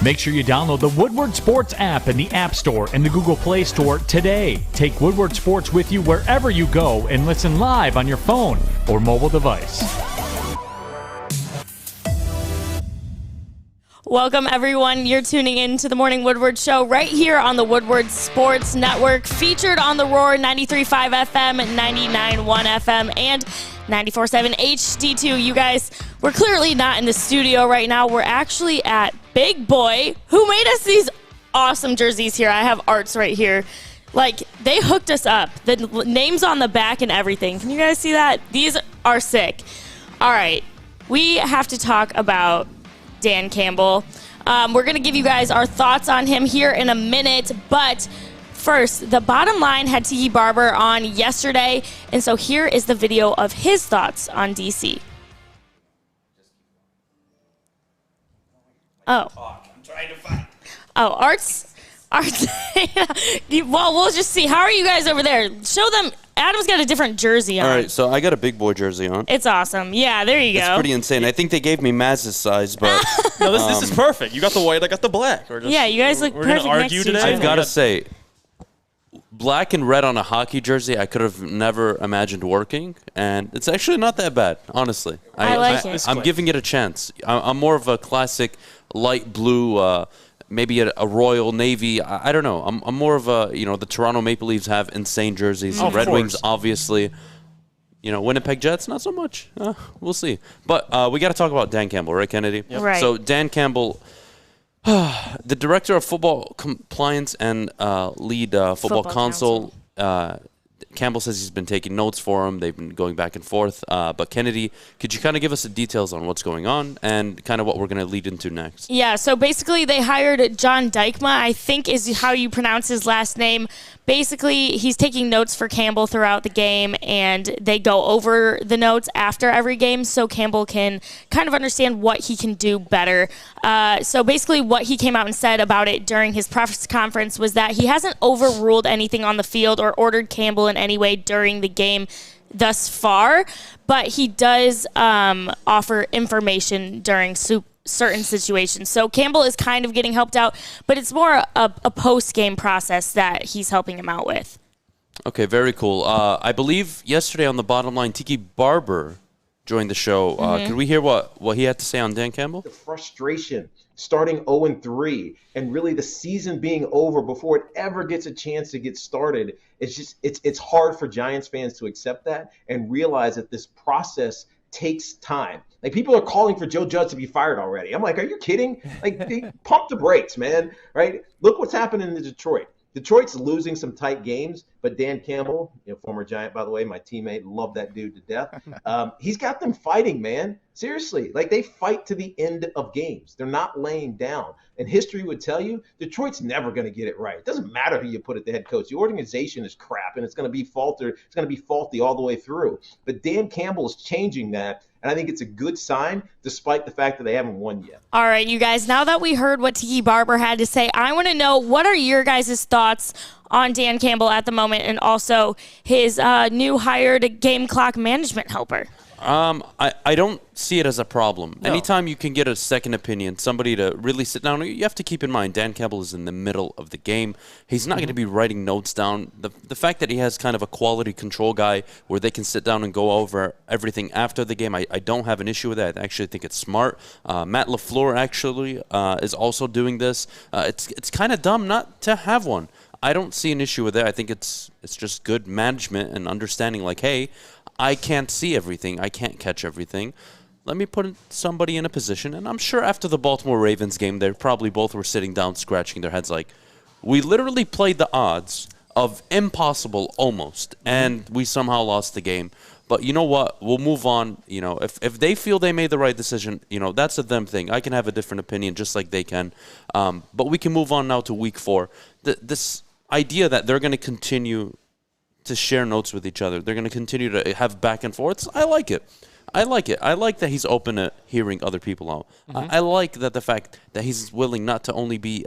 Make sure you download the Woodward Sports app in the App Store and the Google Play Store today. Take Woodward Sports with you wherever you go and listen live on your phone or mobile device. Welcome, everyone. You're tuning in to the Morning Woodward Show right here on the Woodward Sports Network, featured on the Roar 93.5 FM, 99.1 FM, and 94.7 HD2. You guys, we're clearly not in the studio right now. We're actually at Big Boy, who made us these awesome jerseys here. I have Arts right here. Like, they hooked us up. The names on the back and everything. Can you guys see that? These are sick. All right. We have to talk about Dan Campbell. We're going to give you guys our thoughts on him here in a minute, but first, the Bottom Line had Tiki Barber on yesterday, and so here is the video of his thoughts on DC. Oh. I'm trying to find. Oh, Arts. Well, we'll just see. How are you guys over there? Show them. Adam's got a different jersey on. All right, so I got a big boy jersey on. It's awesome. Yeah, there you go. It's pretty insane. I think they gave me Maz's size, but no, this is perfect. You got the white, I got the black. Yeah, you guys look perfect. We're gonna argue today. I've got to say, black and red on a hockey jersey, I could have never imagined working, and it's actually not that bad, honestly. I like it. I'm giving it a chance. I'm more of a classic light blue, maybe a Royal Navy. I don't know. I'm more of a, the Toronto Maple Leafs have insane jerseys. Red Wings, obviously. Winnipeg Jets, not so much. We'll see. But we got to talk about Dan Campbell, right, Kennedy? Yep. Right. So Dan Campbell, the director of football compliance and lead football counsel, Campbell says he's been taking notes for him. They've been going back and forth. But Kennedy, could you kind of give us the details on what's going on and kind of what we're going to lead into next? Yeah, so basically they hired John Dykma, I think is how you pronounce his last name. Basically, he's taking notes for Campbell throughout the game, and they go over the notes after every game so Campbell can kind of understand what he can do better. So basically what he came out and said about it during his press conference was that he hasn't overruled anything on the field or ordered Campbell in any way during the game thus far, but he does offer information during certain situations. So Campbell is kind of getting helped out, but it's more a post-game process that he's helping him out with. Okay, very cool. I believe yesterday on the Bottom Line, Tiki Barber joined the show. Could we hear what he had to say on Dan Campbell? The frustration starting 0-3 and really the season being over before it ever gets a chance to get started. It's hard for Giants fans to accept that and realize that this process takes time. Like, people are calling for Joe Judge to be fired already. I'm like, are you kidding? Like, pump the brakes, man, right? Look what's happening in Detroit. Detroit's losing some tight games, but Dan Campbell, former Giant, by the way, my teammate, love that dude to death. He's got them fighting, man. Seriously, like, they fight to the end of games. They're not laying down. And history would tell you Detroit's never going to get it right. It doesn't matter who you put at the head coach. The organization is crap, and it's going to be faulty all the way through. But Dan Campbell is changing that. And I think it's a good sign, despite the fact that they haven't won yet. All right, you guys, now that we heard what Tiki Barber had to say, I want to know, what are your guys' thoughts on Dan Campbell at the moment and also his new hired game clock management helper? I don't see it as a problem. No. Anytime you can get a second opinion, somebody to really sit down, you have to keep in mind Dan Campbell is in the middle of the game. He's not going to be writing notes down. The fact that he has kind of a quality control guy where they can sit down and go over everything after the game, I don't have an issue with that. I actually think it's smart. Matt LaFleur actually is also doing this. It's kind of dumb not to have one. I don't see an issue with that. I think it's just good management and understanding, like, hey, I can't see everything. I can't catch everything. Let me put somebody in a position. And I'm sure after the Baltimore Ravens game, they probably both were sitting down scratching their heads like, we literally played the odds of impossible almost, and we somehow lost the game. But you know what? We'll move on. If they feel they made the right decision, that's a them thing. I can have a different opinion just like they can. But we can move on now to week 4. This idea that they're going to continue to share notes with each other. They're going to continue to have back and forths. I like it. I like that he's open to hearing other people out. I like that the fact that he's willing not to only be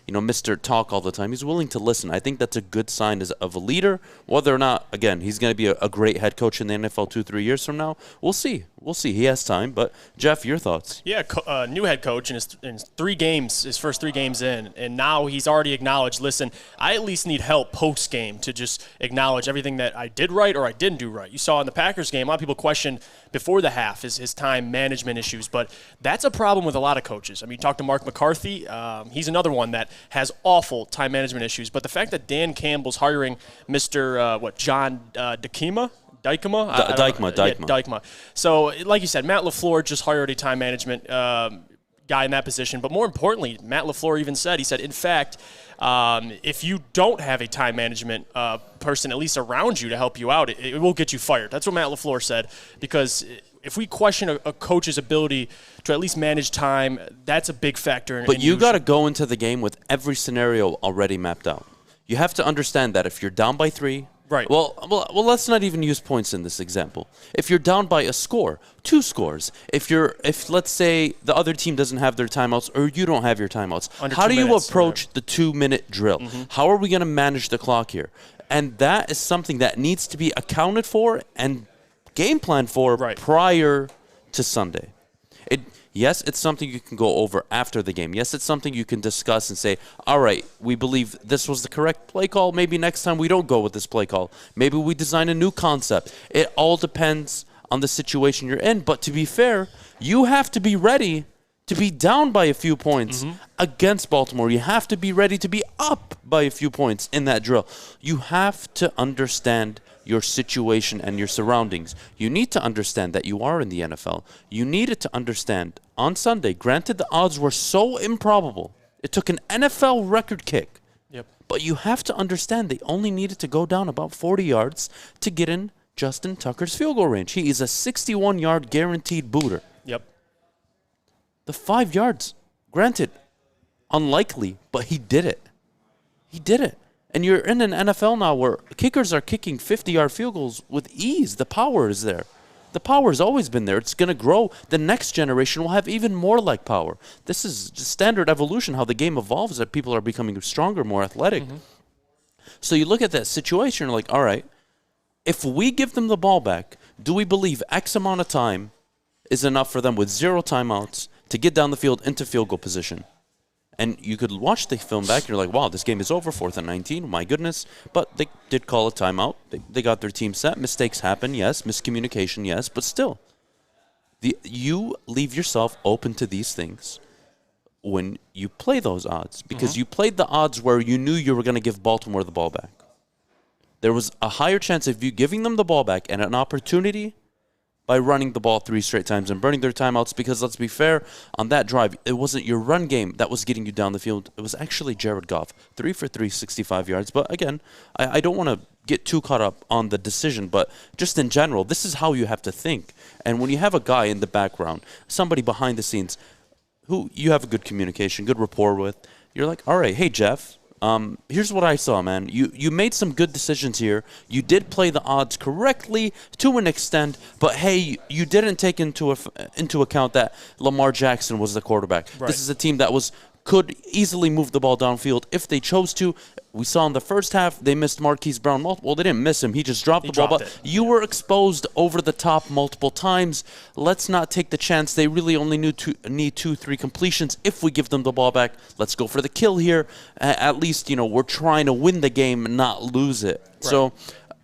Mr. Talk all the time. He's willing to listen. I think that's a good sign of a leader. Whether or not, again, he's going to be a great head coach in the NFL 2-3 years from now, we'll see. We'll see. He has time. But, Jeff, your thoughts? Yeah, new head coach in his 3 games, his first 3 games in, and now he's already acknowledged, listen, I at least need help post-game to just acknowledge everything that I did right or I didn't do right. You saw in the Packers game, a lot of people questioned before the half his time management issues, but that's a problem with a lot of coaches. I mean, you talk to Mark McCarthy, he's another one that has awful time management issues, but the fact that Dan Campbell's hiring Mr. John Dykema. Dykema. So, like you said, Matt LaFleur just hired a time management guy in that position. But more importantly, Matt LaFleur even said, in fact, if you don't have a time management person at least around you to help you out, it will get you fired. That's what Matt LaFleur said, because if we question a coach's ability to at least manage time, that's a big factor. But you got to go into the game with every scenario already mapped out. You have to understand that if you're down by 3, right. Well, let's not even use points in this example. If you're down by a score, 2 scores, if let's say the other team doesn't have their timeouts or you don't have your timeouts, how do you approach the 2-minute drill? Mm-hmm. How are we going to manage the clock here? And that is something that needs to be accounted for and game planned for prior to Sunday. Yes, it's something you can go over after the game. Yes, it's something you can discuss and say, all right, we believe this was the correct play call. Maybe next time we don't go with this play call. Maybe we design a new concept. It all depends on the situation you're in. But to be fair, you have to be ready to be down by a few points against Baltimore. You have to be ready to be up by a few points in that drill. You have to understand your situation and your surroundings. You need to understand that you are in the NFL. You needed to understand on Sunday, granted the odds were so improbable, it took an NFL record kick. Yep. But you have to understand they only needed to go down about 40 yards to get in Justin Tucker's field goal range. He is a 61-yard guaranteed booter. Yep. The 5 yards, granted, unlikely, but he did it. He did it. And you're in an NFL now where kickers are kicking 50-yard field goals with ease. The power is there. The power has always been there. It's going to grow. The next generation will have even more like power. This is just standard evolution, how the game evolves, that people are becoming stronger, more athletic. Mm-hmm. So you look at that situation, you're like, all right, if we give them the ball back, do we believe X amount of time is enough for them with 0 timeouts to get down the field into field goal position? And you could watch the film back, and you're like, wow, this game is over, 4th and 19, my goodness. But they did call a timeout. They got their team set. Mistakes happen, yes. Miscommunication, yes. But still, you leave yourself open to these things when you play those odds. Because you played the odds where you knew you were going to give Baltimore the ball back. There was a higher chance of you giving them the ball back and an opportunity by running the ball 3 straight times and burning their timeouts, because let's be fair, on that drive, it wasn't your run game that was getting you down the field. It was actually Jared Goff, 3 for 3, 65 yards. But again, I don't want to get too caught up on the decision, but just in general, this is how you have to think. And when you have a guy in the background, somebody behind the scenes who you have a good communication, good rapport with, you're like, all right, hey, Jeff, here's what I saw, man. You made some good decisions here. You did play the odds correctly to an extent, but hey, you didn't take into account that Lamar Jackson was the quarterback. Right. This is a team that could easily move the ball downfield if they chose to. We saw in the first half they missed Marquise Brown multiple. Well, they didn't miss him. He just dropped the ball. But you were exposed over the top multiple times. Let's not take the chance. They really only need 2-3 completions. If we give them the ball back, let's go for the kill here. At least, we're trying to win the game and not lose it. Right. So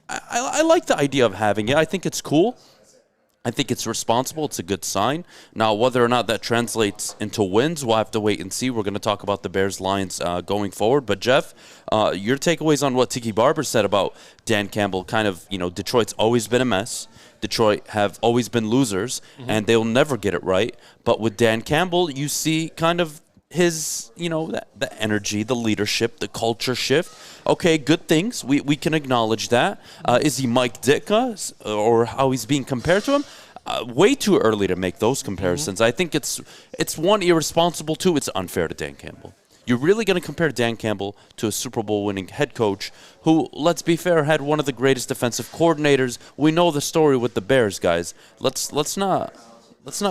I like the idea of having it. I think it's cool. I think it's responsible. It's a good sign. Now, whether or not that translates into wins, we'll have to wait and see. We're going to talk about the Bears-Lions going forward. But, Jeff, your takeaways on what Tiki Barber said about Dan Campbell, kind of, Detroit's always been a mess. Detroit have always been losers, and they'll never get it right. But with Dan Campbell, you see kind of his, the energy, the leadership, the culture shift. Okay, good things. We can acknowledge that. Is he Mike Ditka or how he's being compared to him? Way too early to make those comparisons. I think it's one, irresponsible, two, it's unfair to Dan Campbell. You're really going to compare Dan Campbell to a Super Bowl winning head coach who, let's be fair, had one of the greatest defensive coordinators. We know the story with the Bears, guys. Let's not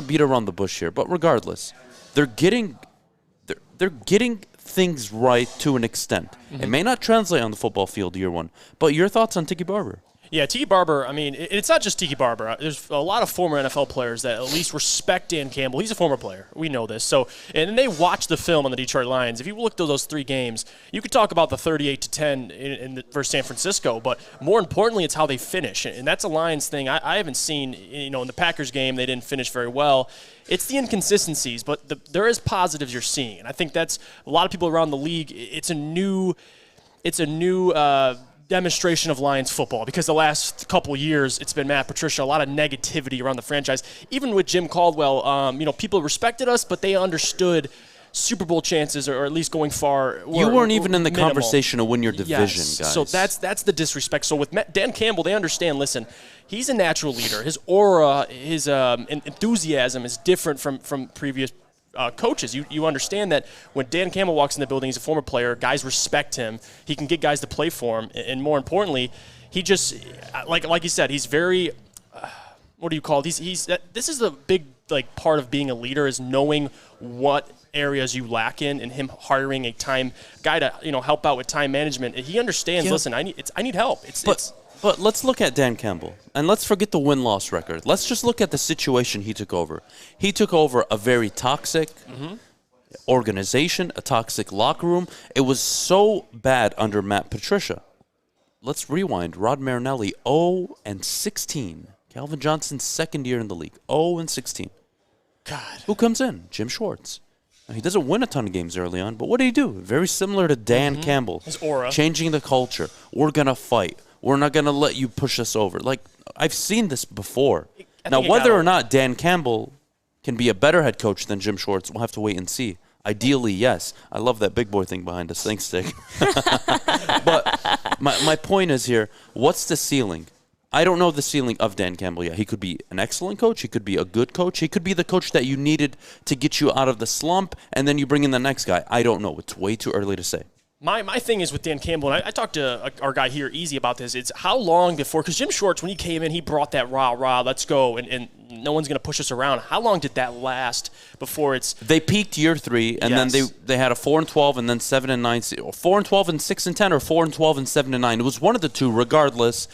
beat around the bush here. But regardless, they're getting things right to an extent. It may not translate on the football field year one, but your thoughts on Tiki Barber? Yeah, Tiki Barber, I mean, it's not just Tiki Barber. There's a lot of former NFL players that at least respect Dan Campbell. He's a former player. We know this. So, and they watch the film on the Detroit Lions. If you look at those 3 games, you could talk about the 38-10 versus San Francisco, but more importantly, it's how they finish. And that's a Lions thing I haven't seen. In the Packers game, they didn't finish very well. It's the inconsistencies, but there is positives you're seeing. And I think that's a lot of people around the league. It's a new demonstration of Lions football, because the last couple of years it's been Matt Patricia, a lot of negativity around the franchise. Even with Jim Caldwell, people respected us, but they understood Super Bowl chances, or at least going far. You weren't even in the minimal. Conversation to win your division, guys. So that's the disrespect. So with Dan Campbell, they understand, listen, he's a natural leader. His aura, his enthusiasm is different from previous coaches. You understand that when Dan Campbell walks in the building, he's a former player, guys respect him, he can get guys to play for him, and more importantly, he just, like you said, he's very, what do you call it? This is the big part of being a leader, is knowing what areas you lack in, and him hiring a time guy to help out with time management. He understands, listen, I need help. But let's look at Dan Campbell, and let's forget the win-loss record. Let's just look at the situation he took over. He took over a very toxic organization, a toxic locker room. It was so bad under Matt Patricia. Let's rewind. Rod Marinelli, 0-16. Calvin Johnson's second year in the league, 0-16. God. Who comes in? Jim Schwartz. Now, he doesn't win a ton of games early on, but what did he do? Very similar to Dan Campbell. His aura. Changing the culture. We're going to fight. We're not going to let you push us over. I've seen this before. Now, whether or not Dan Campbell can be a better head coach than Jim Schwartz, we'll have to wait and see. Ideally, yes. I love that big boy thing behind us. Thanks, Stick. But my point is here, what's the ceiling? I don't know the ceiling of Dan Campbell yet. He could be an excellent coach. He could be a good coach. He could be the coach that you needed to get you out of the slump, and then you bring in the next guy. I don't know. It's way too early to say. My thing is with Dan Campbell, and I talked to our guy here, Easy, about this. It's how long before, because Jim Schwartz, when he came in, he brought that rah, let's go, and no one's going to push us around. How long did that last before it's... They peaked year 3, and then they had a 4-12 and then 7-9, or 4-12 and 6-10, or 4-12 and 7-9. It was one of the two, regardless.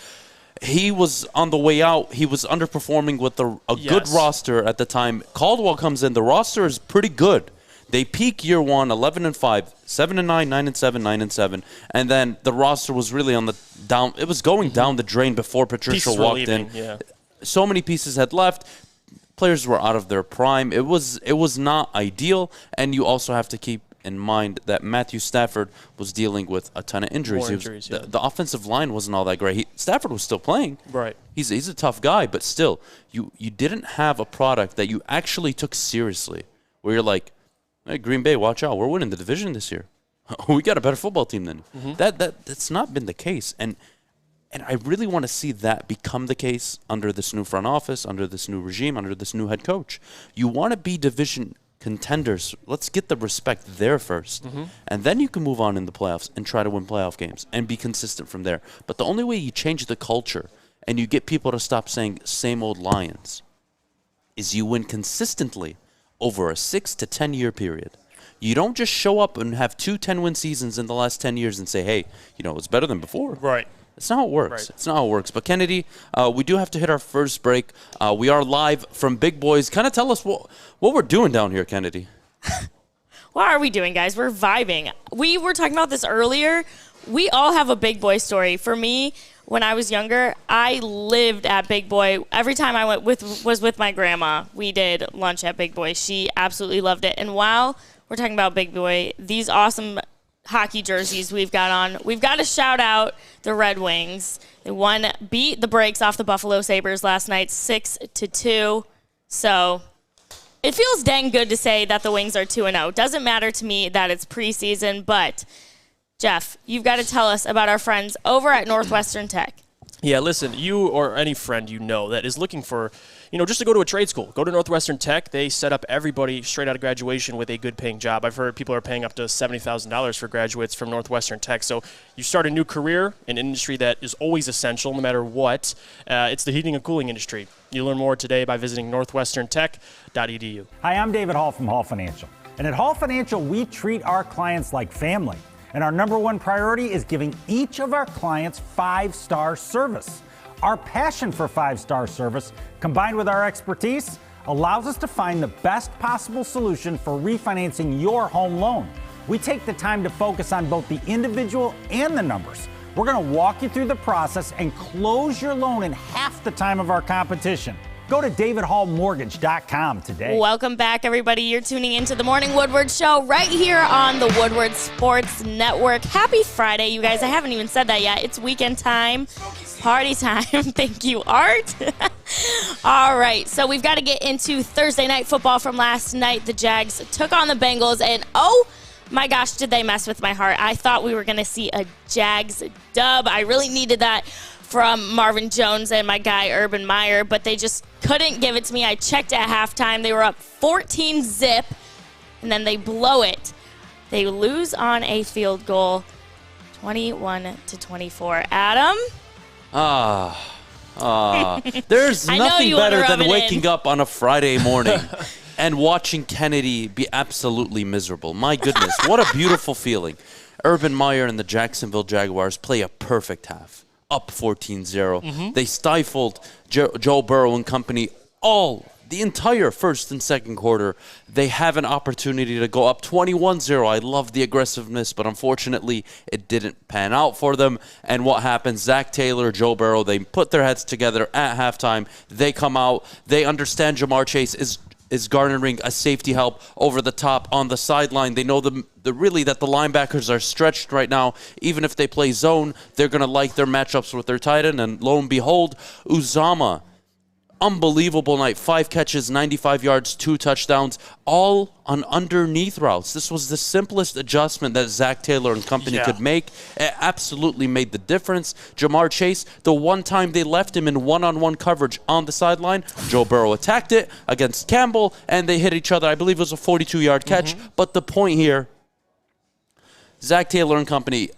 He was on the way out. He was underperforming with a good roster at the time. Caldwell comes in. The roster is pretty good. They peak year 1, 11-5, 7-9, 9-7, 9-7, and then the roster was really on the down. It was going down the drain before Patricia walked in. Yeah. So many pieces had left. Players were out of their prime. It was not ideal, and you also have to keep in mind that Matthew Stafford was dealing with a ton of injuries. The offensive line wasn't all that great. Stafford was still playing. Right. He's a tough guy, but still, you didn't have a product that you actually took seriously, where you're like, hey, Green Bay, watch out. We're winning the division this year. We got a better football team than you. That's not been the case. And I really want to see that become the case under this new front office, under this new regime, under this new head coach. You want to be division contenders. Let's get the respect there first. And then you can move on in the playoffs and try to win playoff games and be consistent from there. But the only way you change the culture and you get people to stop saying same old Lions is you win consistently over a 6 to 10 year period. You don't just show up and have 2 10-win seasons in the last 10 years and say, hey, it's better than before. Right. That's not how it works. Right. It's not how it works. But Kennedy, we do have to hit our first break. We are live from Big Boys. Kind of tell us what we're doing down here, Kennedy. What are we doing, guys? We're vibing. We were talking about this earlier. We all have a Big Boy story. For me, when I was younger, I lived at Big Boy. Every time I was with my grandma, we did lunch at Big Boy. She absolutely loved it. And while we're talking about Big Boy, these awesome hockey jerseys we've got on, we've got to shout out the Red Wings. They beat the Breaks off the Buffalo Sabres last night, 6-2. So it feels dang good to say that the Wings are 2-0. Doesn't matter to me that it's preseason, but Jeff, you've got to tell us about our friends over at Northwestern Tech. Yeah, listen, you or any friend that is looking for, just to go to a trade school, go to Northwestern Tech. They set up everybody straight out of graduation with a good paying job. I've heard people are paying up to $70,000 for graduates from Northwestern Tech. So you start a new career in an industry that is always essential no matter what. It's the heating and cooling industry. You learn more today by visiting northwesterntech.edu. Hi, I'm David Hall from Hall Financial. And at Hall Financial, we treat our clients like family. And our number one priority is giving each of our clients 5-star service. Our passion for 5-star service, combined with our expertise, allows us to find the best possible solution for refinancing your home loan. We take the time to focus on both the individual and the numbers. We're going to walk you through the process and close your loan in half the time of our competition. Go to davidhallmortgage.com today. Welcome back, everybody. You're tuning into the Morning Woodward Show right here on the Woodward Sports Network. Happy Friday, you guys. I haven't even said that yet. It's weekend time. Party time. Thank you, Art. All right, so we've got to get into Thursday night football from last night. The Jags took on the Bengals, and oh my gosh, did they mess with my heart. I thought we were going to see a Jags dub. I really needed that from Marvin Jones and my guy Urban Meyer, but they just couldn't give it to me. I checked at halftime. They were up 14-zip, and then they blow it. They lose on a field goal, 21-24. Adam? There's nothing better than in. waking up on a Friday morning and watching Kennedy be absolutely miserable. My goodness, what a beautiful feeling. Urban Meyer and the Jacksonville Jaguars play a perfect half. Up 14-0. They stifled Joe Burrow and company the entire first and second quarter. They have an opportunity to go up 21-0. I love the aggressiveness, but unfortunately, it didn't pan out for them. And what happens? Zach Taylor, Joe Burrow, they put their heads together at halftime. They come out. They understand Jamar Chase is garnering a safety help over the top on the sideline. They know really that the linebackers are stretched right now. Even if they play zone, they're going to like their matchups with their tight end. And lo and behold, Uzama, unbelievable night. 5 catches, 95 yards, 2 touchdowns, all on underneath routes. This was the simplest adjustment that Zach Taylor and company could make. It absolutely made the difference. Jamar Chase, the one time they left him in one-on-one coverage on the sideline, Joe Burrow attacked it against Campbell, and they hit each other. I believe it was a 42-yard catch. But the point here, Zach Taylor and company,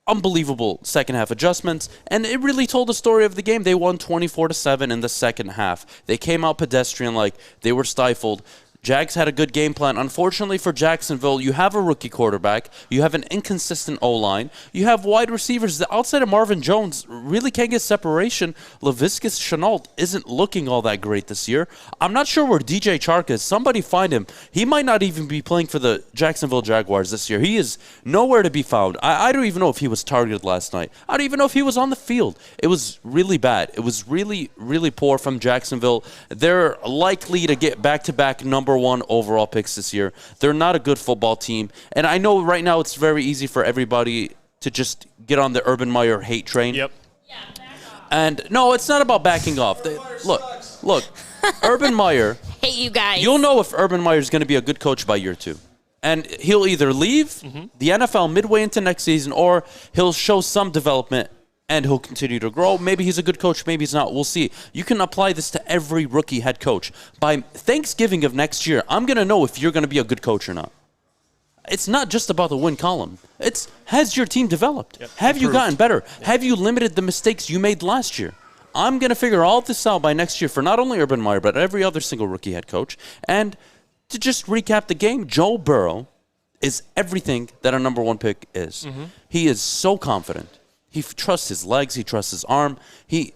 unbelievable second half adjustments, and it really told the story of the game. They won 24-7 in the second half. They came out pedestrian-like. They were stifled. Jags had a good game plan. Unfortunately for Jacksonville, you have a rookie quarterback. You have an inconsistent O-line. You have wide receivers that outside of Marvin Jones really can't get separation. Laviska Shenault isn't looking all that great this year. I'm not sure where DJ Chark is. Somebody find him. He might not even be playing for the Jacksonville Jaguars this year. He is nowhere to be found. I don't even know if he was targeted last night. I don't even know if he was on the field. It was really bad. It was really, really poor from Jacksonville. They're likely to get back-to-back number 1 overall picks this year. They're not a good football team. And I know right now it's very easy for everybody to just get on the Urban Meyer hate train. Yep. And no, it's not about backing off. Look, Urban Meyer. Hate you guys. You'll know if Urban Meyer is going to be a good coach by year 2. And he'll either leave the NFL midway into next season, or he'll show some development and he'll continue to grow. Maybe he's a good coach, maybe he's not. We'll see. You can apply this to every rookie head coach. By Thanksgiving of next year, I'm going to know if you're going to be a good coach or not. It's not just about the win column. It's, has your team developed? Yep. Have Improved. you gotten better? Yep. Have you limited the mistakes you made last year? I'm going to figure all this out by next year for not only Urban Meyer, but every other single rookie head coach. And to just recap the game, Joe Burrow is everything that a number 1 pick is. He is so confident. He trusts his legs. He trusts his arm. He's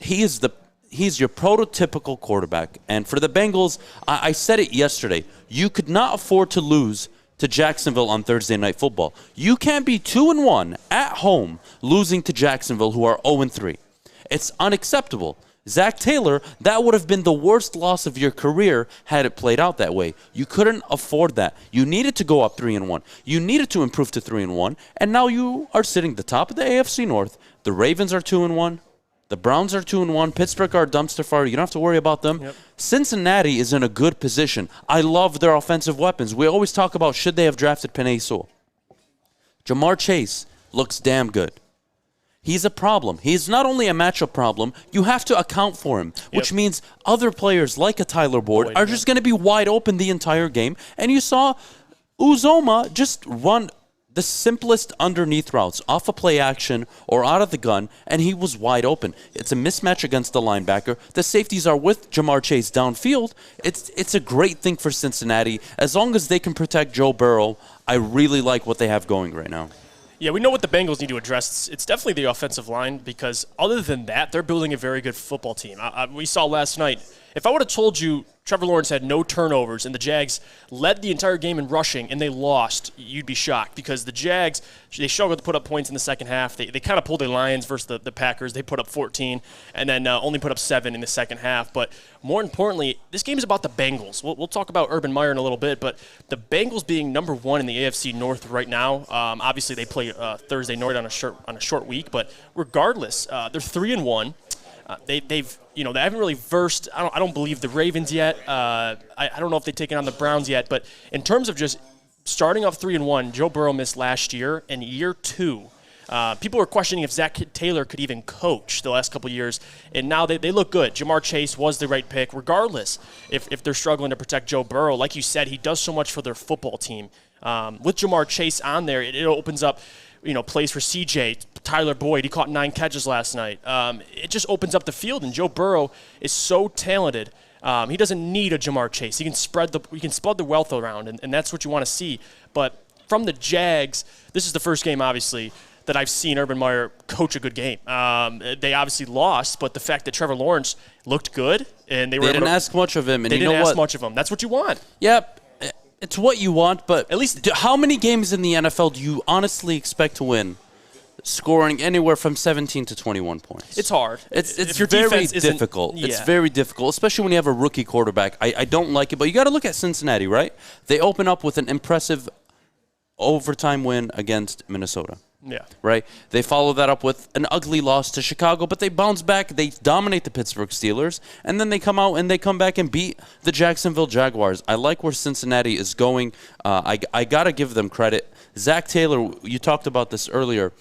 your prototypical quarterback. And for the Bengals, I said it yesterday, you could not afford to lose to Jacksonville on Thursday Night Football. You can't be 2-1 at home losing to Jacksonville, who are 0-3. It's unacceptable. Zach Taylor, that would have been the worst loss of your career had it played out that way. You couldn't afford that. You needed to go up 3-1. You needed to improve to 3-1, and now you are sitting at the top of the AFC North. The Ravens are 2-1. The Browns are 2-1. Pittsburgh are dumpster fire. You don't have to worry about them. Yep. Cincinnati is in a good position. I love their offensive weapons. We always talk about should they have drafted Penne Sewell. Jamar Chase looks damn good. He's a problem. He's not only a matchup problem, you have to account for him, which means other players like a Tyler Boyd are just going to be wide open the entire game. And you saw Uzoma just run the simplest underneath routes, off a play action or out of the gun, and he was wide open. It's a mismatch against the linebacker. The safeties are with Jamar Chase downfield. It's a great thing for Cincinnati. As long as they can protect Joe Burrow, I really like what they have going right now. Yeah, we know what the Bengals need to address. It's definitely the offensive line, because other than that, they're building a very good football team. We saw last night, if I would have told you Trevor Lawrence had no turnovers and the Jags led the entire game in rushing and they lost, you'd be shocked, because the Jags, they struggled to put up points in the second half. They kind of pulled their Lions versus the Packers. They put up 14 and then only put up 7 in the second half. But more importantly, this game is about the Bengals. We'll talk about Urban Meyer in a little bit, but the Bengals being number 1 in the AFC North right now, obviously they play Thursday night on a short week, but regardless, they're 3-1. They haven't really versed. I don't believe the Ravens yet. I don't know if they've taken on the Browns yet. But in terms of just starting off 3-1, Joe Burrow missed last year. In year 2, people were questioning if Zach Taylor could even coach the last couple of years, and now they look good. Jamar Chase was the right pick, regardless if they're struggling to protect Joe Burrow. Like you said, he does so much for their football team. With Jamar Chase on there, it opens up plays for CJ, Tyler Boyd. He caught 9 catches last night. It just opens up the field, and Joe Burrow is so talented. He doesn't need a Jamar Chase. He can spread the wealth around, and that's what you want to see. But from the Jags, this is the first game, obviously, that I've seen Urban Meyer coach a good game. They obviously lost, but the fact that Trevor Lawrence looked good, and they didn't ask much of him, and they didn't ask much of him. That's what you want. Yep. It's what you want, but at least how many games in the NFL do you honestly expect to win scoring anywhere from 17 to 21 points? It's hard. It's very difficult. Yeah. It's very difficult, especially when you have a rookie quarterback. I don't like it, but you got to look at Cincinnati, right? They open up with an impressive overtime win against Minnesota. Yeah. Right? They follow that up with an ugly loss to Chicago, but they bounce back. They dominate the Pittsburgh Steelers, and then they come out and they come back and beat the Jacksonville Jaguars. I like where Cincinnati is going. I got to give them credit. Zach Taylor, you talked about this earlier.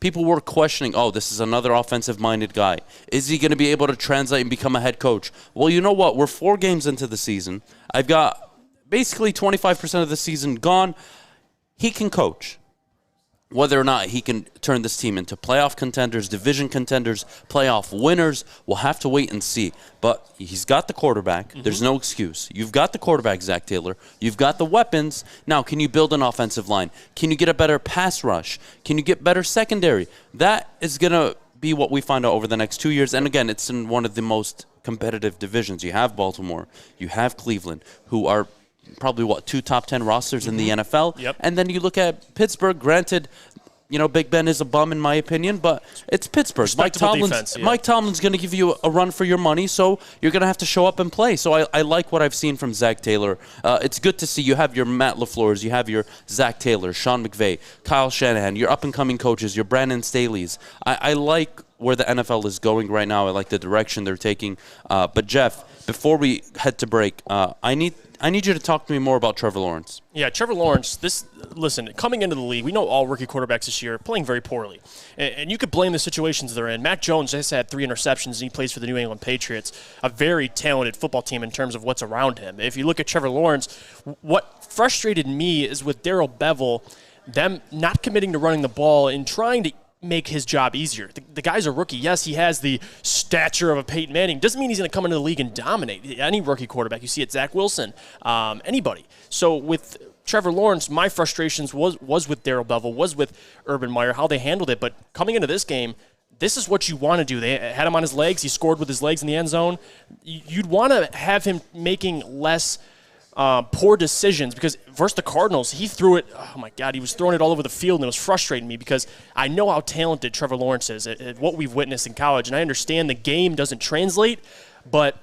People were questioning, this is another offensive-minded guy. Is he going to be able to translate and become a head coach? Well, you know what? We're 4 games into the season. I've got basically 25% of the season gone. He can coach. Whether or not he can turn this team into playoff contenders, division contenders, playoff winners, we'll have to wait and see. But he's got the quarterback. Mm-hmm. There's no excuse. You've got the quarterback, Zach Taylor. You've got the weapons. Now, can you build an offensive line? Can you get a better pass rush? Can you get better secondary? That is going to be what we find out over the next 2 years. And again, it's in one of the most competitive divisions. You have Baltimore. You have Cleveland, who are probably, 2 top 10 rosters in the NFL. Yep. And then you look at Pittsburgh. Granted, Big Ben is a bum in my opinion, but it's Pittsburgh. Mike Tomlin's going to give you a run for your money, so you're going to have to show up and play. So I like what I've seen from Zach Taylor. It's good to see you have your Matt LaFleur's, you have your Zach Taylor, Sean McVay, Kyle Shanahan, your up-and-coming coaches, your Brandon Staley's. I like where the NFL is going right now. I like the direction they're taking. But, Jeff, before we head to break, I need you to talk to me more about Trevor Lawrence. Yeah, Trevor Lawrence, listen, coming into the league, we know all rookie quarterbacks this year are playing very poorly. And you could blame the situations they're in. Mac Jones just had 3 interceptions, and he plays for the New England Patriots, a very talented football team in terms of what's around him. If you look at Trevor Lawrence, what frustrated me is with Darrell Bevell, them not committing to running the ball and trying to make his job easier. The guy's a rookie. Yes, he has the stature of a Peyton Manning. Doesn't mean he's going to come into the league and dominate. Any rookie quarterback, you see it, Zach Wilson, anybody. So with Trevor Lawrence, my frustrations was with Darrell Bevell, was with Urban Meyer, how they handled it. But coming into this game, this is what you want to do. They had him on his legs. He scored with his legs in the end zone. You'd want to have him making less poor decisions, because versus the Cardinals, he threw it, oh my God, he was throwing it all over the field, and it was frustrating me because I know how talented Trevor Lawrence is at what we've witnessed in college, and I understand the game doesn't translate, but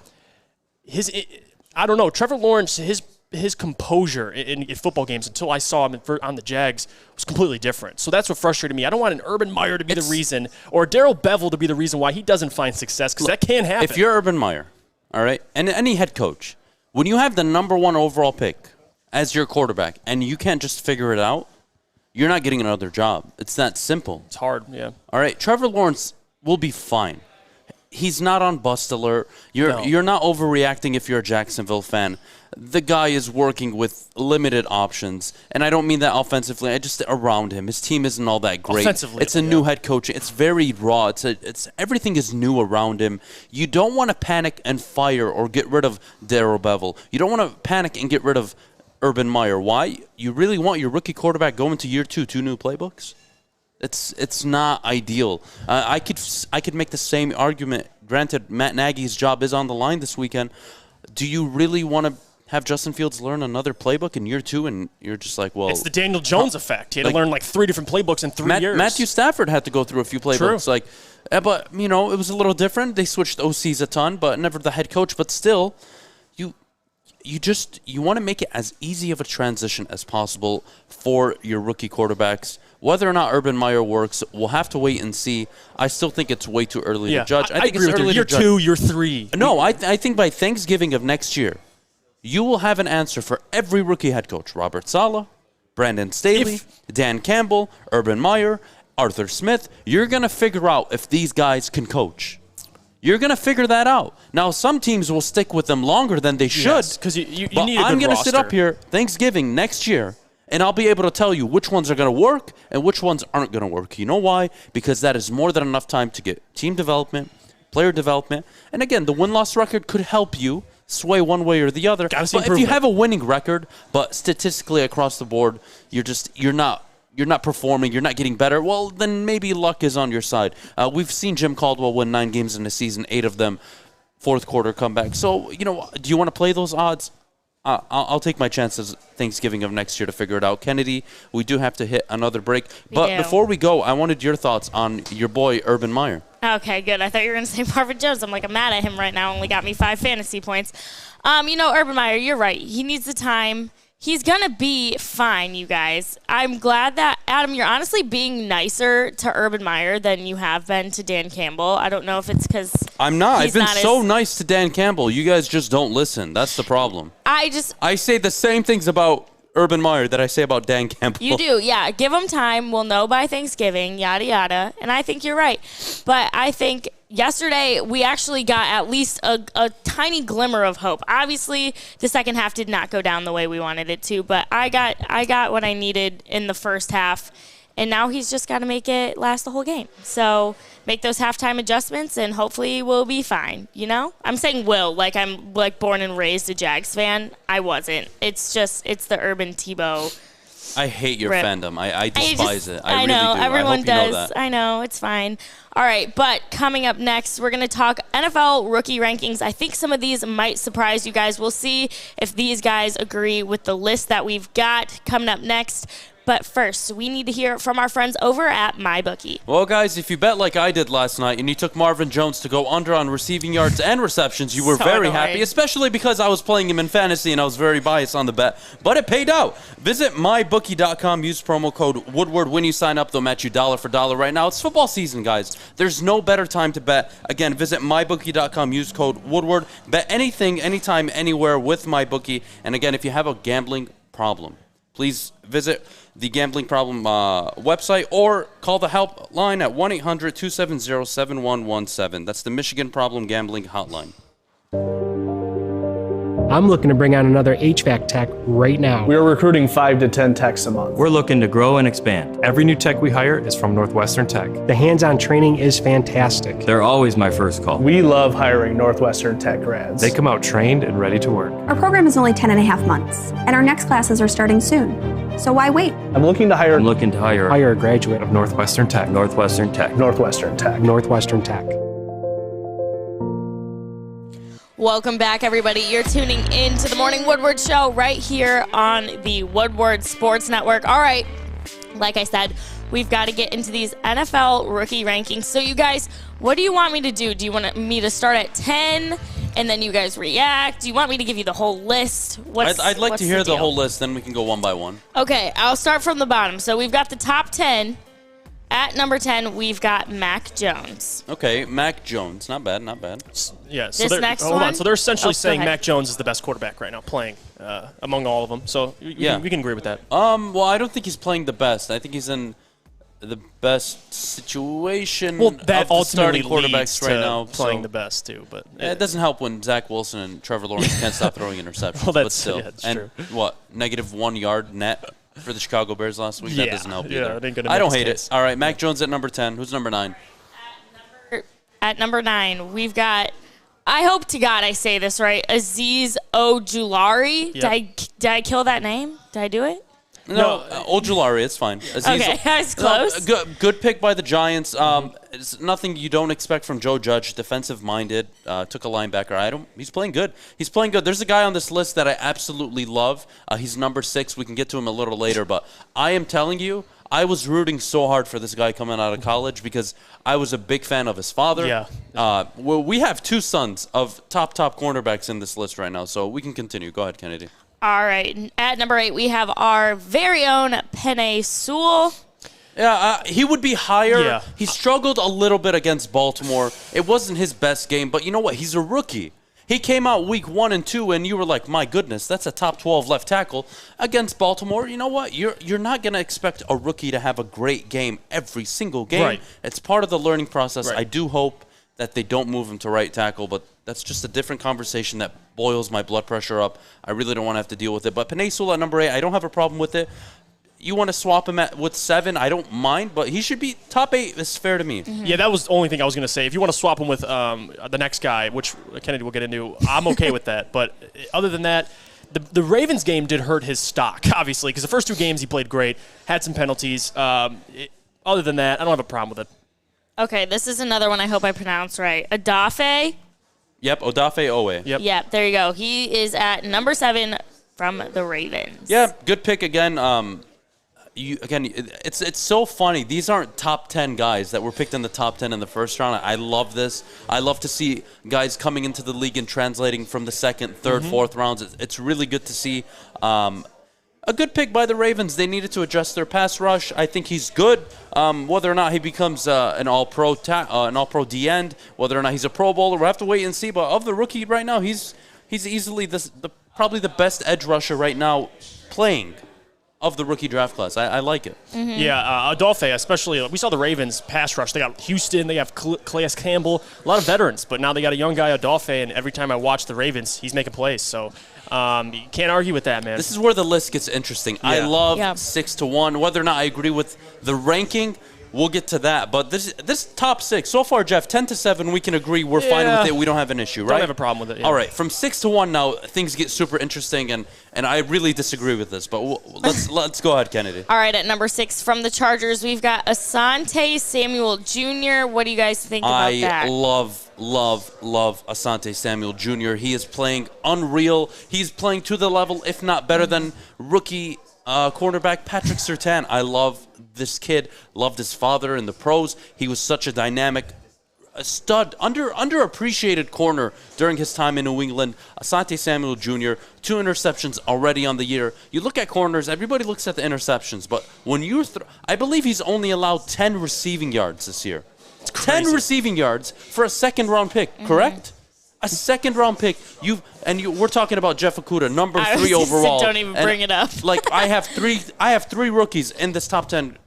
I don't know, Trevor Lawrence, his composure in football games until I saw him on the Jags was completely different. So that's what frustrated me. I don't want an Urban Meyer to be the reason, or Darrell Bevell to be the reason why he doesn't find success, because that can't happen. If you're Urban Meyer, all right, and any head coach, when you have the number 1 overall pick as your quarterback and you can't just figure it out, you're not getting another job. It's that simple. It's hard, yeah. All right, Trevor Lawrence will be fine. He's not on bust alert. You're not overreacting if you're a Jacksonville fan. the guy is working with limited options. And I don't mean that offensively. I just around him. His team isn't all that great. Offensively, it's a new head coach. It's very raw. It's everything is new around him. You don't want to panic and fire or get rid of Darrell Bevel. You don't want to panic and get rid of Urban Meyer. Why? You really want your rookie quarterback going to year 2 new playbooks? It's not ideal. I could make the same argument. Granted, Matt Nagy's job is on the line this weekend. Do you really want to have Justin Fields learn another playbook in year 2, and you're just like, well... It's the Daniel Jones effect. He had to learn 3 different playbooks in 3 years. Matthew Stafford had to go through a few playbooks. True. But, it was a little different. They switched OCs a ton, but never the head coach. But still, you want to make it as easy of a transition as possible for your rookie quarterbacks. Whether or not Urban Meyer works, we'll have to wait and see. I still think it's way too early to judge. I think agree it's with early you. Year 2, year 3. No, I think by Thanksgiving of next year, you will have an answer for every rookie head coach. Robert Saleh, Brandon Staley, Dan Campbell, Urban Meyer, Arthur Smith. You're going to figure out if these guys can coach. You're going to figure that out. Now, some teams will stick with them longer than they should. Because you need a good I'm going to roster. sit up here Thanksgiving next year, and I'll be able to tell you which ones are going to work and which ones aren't going to work. You know why? Because that is more than enough time to get team development, player development. And again, the win-loss record could help you sway one way or the other. But if you have a winning record, but statistically across the board, you're not performing, you're not getting better, well, then maybe luck is on your side. We've seen Jim Caldwell win 9 games in a season, 8 of them fourth quarter comeback. So, do you want to play those odds? I'll take my chances Thanksgiving of next year to figure it out. Kennedy, we do have to hit another break. But before we go, I wanted your thoughts on your boy, Urban Meyer. Okay, good. I thought you were going to say Marvin Jones. I'm mad at him right now. Only got me 5 fantasy points. Urban Meyer, you're right. He needs the time. He's going to be fine, you guys. I'm glad that, Adam, you're honestly being nicer to Urban Meyer than you have been to Dan Campbell. I don't know if it's because I'm not. I've been so nice to Dan Campbell. You guys just don't listen. That's the problem. I say the same things about Urban Meyer that I say about Dan Campbell. You do, yeah. Give him time. We'll know by Thanksgiving, yada, yada. And I think you're right. But I think yesterday we actually got at least a tiny glimmer of hope. Obviously, the second half did not go down the way we wanted it to, but I got what I needed in the first half. And now he's just got to make it last the whole game. So make those halftime adjustments, and hopefully we'll be fine, I'm saying will, like I'm born and raised a Jags fan. I wasn't. It's the Urban Tebow. I hate your fandom. I despise it. I know. Really do. Everyone does. You know that. I know. It's fine. All right, but coming up next, we're going to talk NFL rookie rankings. I think some of these might surprise you guys. We'll see if these guys agree with the list that we've got coming up next. But first, we need to hear from our friends over at MyBookie. Well, guys, if you bet like I did last night and you took Marvin Jones to go under on receiving yards and receptions, you were very happy, especially because I was playing him in fantasy and I was very biased on the bet. But it paid out. Visit mybookie.com. Use promo code Woodward. When you sign up, they'll match you dollar for dollar right now. It's football season, guys. There's no better time to bet. Again, visit mybookie.com. Use code Woodward. Bet anything, anytime, anywhere with MyBookie. And again, if you have a gambling problem, please visit the Gambling Problem website or call the helpline at 1-800-270-7117. That's the Michigan Problem Gambling Hotline. I'm looking to bring on another HVAC tech right now. We're recruiting 5 to 10 techs a month. We're looking to grow and expand. Every new tech we hire is from Northwestern Tech. The hands-on training is fantastic. They're always my first call. We love hiring Northwestern Tech grads. They come out trained and ready to work. Our program is only 10 and a half months, and our next classes are starting soon. So why wait? I'm looking to hire a graduate of Northwestern Tech. Northwestern Tech. Northwestern Tech. Northwestern Tech. Welcome back, everybody. You're tuning in to the Morning Woodward Show right here on the Woodward Sports Network. All right, like I said, we've got to get into these NFL rookie rankings. So you guys, what do you want me to do? Do you want me to start at 10 and then you guys react? Do you want me to give you the whole list? I'd like to hear the whole list, then we can go one by one. Okay, I'll start from the bottom. So we've got the top 10. At number 10, we've got Mac Jones. Okay, Mac Jones. Not bad, not bad. Yeah, so hold on. So they're essentially saying Mac Jones is the best quarterback right now playing among all of them. So we can agree with that. Well, I don't think he's playing the best. I think he's in the best situation Well, that of the ultimately starting quarterbacks leads right to now. playing the best too, but it doesn't help when Zach Wilson and Trevor Lawrence can't stop throwing interceptions. Well, but that's still, that's and true. what -1 yard net for the Chicago Bears last week? That doesn't help either. it ain't gonna I make don't his hate case. it. All right, Mac Jones at number 10. Who's number 9? At number 9, we've got, I hope to God I say this right, Azeez Ojulari. Yep. Did I kill that name? Did I do it? No, Ojulari, it's fine. Okay, that's close. Good pick by the Giants. It's nothing you don't expect from Joe Judge. Defensive-minded, took a linebacker. He's playing good. He's playing good. There's a guy on this list that I absolutely love. He's number 6. We can get to him a little later, but I am telling you, I was rooting so hard for this guy coming out of college because I was a big fan of his father. Yeah. Well, we have 2 sons of top cornerbacks in this list right now, so we can continue. Go ahead, Kennedy. All right. At number 8, we have our very own Penne Sewell. Yeah, he would be higher. Yeah. He struggled a little bit against Baltimore. It wasn't his best game, but you know what? He's a rookie. He came out week 1 and 2, and you were like, my goodness, that's a top 12 left tackle against Baltimore. You know what? You're not going to expect a rookie to have a great game every single game. Right. It's part of the learning process. Right. I do hope that they don't move him to right tackle, but that's just a different conversation that boils my blood pressure up. I really don't want to have to deal with it. But Penne Sewell at number 8, I don't have a problem with it. You want to swap him with 7, I don't mind, but he should be top 8 is fair to me. Yeah, that was the only thing I was going to say. If you want to swap him with the next guy, which Kennedy will get into, I'm okay with that. But other than that, the Ravens game did hurt his stock, obviously, because the first 2 games he played great, had some penalties. Other than that, I don't have a problem with it. Okay, this is another one I hope I pronounced right. Odafe. Yep, Odafe Owe. Yep. There you go. He is at number 7 from the Ravens. Yeah, good pick again. It's so funny. These aren't top 10 guys that were picked in the top 10 in the first round. I love this. I love to see guys coming into the league and translating from the second, third, fourth rounds. It's really good to see. A good pick by the Ravens. They needed to adjust their pass rush. I think he's good. Whether or not he becomes an all-pro D-end, whether or not he's a Pro Bowler, we'll have to wait and see. But of the rookie right now, he's easily probably the best edge rusher right now playing of the rookie draft class. I like it. Mm-hmm. Yeah, Adolphe, especially, we saw the Ravens pass rush. They got Houston, they have Calais Campbell, a lot of veterans, but now they got a young guy, Adolphe, and every time I watch the Ravens, he's making plays. So you can't argue with that, man. This is where the list gets interesting. Yeah. I love 6 to 1. Whether or not I agree with the ranking, we'll get to that. But this top 6, so far, Jeff, 10 to 7, we can agree we're fine with it. We don't have an issue, right? Don't have a problem with it. Yeah. All right, from 6 to 1 now, things get super interesting, and I really disagree with this. But let's go ahead, Kennedy. All right, at number 6 from the Chargers, we've got Asante Samuel Jr. What do you guys think about that? I love Asante Samuel Jr. He is playing unreal. He's playing to the level, if not better than rookie cornerback Patrick Surtain. I love this kid. Loved his father in the pros. He was such a dynamic stud, underappreciated corner during his time in New England. Asante Samuel Jr., 2 interceptions already on the year. You look at corners, everybody looks at the interceptions, but when you I believe he's only allowed 10 receiving yards this year. 10 receiving yards for a second-round pick, correct? A second-round pick. We're talking about Jeff Okudah, number 3 overall. Don't even bring it up. Like I have 3 rookies in this top 10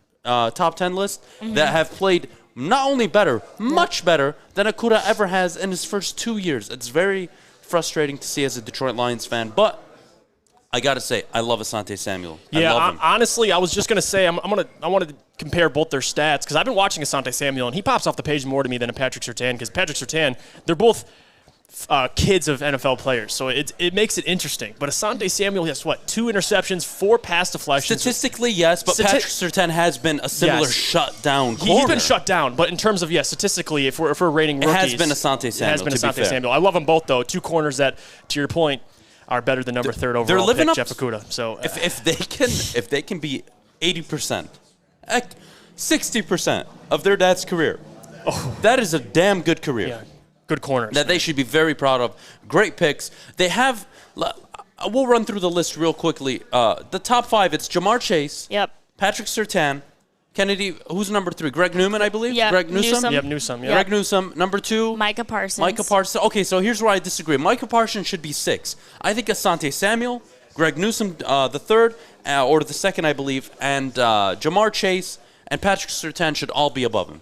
list that have played not only better, much better than Okudah ever has in his first 2 years. It's very frustrating to see as a Detroit Lions fan, but I gotta say, I love Asante Samuel. Yeah, I love him. honestly, I was just gonna say I wanted to compare both their stats because I've been watching Asante Samuel and he pops off the page more to me than a Patrick Surtain because Patrick Surtain, they're both kids of NFL players, so it makes it interesting. But Asante Samuel has 2 interceptions, 4 pass deflections. Statistically, yes, but Patrick Surtain has been a similar shutdown corner. He's been shut down, but in terms of statistically, if we're rating rookies, it has been Asante Samuel. It has been Asante Samuel. I love them both though. 2 corners that, to your point, are better than number 3rd overall. They're living pick, up. Jeff Okudah. So if they can be 80%, 60% of their dad's career, that is a damn good career. Yeah. Good corners. That they should be very proud of. Great picks. They have, we'll run through the list real quickly. The top 5, it's Jamar Chase. Yep. Patrick Surtain. Kennedy, who's number 3? Greg Newman, I believe? Yep. Greg Newsome? Yep, Newsome. Yeah. Greg Newsome. Number 2? Micah Parsons. Micah Parsons. Okay, so here's where I disagree. Micah Parsons should be 6. I think Asante Samuel, Greg Newsome, the 3rd, or the 2nd, I believe, and Jamar Chase, and Patrick Surtain should all be above him.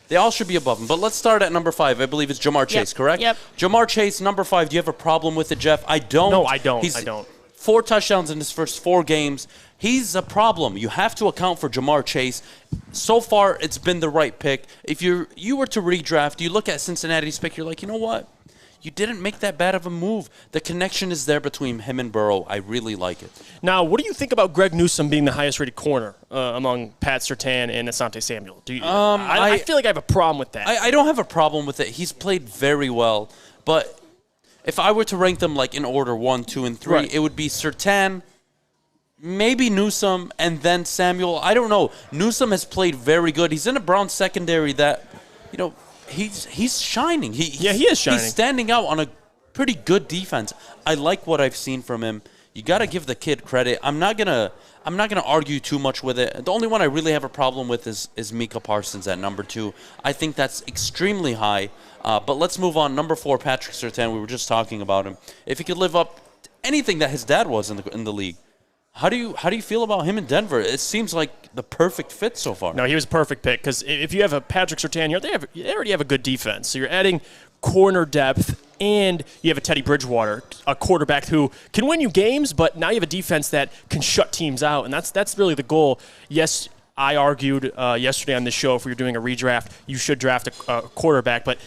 They all should be above him. But let's start at number 5. I believe it's Jamar Chase, correct? Yep. Jamar Chase, number 5. Do you have a problem with it, Jeff? I don't. No, I don't. He's I don't. 4 touchdowns in his first 4 games. He's a problem. You have to account for Jamar Chase. So far, it's been the right pick. If you were to redraft, you look at Cincinnati's pick, you're like, you know what? You didn't make that bad of a move. The connection is there between him and Burrow. I really like it. Now, what do you think about Greg Newsome being the highest-rated corner among Pat Surtain and Asante Samuel? I feel like I have a problem with that. I don't have a problem with it. He's played very well. But if I were to rank them like in order 1, 2, and 3, it would be Surtain, maybe Newsome, and then Samuel. I don't know. Newsome has played very good. He's in a Browns secondary that, he's shining. He is shining. He's standing out on a pretty good defense. I like what I've seen from him. You got to give the kid credit. I'm not gonna argue too much with it. The only one I really have a problem with is Micah Parsons at number 2. I think that's extremely high. But let's move on. Number 4, Patrick Surtain. We were just talking about him. If he could live up to anything that his dad was in the league. How do you feel about him in Denver? It seems like the perfect fit so far. No, he was a perfect pick because if you have a Patrick Surtain here, they already have a good defense. So you're adding corner depth, and you have a Teddy Bridgewater, a quarterback who can win you games, but now you have a defense that can shut teams out, and that's really the goal. Yes, I argued yesterday on this show if we were doing a redraft, you should draft a quarterback, but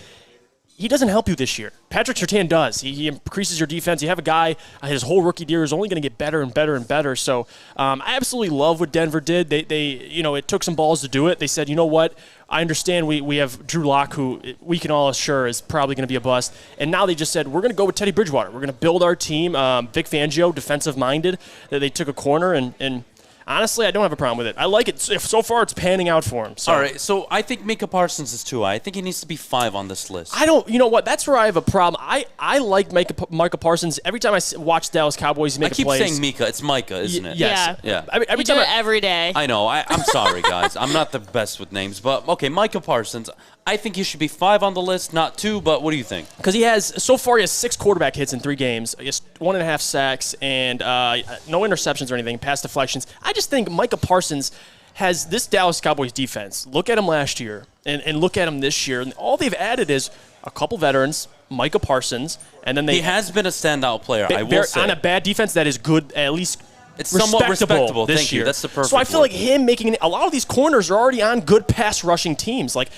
he doesn't help you this year. Patrick Surtain does. He increases your defense. You have a guy, his whole rookie year is only going to get better and better and better. So I absolutely love what Denver did. They it took some balls to do it. They said, you know what? I understand we have Drew Lock, who we can all assure is probably going to be a bust. And now they just said, we're going to go with Teddy Bridgewater. We're going to build our team. Vic Fangio, defensive-minded. They took a corner, and honestly, I don't have a problem with it. I like it. So far, it's panning out for him. So. All right, so I think Micah Parsons is too high. I think he needs to be 5 on this list. You know what? That's where I have a problem. I like Micah Parsons. Every time I watch Dallas Cowboys make plays. I keep saying Micah. It's Micah, isn't it? Yes. Yeah. Every time every day. I know. I'm sorry, guys. I'm not the best with names. But, okay, Micah Parsons. I think he should be 5 on the list, not 2, but what do you think? Because he has 6 quarterback hits in 3 games. He has 1.5 sacks and no interceptions or anything, pass deflections. I just think Micah Parsons has this Dallas Cowboys defense. Look at him last year and look at him this year. And all they've added is a couple veterans, Micah Parsons, and then he has been a standout player, I will say. On a bad defense that is good, at least it's somewhat respectable this Thank year. You. That's the perfect So I feel word. like him making a lot of these corners are already on good pass rushing teams, like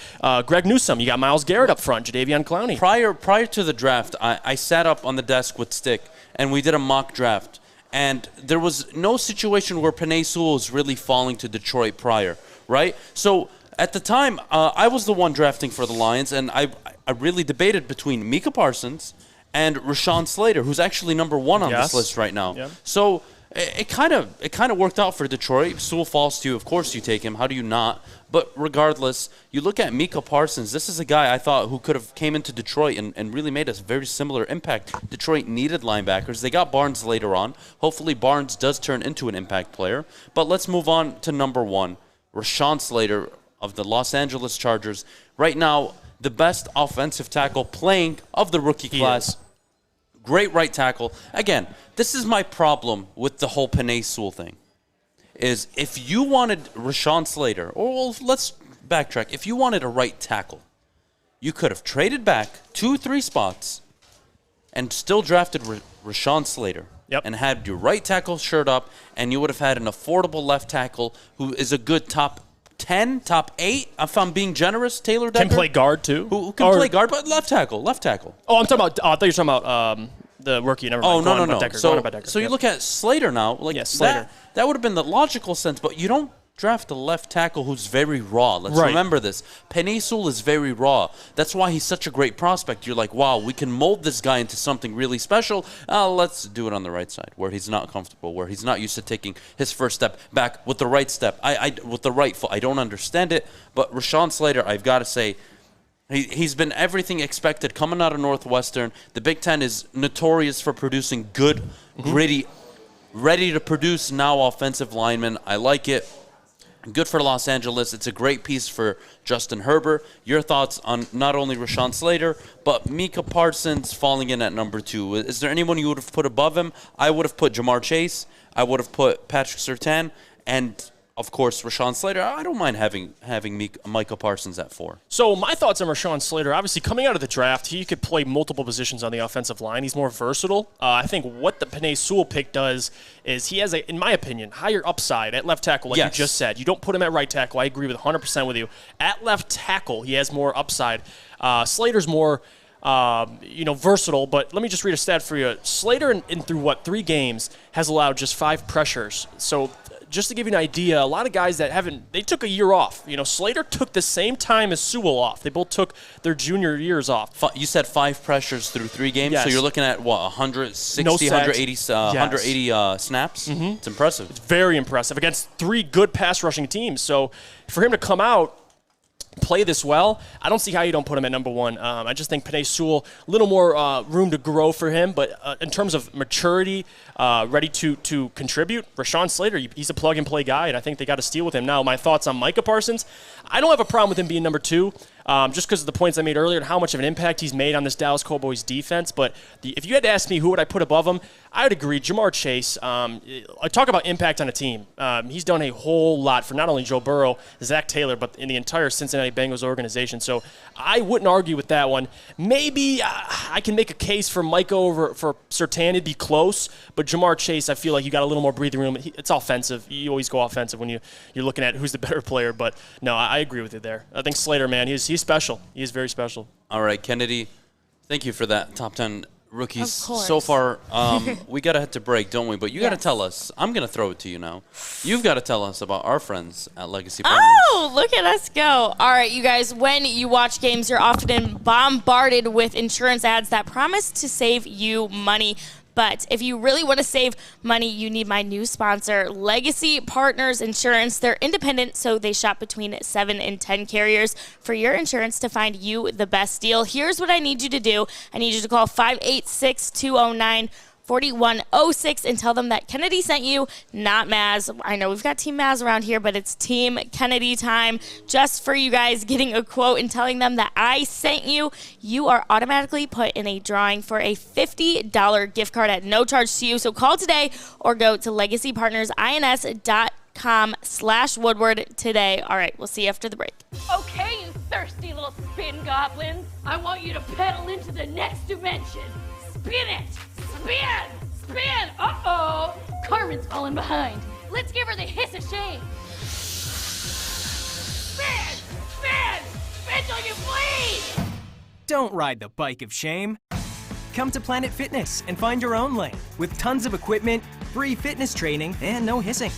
Greg Newsome. You got Myles Garrett up front, Jadeveon Clowney. Prior to the draft, I sat up on the desk with Stick, and we did a mock draft. And there was no situation where Penne Sewell was really falling to Detroit prior, right? So at the time, I was the one drafting for the Lions, and I really debated between Micah Parsons and Rashaan Slater, who's actually number 1 on this list right now. Yep. So it kind of worked out for Detroit. Sewell falls to you. Of course you take him. How do you not? But regardless, you look at Micah Parsons. This is a guy I thought who could have came into Detroit and really made a very similar impact. Detroit needed linebackers. They got Barnes later on. Hopefully Barnes does turn into an impact player. But let's move on to number 1, Rashaan Slater of the Los Angeles Chargers. Right now, the best offensive tackle playing of the rookie class. Great right tackle. Again, this is my problem with the whole Penne Sewell thing. Is if you wanted Rashaan Slater, or let's backtrack. If you wanted a right tackle, you could have traded back 2-3 spots and still drafted Rashaan Slater. Yep. And had your right tackle shirt up, and you would have had an affordable left tackle who is a good top 10, top 8, if I'm being generous, Taylor Decker. Can play guard, too. Who can play guard, but left tackle. Oh, I'm talking about, I thought you were talking about the rookie. Never mind. No. Decker. So you look at Slater now. Slater. That would have been the logical sense, but you don't draft a left tackle who's very raw. Let's remember this. Penne Sewell is very raw. That's why he's such a great prospect. You're like, wow, we can mold this guy into something really special. Let's do it on the right side, where he's not comfortable, where he's not used to taking his first step back with the right step. With the right foot. I don't understand it, but Rashaan Slater, I've got to say, he's been everything expected coming out of Northwestern. The Big Ten is notorious for producing good, gritty, ready to produce now offensive linemen. I like it. Good for Los Angeles. It's a great piece for Justin Herbert. Your thoughts on not only Rashaan Slater, but Micah Parsons falling in at number 2. Is there anyone you would have put above him? I would have put Jamar Chase. I would have put Patrick Surtain. And of course, Rashaan Slater. I don't mind having Micah Parsons at 4. So my thoughts on Rashaan Slater, obviously coming out of the draft, he could play multiple positions on the offensive line. He's more versatile. I think what the Penne Sewell pick does is he has, in my opinion, higher upside at left tackle, like you just said. You don't put him at right tackle. I agree with 100% with you. At left tackle, he has more upside. Slater's more versatile, but let me just read a stat for you. Slater, in through 3 games, has allowed just 5 pressures. So just to give you an idea, a lot of guys that they took a year off. Slater took the same time as Sewell off. They both took their junior years off. You said 5 pressures through 3 games, yes. So you're looking at, 160, no 180 snaps? Mm-hmm. It's impressive. It's very impressive against 3 good pass rushing teams. So for him to come out, play this well, I don't see how you don't put him at number 1. I just think Penne Sewell, a little more room to grow for him, but in terms of maturity, ready to contribute, Rashaan Slater, he's a plug-and-play guy, and I think they got to steal with him. Now, my thoughts on Micah Parsons, I don't have a problem with him being number 2, just because of the points I made earlier and how much of an impact he's made on this Dallas Cowboys defense, but if you had to ask me who would I put above him, I would agree, Jamar Chase. I talk about impact on a team. He's done a whole lot for not only Joe Burrow, Zach Taylor, but in the entire Cincinnati Bengals organization. So I wouldn't argue with that one. Maybe I can make a case for Micah over for Surtain. It'd be close, but Jamar Chase, I feel like you got a little more breathing room. It's offensive. You always go offensive when you're looking at who's the better player. But no, I agree with you there. I think Slater, man, he's special. He is very special. All right, Kennedy, thank you for that top 10 rookies so far. We got to head to break, don't we? But you got to tell us. I'm going to throw it to you now. You've got to tell us about our friends at Legacy Partners. Oh, look at us go. All right, you guys, when you watch games, you're often bombarded with insurance ads that promise to save you money. But if you really want to save money, you need my new sponsor, Legacy Partners Insurance. They're independent, so they shop between 7 and 10 carriers for your insurance to find you the best deal. Here's what I need you to do. I need you to call 586-209-4106 and tell them that Kennedy sent you, not Maz. I know we've got Team Maz around here, but it's Team Kennedy time. Just for you guys getting a quote and telling them that I sent you, you are automatically put in a drawing for a $50 gift card at no charge to you. So call today or go to legacypartnersins.com/Woodward today. All right, we'll see you after the break. Okay, you thirsty little spin goblins. I want you to pedal into the next dimension. Spin it! Spin! Spin! Uh-oh! Carmen's falling behind. Let's give her the hiss of shame. Spin! Spin! Spin till you bleed! Don't ride the bike of shame. Come to Planet Fitness and find your own lane with tons of equipment, free fitness training, and no hissing.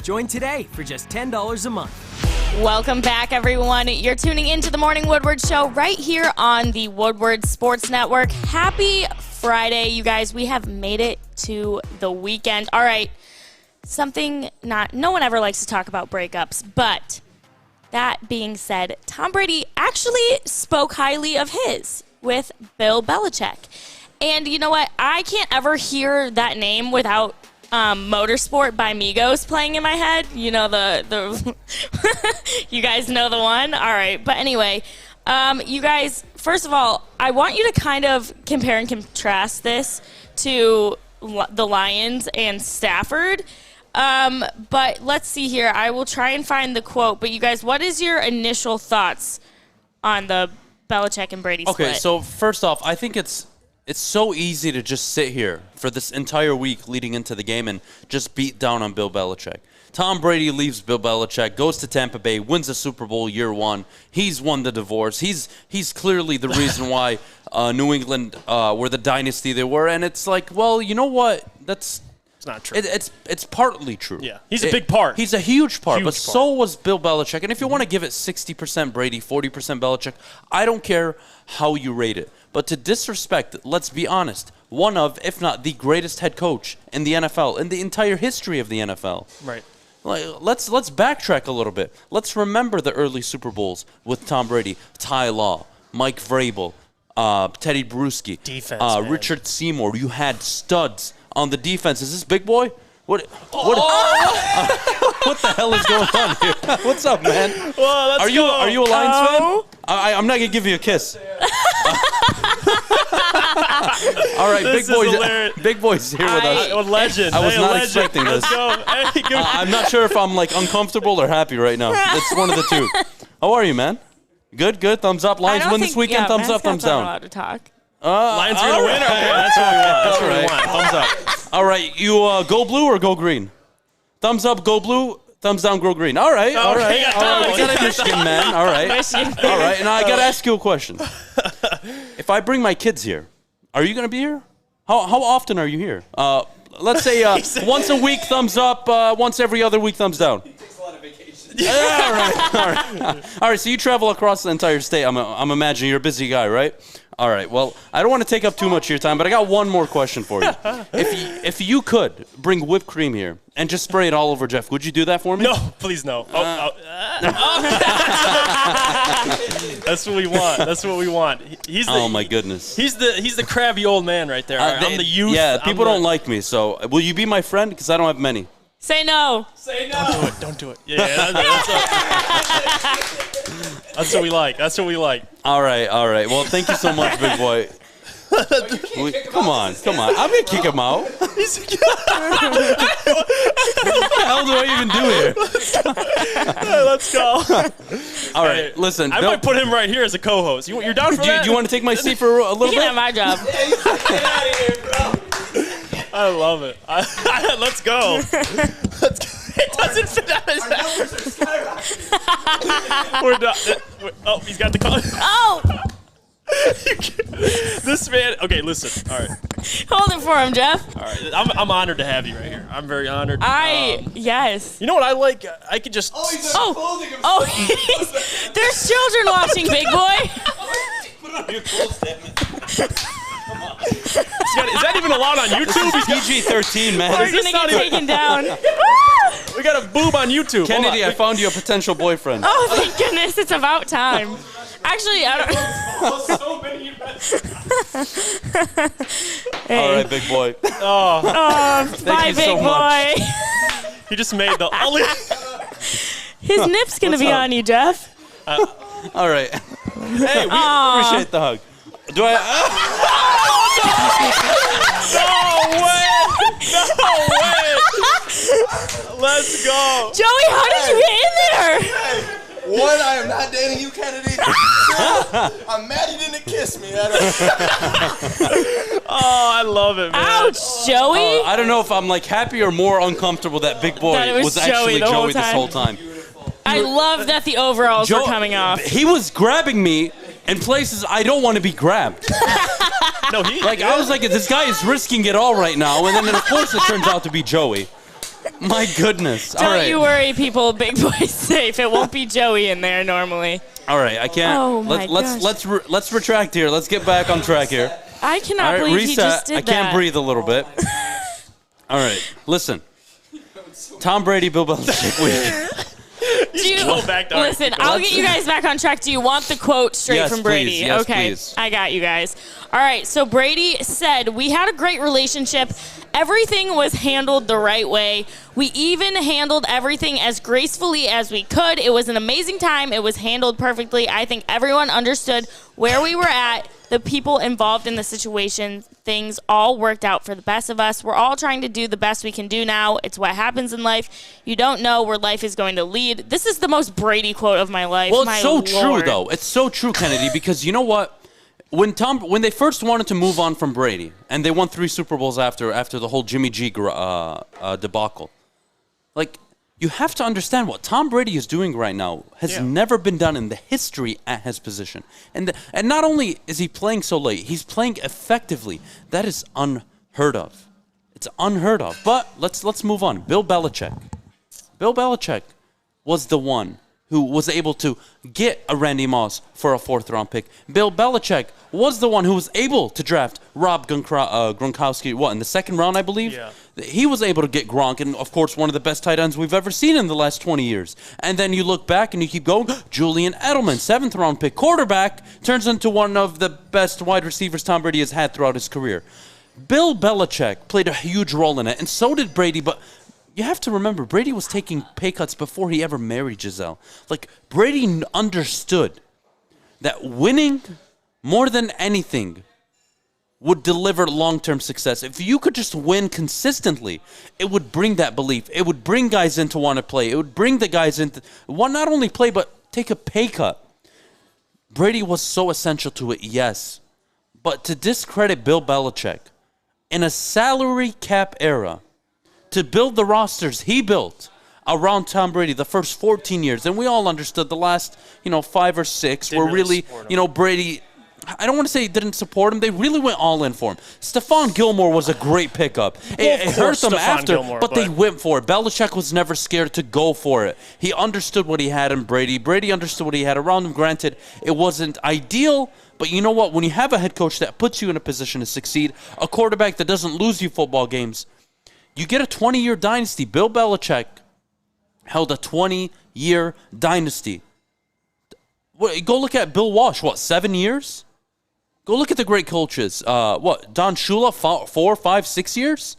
Join today for just $10 a month. Welcome back, everyone. You're tuning into the Morning Woodward Show right here on the Woodward Sports Network. Happy Friday, you guys. We have made it to the weekend. All right, no one ever likes to talk about breakups, but that being said, Tom Brady actually spoke highly of his with Bill Belichick. And you know what? I can't ever hear that name without Motorsport by Migos playing in my head. You know, the you guys know the one? All right. But anyway, you guys, first of all, I want you to kind of compare and contrast this to the Lions and Stafford. But let's see here. I will try and find the quote. But you guys, what is your initial thoughts on the Belichick and Brady split? Okay, so first off, I think it's so easy to just sit here for this entire week leading into the game and just beat down on Bill Belichick. Tom Brady leaves Bill Belichick, goes to Tampa Bay, wins the Super Bowl year 1. He's won the divorce. He's clearly the reason why New England were the dynasty they were. And it's like, well, you know what? It's not true. It's partly true. Yeah, he's a big part. He's a huge part, but so was Bill Belichick. And if you want to give it 60% Brady, 40% Belichick, I don't care how you rate it. But to disrespect, let's be honest, one of, if not the greatest head coach in the NFL, in the entire history of the NFL. Right. Like, let's backtrack a little bit. Let's remember the early Super Bowls with Tom Brady, Ty Law, Mike Vrabel, Teddy Bruschi, defense, Richard Seymour. You had studs on the defense. Is this big boy? What the hell is going on here? What's up, man? Well, are you a Lions fan? I'm not gonna give you a kiss. All right, big boy's here with us. A legend. I was not expecting this. Let's go. Hey, I'm not sure if I'm like uncomfortable or happy right now. It's one of the two. How are you, man? Good. Thumbs up. Lions win this weekend. Thumbs up. Thumbs down. Allowed to talk. Lions are gonna win. Okay, that's what we want. That's what we want. Thumbs up. All right, you go blue or go green? Thumbs up, go blue. Thumbs down, go green. All right. We got a Michigan man. All right. All right, and I got to ask you a question. If I bring my kids here, are you going to be here? How often are you here? Let's say once a week, thumbs up. Once every other week, thumbs down. He takes a lot of vacations. All right. So you travel across the entire state. I'm imagining you're a busy guy, right? All right. Well, I don't want to take up too much of your time, but I got one more question for you. If you could bring whipped cream here and just spray it all over Jeff, would you do that for me? No, please no. That's what we want. That's what we want. Oh my goodness. He's the crabby old man right there. I'm the youth. Yeah, people don't like me. So will you be my friend? Because I don't have many. Say no. Say no. Don't do it. Yeah, that's what we like. That's what we like. All right. Well, thank you so much, big boy. Come on. I'm going to kick him out. What the hell do I even do here? Let's go. All right, listen. I might put him right here as a co-host. You're down for that? Do you want to take my seat for a little bit? You can have my job. Get out of here, bro. I love it. Let's go. It doesn't fit out his head. We're done. Oh, he's got the call. Oh! This man. Okay, listen. All right. Hold it for him, Jeff. All right. I'm honored to have you right here. I'm very honored. Yes. You know what I like? I could just. There's children watching, big boy. Put on your clothes, damn it. Come on. Is that even allowed on YouTube? PG-13, man. We're gonna get taken down. We got a boob on YouTube. Kennedy, I found you a potential boyfriend. Oh, thank goodness. It's about time. Actually, I don't. So many Hey. All right, big boy. Bye, big boy. He just made the only. His nip's gonna be on you, Jeff. All right. Hey, we appreciate the hug. Do I? No way! Let's go. Joey, how did you get in there? One, I am not dating you, Kennedy. Two, I'm mad you didn't kiss me. I love it, man. Ouch, Joey. I don't know if I'm like happy or more uncomfortable that big boy was actually Joey this whole time. I love that the overalls were coming off. He was grabbing me in places I don't want to be grabbed. No, I was like, this guy is risking it all right now, and then of course it turns out to be Joey. My goodness. Don't you worry, people. Big boy's safe. It won't be Joey in there normally. All right, I can't. Oh my gosh. Let's retract here. Let's get back on track here. I cannot believe reset. he just did that. I can't breathe a little bit. All right, listen. Tom Brady, Bill Belichick week. Listen, I'll get you guys back on track. Do you want the quote straight from Brady? Yes, okay, please. I got you guys. All right, so Brady said, "We had a great relationship. Everything was handled the right way. We even handled everything as gracefully as we could. It was an amazing time. It was handled perfectly. I think everyone understood where we were at, the people involved in the situation. Things all worked out for the best of us. We're all trying to do the best we can do now. It's what happens in life. You don't know where life is going to lead." This is the most Brady quote of my life. Well, it's so true, though. It's so true, Kennedy, because you know what? When they first wanted to move on from Brady, and they won 3 Super Bowls after the whole Jimmy G debacle, like, you have to understand what Tom Brady is doing right now has never been done in the history at his position. And not only is he playing so late, he's playing effectively. That is unheard of. It's unheard of. But let's move on. Bill Belichick. Bill Belichick was the one who was able to get a Randy Moss for a 4th-round pick. Bill Belichick was the one who was able to draft Rob Gronkowski, in the 2nd round, I believe? Yeah. He was able to get Gronk, and, of course, one of the best tight ends we've ever seen in the last 20 years. And then you look back and you keep going, Julian Edelman, 7th-round pick, quarterback, turns into one of the best wide receivers Tom Brady has had throughout his career. Bill Belichick played a huge role in it, and so did Brady, but you have to remember, Brady was taking pay cuts before he ever married Giselle. Like, Brady understood that winning, more than anything, would deliver long-term success. If you could just win consistently, it would bring that belief. It would bring guys in to want to play. It would bring the guys in to want not only play, but take a pay cut. Brady was so essential to it, yes. But to discredit Bill Belichick in a salary cap era, to build the rosters he built around Tom Brady the first 14 years, and we all understood the last, 5 or 6 were really, Brady, I don't want to say he didn't support him. They really went all in for him. Stephon Gilmore was a great pickup. It hurt them after, but they went for it. Belichick was never scared to go for it. He understood what he had in Brady. Brady understood what he had around him. Granted, it wasn't ideal, but you know what? When you have a head coach that puts you in a position to succeed, a quarterback that doesn't lose you football games, you get a 20-year dynasty. Bill Belichick held a 20-year dynasty. Go look at Bill Walsh, 7 years? Go look at the great coaches. Don Shula, 4, 5, 6 years?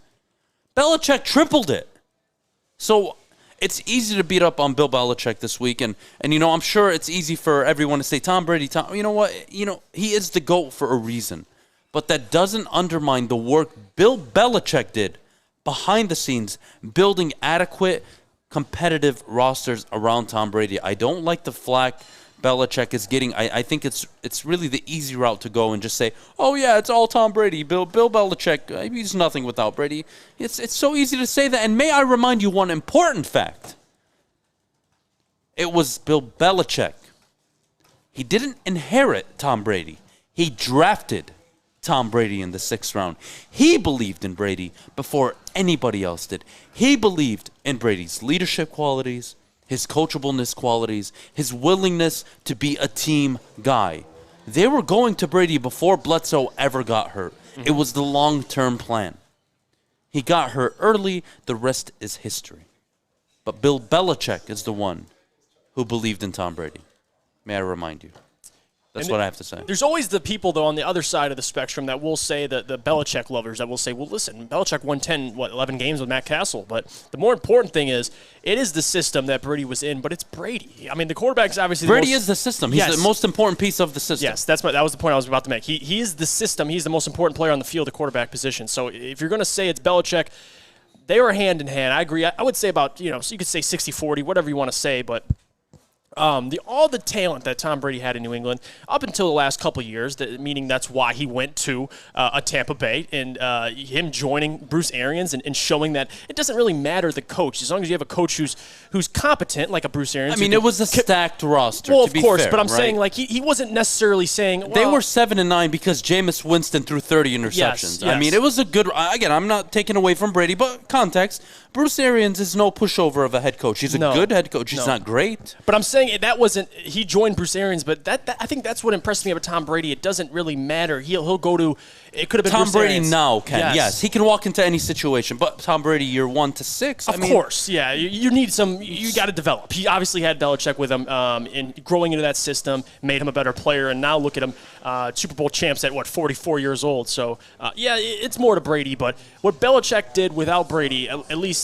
Belichick tripled it. So it's easy to beat up on Bill Belichick this week. And I'm sure it's easy for everyone to say, Tom Brady, you know what? He is the GOAT for a reason. But that doesn't undermine the work Bill Belichick did behind the scenes, building adequate, competitive rosters around Tom Brady. I don't like the flack Belichick is getting. I think it's really the easy route to go and just say, oh yeah, it's all Tom Brady. Bill Belichick, he's nothing without Brady. It's so easy to say that. And may I remind you one important fact. It was Bill Belichick. He didn't inherit Tom Brady. He drafted Tom Brady in the 6th round. He believed in Brady before anybody else did. He believed in Brady's leadership qualities, his coachableness qualities, his willingness to be a team guy. They were going to Brady before Bledsoe ever got hurt. Mm-hmm. It was the long-term plan. He got hurt early. The rest is history. But Bill Belichick is the one who believed in Tom Brady. May I remind you? That's what I have to say. There's always the people, though, on the other side of the spectrum that will say, the Belichick lovers, that will say, well, listen, Belichick won 11 games with Matt Castle. But the more important thing is, it is the system that Brady was in, but it's Brady. I mean, the quarterback's obviously Brady is the system. He's the most important piece of the system. Yes, that was the point I was about to make. He is the system. He's the most important player on the field, the quarterback position. So if you're going to say it's Belichick, they were hand in hand. I agree. I would say about, so you could say 60-40, whatever you want to say, but all the talent that Tom Brady had in New England up until the last couple of years, meaning that's why he went to a Tampa Bay, and him joining Bruce Arians and showing that it doesn't really matter the coach as long as you have a coach who's competent, like a Bruce Arians. I mean, it was a stacked roster. Well, to be of course, fair, but I'm right? saying like he wasn't necessarily saying they were 7-9 because Jameis Winston threw 30 interceptions. Yes. I mean, it was a good. Again, I'm not taking away from Brady, but context. Bruce Arians is no pushover of a head coach. He's a good head coach. He's not great. But I'm saying that wasn't. He joined Bruce Arians, but that I think that's what impressed me about Tom Brady. It doesn't really matter. He'll go to. It could have been Tom Bruce Brady Arians. now can. Yes, he can walk into any situation. But Tom Brady year 1 to 6. Of course, yeah. You need some. You got to develop. He obviously had Belichick with him in growing into that system, made him a better player, and now look at him, Super Bowl champs at 44 years old. So it's more to Brady. But what Belichick did without Brady, at least.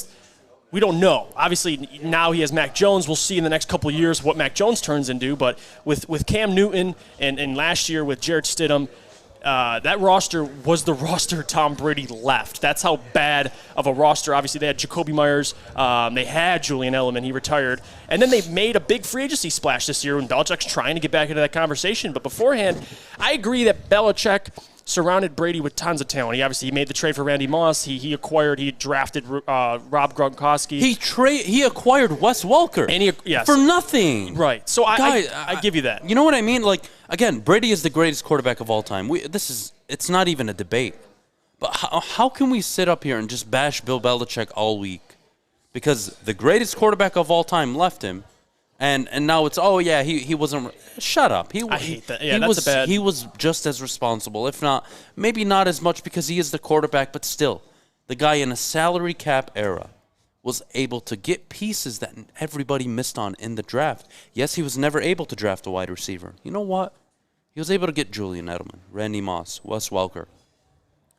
We don't know. Obviously, now he has Mac Jones. We'll see in the next couple of years what Mac Jones turns into. But with Cam Newton and last year with Jarrett Stidham, that roster was the roster Tom Brady left. That's how bad of a roster. Obviously, they had Jacoby Myers. They had Julian Edelman. He retired. And then they made a big free agency splash this year when Belichick's trying to get back into that conversation. But beforehand, I agree that Belichick surrounded Brady with tons of talent. He made the trade for Randy Moss. He drafted Rob Gronkowski. He acquired Wes Welker for nothing. Right. So I give you that. You know what I mean? Like, again, Brady is the greatest quarterback of all time. It's not even a debate. But how can we sit up here and just bash Bill Belichick all week? Because the greatest quarterback of all time left him. And now it's he wasn't. Shut up. I hate that. Yeah, he was just as responsible, if not maybe not as much because he is the quarterback, but still, the guy in a salary cap era was able to get pieces that everybody missed on in the draft. Yes, he was never able to draft a wide receiver. You know what? He was able to get Julian Edelman, Randy Moss, Wes Welker.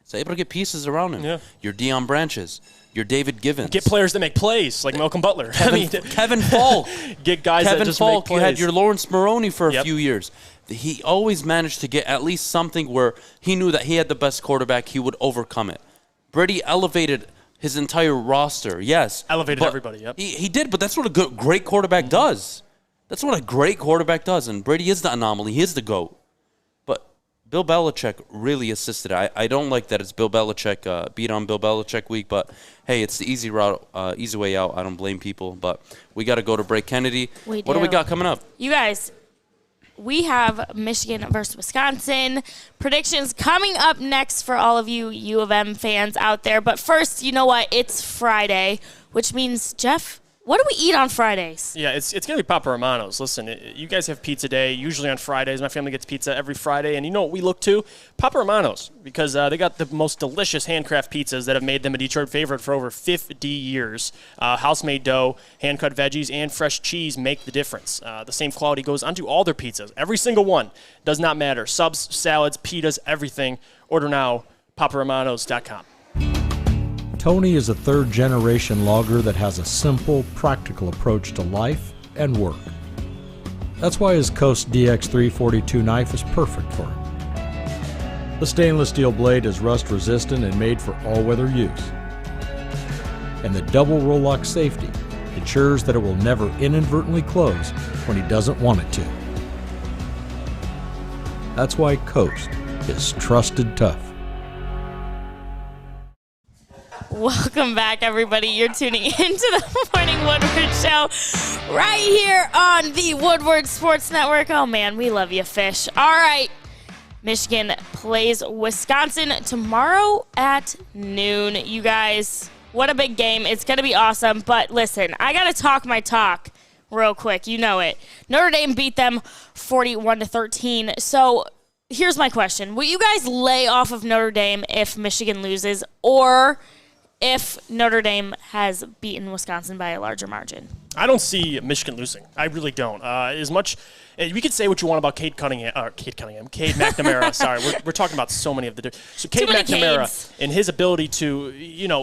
He's able to get pieces around him. Yeah. Your Deion Branches, your David Givens. Get players that make plays, like Malcolm Butler. Kevin Falk. Get guys that just make plays. You had your Lawrence Maroney for a few years. He always managed to get at least something where he knew that he had the best quarterback, he would overcome it. Brady elevated his entire roster, yes. Elevated everybody, yep. He did, but that's what a great quarterback does. That's what a great quarterback does, and Brady is the anomaly. He is the GOAT. But Bill Belichick really assisted. I don't like that it's Bill Belichick, beat on Bill Belichick week, but hey, it's the easy route, easy way out. I don't blame people, but we got to go to break. Kennedy, what do we got coming up? You guys, we have Michigan versus Wisconsin. Predictions coming up next for all of you U of M fans out there. But first, you know what? It's Friday, which means, Jeff, what do we eat on Fridays? Yeah, it's going to be Papa Romano's. Listen, you guys have pizza day, usually on Fridays. My family gets pizza every Friday. And you know what we look to? Papa Romano's, because they got the most delicious handcraft pizzas that have made them a Detroit favorite for over 50 years. House-made dough, hand-cut veggies, and fresh cheese make the difference. The same quality goes onto all their pizzas. Every single one. Does not matter. Subs, salads, pitas, everything. Order now, paparomanos.com. Tony is a third-generation logger that has a simple, practical approach to life and work. That's why his Coast DX342 knife is perfect for him. The stainless steel blade is rust-resistant and made for all-weather use. And the double roll-lock safety ensures that it will never inadvertently close when he doesn't want it to. That's why Coast is trusted tough. Welcome back, everybody. You're tuning into the Morning Woodward Show right here on the Woodward Sports Network. Oh, man, we love you, Fish. All right, Michigan plays Wisconsin tomorrow at noon. You guys, what a big game. It's going to be awesome. But listen, I got to talk my talk real quick. You know it. Notre Dame beat them 41-13. So here's my question. Will you guys lay off of Notre Dame if Michigan loses, or if Notre Dame has beaten Wisconsin by a larger margin? I don't see Michigan losing. I really don't. As much, we could say what you want about Cade McNamara. Sorry, we're talking about so many of the different. So Cade McNamara and his ability to,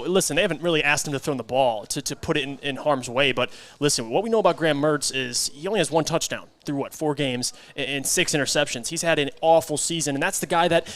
listen, they haven't really asked him to throw the ball to put it in harm's way. But listen, what we know about Graham Mertz is he only has one touchdown through 4 games and 6 interceptions. He's had an awful season, and that's the guy that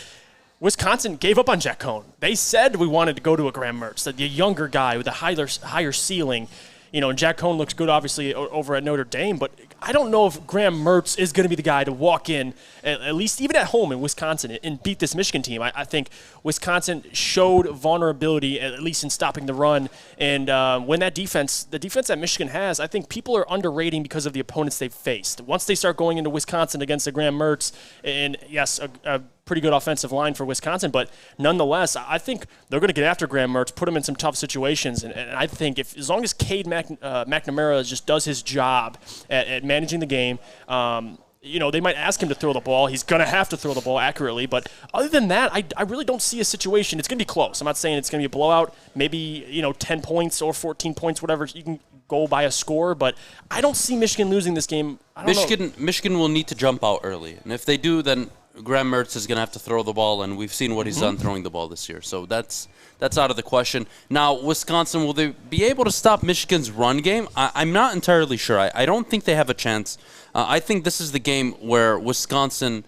Wisconsin gave up on Jack Cohn. They said we wanted to go to a Graham Mertz, the younger guy with a higher ceiling. And Jack Cohn looks good, obviously, over at Notre Dame. But I don't know if Graham Mertz is going to be the guy to walk in, at least even at home in Wisconsin, and beat this Michigan team. I think Wisconsin showed vulnerability, at least in stopping the run. And when the defense that Michigan has, I think people are underrating because of the opponents they've faced. Once they start going into Wisconsin against a Graham Mertz, and yes, a pretty good offensive line for Wisconsin, but nonetheless, I think they're going to get after Graham Mertz, put him in some tough situations, and I think as long as Cade McNamara just does his job at managing the game, they might ask him to throw the ball. He's going to have to throw the ball accurately, but other than that, I really don't see a situation. It's going to be close. I'm not saying it's going to be a blowout, maybe 10 points or 14 points, whatever. You can go by a score, but I don't see Michigan losing this game. Michigan will need to jump out early, and if they do, then Graham Mertz is going to have to throw the ball, and we've seen what he's done throwing the ball this year. So that's out of the question. Now, Wisconsin, will they be able to stop Michigan's run game? I'm not entirely sure. I don't think they have a chance. I think this is the game where Wisconsin,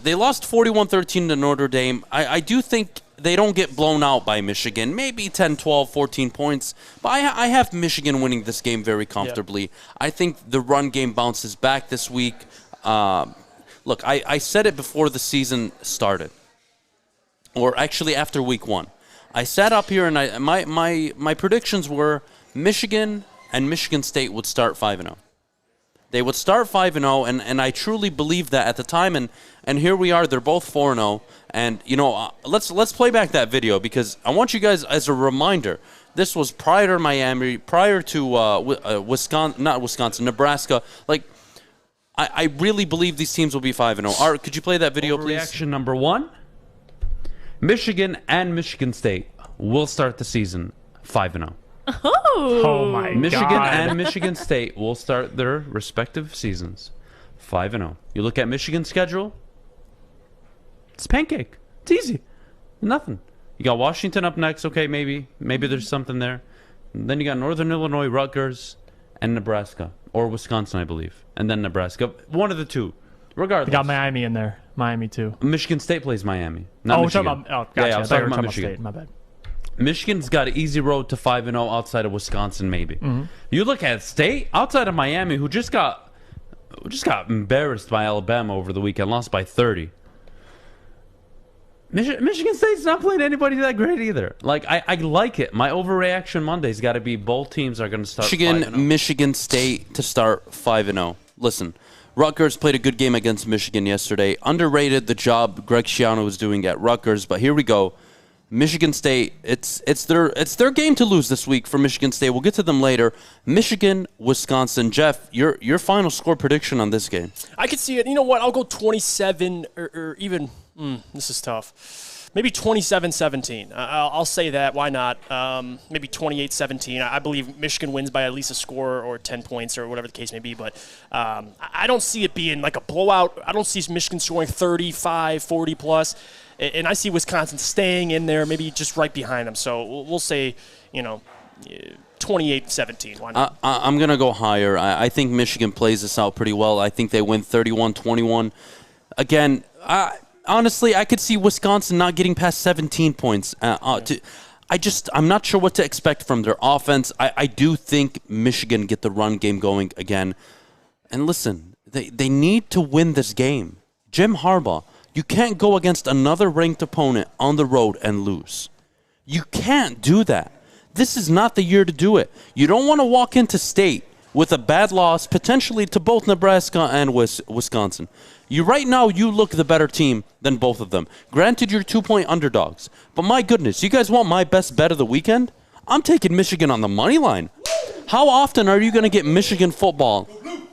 they lost 41-13 to Notre Dame. I do think they don't get blown out by Michigan, maybe 10, 12, 14 points. But I have Michigan winning this game very comfortably. Yeah. I think the run game bounces back this week. Look, I said it before the season started, or actually after week 1. I sat up here and my predictions were Michigan and Michigan State would start 5-0. They would start 5-0, and I truly believed that at the time. And here we are. They're both 4-0. And let's play back that video, because I want you guys, as a reminder, this was prior to Miami, prior to Nebraska. Like, I really believe these teams will be 5-0. Art, could you play that video, please? Reaction number 1. Michigan and Michigan State will start the season 5-0. Oh my God. Michigan and Michigan State will start their respective seasons 5-0. You look at Michigan's schedule, it's pancake. It's easy. Nothing. You got Washington up next. Okay, maybe there's something there. And then you got Northern Illinois, Rutgers, and Nebraska. Or Wisconsin, I believe. And then Nebraska. One of the two. Regardless. We got Miami in there. Miami, too. Michigan State plays Miami. Not Michigan. Gotcha. Yeah, I was talking about Michigan. State. My bad. Michigan's got an easy road to 5-0 outside of Wisconsin, maybe. You look at State, outside of Miami, who just got embarrassed by Alabama over the weekend, lost by 30. Michigan State's not playing anybody that great either. Like, I like it. My overreaction Monday's got to be both teams are going to start 5-0. Michigan State to start 5-0. Listen, Rutgers played a good game against Michigan yesterday. Underrated the job Greg Schiano was doing at Rutgers, but here we go. Michigan State, it's their game to lose this week for Michigan State. We'll get to them later. Michigan, Wisconsin. Jeff, your final score prediction on this game? I could see it. You know what? I'll go 27 or even this is tough. Maybe 27-17. I'll say that. Why not? Maybe 28-17. I believe Michigan wins by at least a score or 10 points or whatever the case may be. But I don't see it being like a blowout. I don't see Michigan scoring 35, 40 plus. And I see Wisconsin staying in there, maybe just right behind them. So we'll say, 28-17. Why not? I'm going to go higher. I think Michigan plays this out pretty well. I think they win 31-21. Again, honestly, I could see Wisconsin not getting past 17 points. I'm not sure what to expect from their offense. I do think Michigan get the run game going again. And listen, they need to win this game. Jim Harbaugh, you can't go against another ranked opponent on the road and lose. You can't do that. This is not the year to do it. You don't want to walk into State with a bad loss, potentially to both Nebraska and Wisconsin. Right now, you look the better team than both of them. Granted, you're 2-point underdogs. But my goodness, you guys want my best bet of the weekend? I'm taking Michigan on the money line. How often are you going to get Michigan football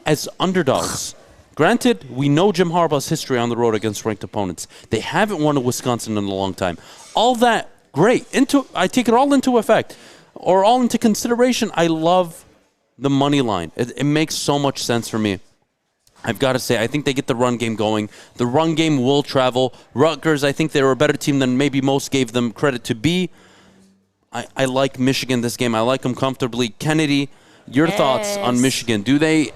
as underdogs? Granted, we know Jim Harbaugh's history on the road against ranked opponents. They haven't won at Wisconsin in a long time. All that, great. I take it all into effect, or all into consideration. I love the money line. It makes so much sense for me. I've got to say, I think they get the run game going. The run game will travel. Rutgers, I think they were a better team than maybe most gave them credit to be. I like Michigan this game. I like them comfortably. Kennedy, your thoughts on Michigan? Do they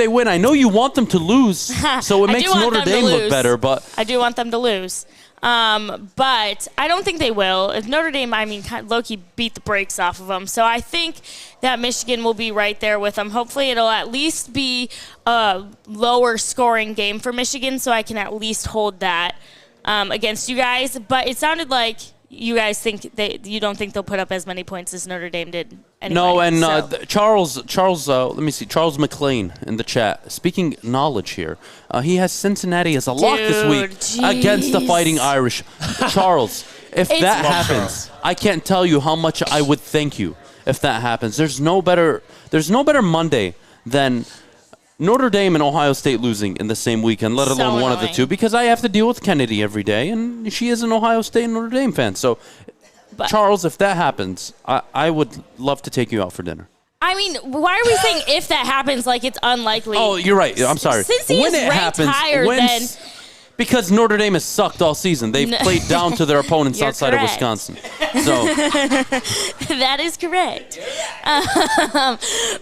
win? I know you want them to lose, so it makes Notre Dame look better. But I do want them to lose. But I don't think they will. If Notre Dame, low-key beat the brakes off of them. So I think that Michigan will be right there with them. Hopefully it'll at least be a lower scoring game for Michigan, so I can at least hold that against you guys. But it sounded like you guys you don't think they'll put up as many points as Notre Dame did. Anyway, no, and Charles, let me see, Charles McLean in the chat. Speaking knowledge here, he has Cincinnati as a lock this week against the Fighting Irish. Charles, if that happens, I can't tell you how much I would thank you if that happens. There's no better Monday than Notre Dame and Ohio State losing in the same weekend, let alone one of the two, because I have to deal with Kennedy every day, and she is an Ohio State and Notre Dame fan. So, Charles, if that happens, I would love to take you out for dinner. I mean, why are we saying if that happens like it's unlikely? Oh, you're right. I'm sorry. Since he is ranked higher than... Because Notre Dame has sucked all season. They've played down to their opponents outside of Wisconsin. So that is correct.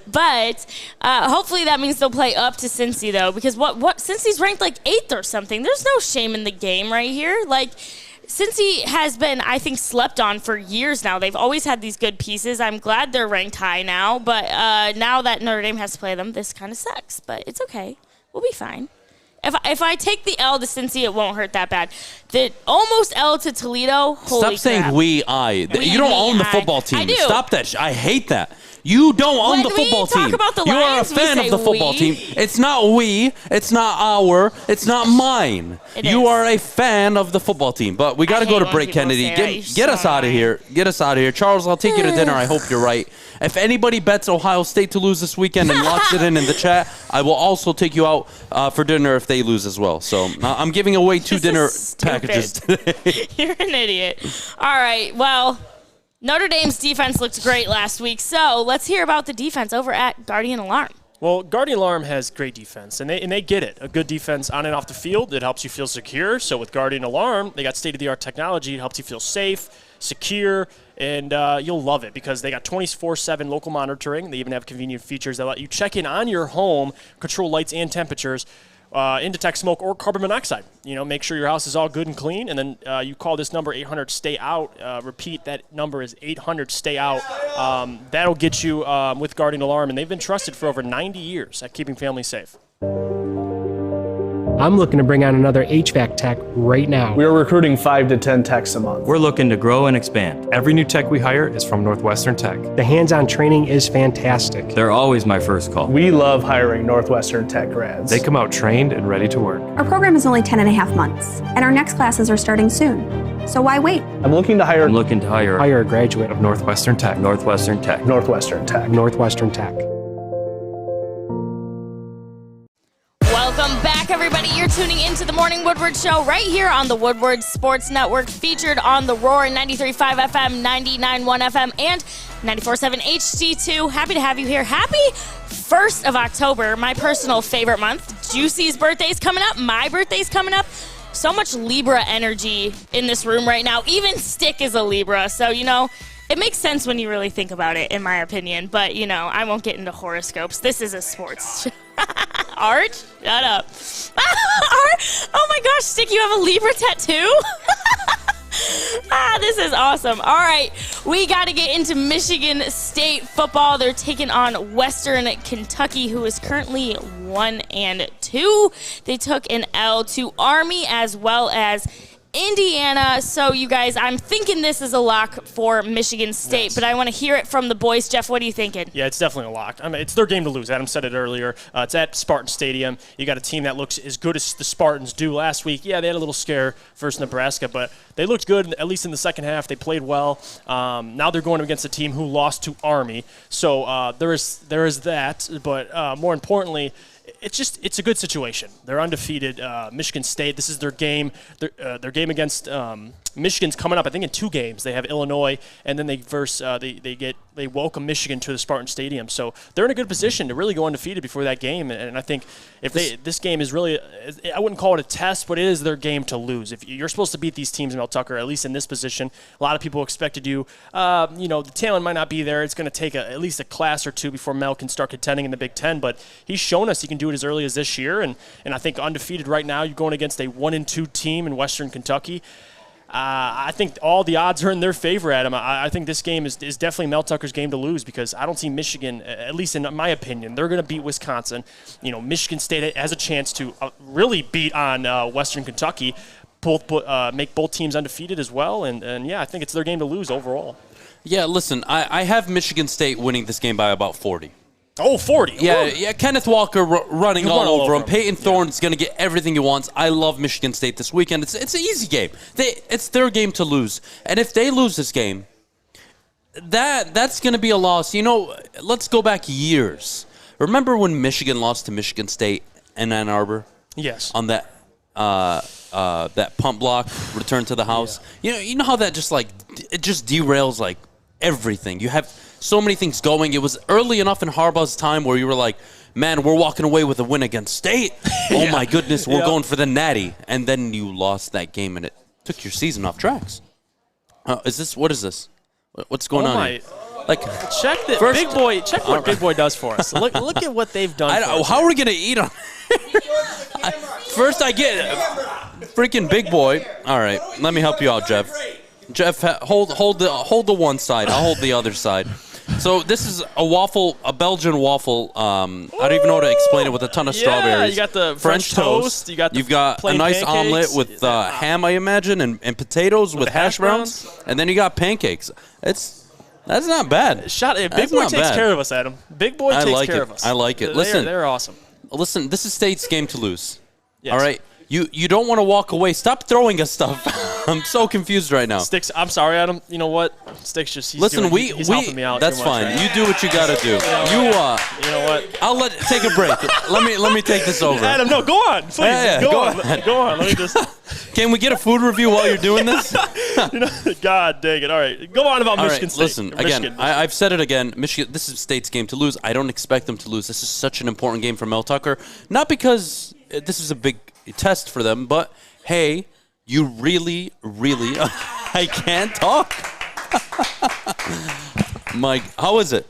But hopefully that means they'll play up to Cincy, though, because Cincy's ranked like 8th or something. There's no shame in the game right here. Like, Cincy has been, I think, slept on for years now. They've always had these good pieces. I'm glad they're ranked high now, but now that Notre Dame has to play them, this kind of sucks. But it's okay. We'll be fine. If I take the L to Cincy, it won't hurt that bad. The almost L to Toledo, holy Stop saying crap. You don't own the football team. I do. Stop that. I hate that. You don't own the football team. About the you Lions, are a fan of the football team. It's not we. It's not our. It's not mine. You are a fan of the football team. But we got to go to break, Kennedy. Get us out of here. Get us out of here. Charles, I'll take you to dinner. I hope you're right. If anybody bets Ohio State to lose this weekend and locks it in the chat, I will also take you out for dinner if they lose as well. So I'm giving away 2 dinner packages today. You're an idiot. All right. Well, Notre Dame's defense looked great last week, so let's hear about the defense over at Guardian Alarm. Well, Guardian Alarm has great defense, and they get it. A good defense on and off the field, it helps you feel secure. So with Guardian Alarm, they got state-of-the-art technology. It helps you feel safe, secure, and you'll love it because they got 24/7 local monitoring. They even have convenient features that let you check in on your home, control lights and temperatures, and detect smoke or carbon monoxide. Make sure your house is all good and clean, and then you call this number 800-STAY-OUT. Repeat, that number is 800-STAY-OUT. That'll get you with Guardian Alarm, and they've been trusted for over 90 years at keeping families safe. I'm looking to bring on another HVAC tech right now. We are recruiting 5 to 10 techs a month. We're looking to grow and expand. Every new tech we hire is from Northwestern Tech. The hands-on training is fantastic. They're always my first call. We love hiring Northwestern Tech grads. They come out trained and ready to work. Our program is only 10.5 months, and our next classes are starting soon. So why wait? I'm looking to hire a graduate of Northwestern Tech. Northwestern Tech. Northwestern Tech. Welcome back, everybody. You're tuning into the Morning Woodward Show right here on the Woodward Sports Network, featured on the Roar 93.5 FM, 99.1 FM, and 94.7 HD2. Happy to have you here. Happy 1st of October, my personal favorite month. Juicy's birthday's coming up. My birthday's coming up. So much Libra energy in this room right now. Even Stick is a Libra, so, it makes sense when you really think about it, in my opinion. But, I won't get into horoscopes. This is a sports show. Art? Shut up. Art? Oh my gosh, Stick, you have a Libra tattoo? This is awesome. All right, we got to get into Michigan State football. They're taking on Western Kentucky, who is currently 1-2. They took an L to Army as well as Indiana. So, you guys, I'm thinking this is a lock for Michigan State, but I want to hear it from the boys. Jeff, what are you thinking? Yeah, it's definitely a lock. It's their game to lose. Adam said it earlier. It's at Spartan Stadium. You got a team that looks as good as the Spartans do last week. Yeah, they had a little scare versus Nebraska, but they looked good, at least in the second half. They played well. Now they're going against a team who lost to Army. So there is that, but more importantly, it's a good situation. They're undefeated. Michigan State, this is their game. Their game against Michigan's coming up, I think, in 2 games. They have Illinois, and then they welcome Michigan to the Spartan Stadium. So they're in a good position to really go undefeated before that game. And I think this game is really, I wouldn't call it a test, but it is their game to lose. If you're supposed to beat these teams, Mel Tucker, at least in this position, a lot of people expected you. The talent might not be there. It's going to take at least a class or 2 before Mel can start contending in the Big Ten. But he's shown us he can do it as early as this year. And I think undefeated right now, you're going against a 1-2 team in Western Kentucky. I think all the odds are in their favor, Adam. I think this game is definitely Mel Tucker's game to lose because I don't see Michigan, at least in my opinion, they're going to beat Wisconsin. Michigan State has a chance to really beat on Western Kentucky, make both teams undefeated as well. And yeah, I think it's their game to lose overall. Yeah, listen, I have Michigan State winning this game by about 40. Oh, 40. Yeah, Kenneth Walker running all over him. Peyton Thorne's going to get everything he wants. I love Michigan State this weekend. It's an easy game. It's their game to lose. And if they lose this game, that's going to be a loss. Let's go back years. Remember when Michigan lost to Michigan State in Ann Arbor? Yes. On that pump block return to the house? Yeah. You know how that just derails everything. You have so many things going. It was early enough in Harbaugh's time where you were like, man, we're walking away with a win against State. Oh, my goodness, we're going for the natty. And then you lost that game, and it took your season off tracks. What is this? What's going on here? Check Big Boy. Check what Big Boy does for us. Look at what they've done. How are we going to eat on First I get freaking Big Boy. All right, let me help you out, Jeff. Jeff, hold the one side. I'll hold the other side. So this is a Belgian waffle. I don't even know how to explain it, with a ton of strawberries. You got the French toast. You've got a nice omelet with ham, I imagine, and potatoes with hash browns. And then you got pancakes. That's not bad. Big Boy takes care of us, Adam. Big Boy takes care of us. I like it. They're awesome. Listen, this is State's game to lose. Yes. All right? You don't want to walk away. Stop throwing us stuff. I'm so confused right now. Sticks, I'm sorry, Adam. You know what? Sticks just he's helping me out. That's fine. Right? You do what you got to do. You know what? I'll take a break. let me take this over. Adam, no, go on. Please. Yeah, go on. Go on. Let me just Can we get a food review while you're doing this? God dang it. All right. Go on about Michigan State. Listen, again, I've said it again. Michigan, this is State's game to lose. I don't expect them to lose. This is such an important game for Mel Tucker. Not because this is a big test for them, but hey, you really, I can't talk. Mike, how is it?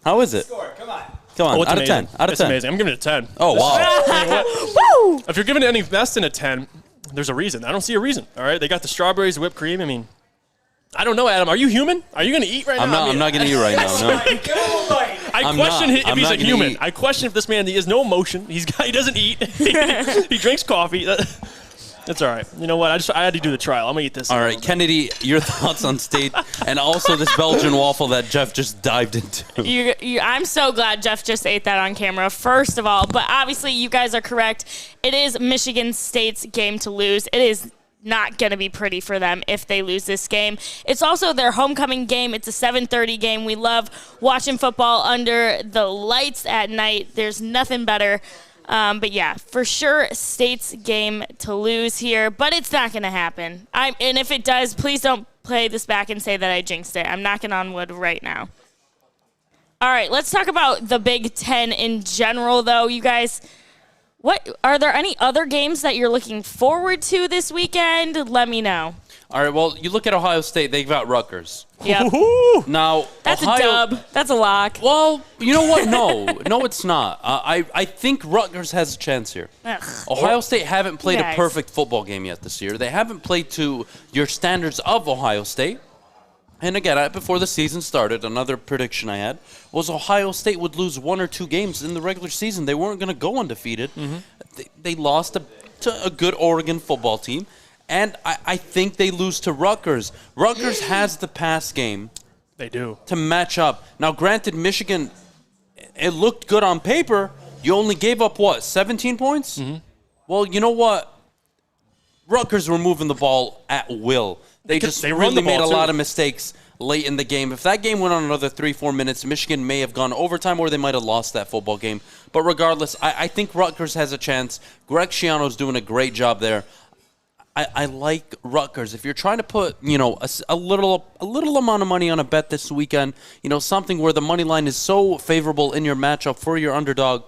How is it? Score, come on. Out of 10. Out of 10. It's amazing. I'm giving it a 10. Oh, wow. Woo! If you're giving it any less than a 10, there's a reason. I don't see a reason. All right? They got the strawberries, whipped cream. I mean, I don't know, Adam. Are you human? Are you going to eat right now? I'm not going to eat right now, no. I question if he's a human. I question if this man, he has no emotion. He doesn't eat. He drinks coffee. That's all right. You know what? I had to do the trial. I'm going to eat this. All right, Kennedy, your thoughts on State and also this Belgian waffle that Jeff just dived into. I'm so glad Jeff just ate that on camera, first of all. But obviously, you guys are correct. It is Michigan State's game to lose. It is not going to be pretty for them if they lose this game. It's also their homecoming game. It's a 7:30 game. We love watching football under the lights at night. There's nothing better. But yeah, for sure, State's game to lose here, but it's not going to happen. And if it does, please don't play this back and say that I jinxed it. I'm knocking on wood right now. All right, let's talk about the Big Ten in general, though. You guys, are there any other games that you're looking forward to this weekend? Let me know. All right, well, you look at Ohio State, they've got Rutgers. Yep. Now, that's a dub. That's a lock. Well, you know what? No, it's not. I think Rutgers has a chance here. Ugh. Ohio State haven't played a perfect football game yet this year. They haven't played to your standards of Ohio State. And again, before the season started, another prediction I had was Ohio State would lose 1 or 2 games in the regular season. They weren't going to go undefeated. Mm-hmm. They lost to a good Oregon football team. And I think they lose to Rutgers. Rutgers has the pass game. They do. To match up. Now, granted, Michigan, it looked good on paper. You only gave up, 17 points? Mm-hmm. Well, you know what? Rutgers were moving the ball at will. They really made a lot of mistakes late in the game. If that game went on another 3-4 minutes, Michigan may have gone overtime or they might have lost that football game. But regardless, I think Rutgers has a chance. Greg Schiano's doing a great job there. I like Rutgers. If you're trying to put, a little amount of money on a bet this weekend, something where the money line is so favorable in your matchup for your underdog,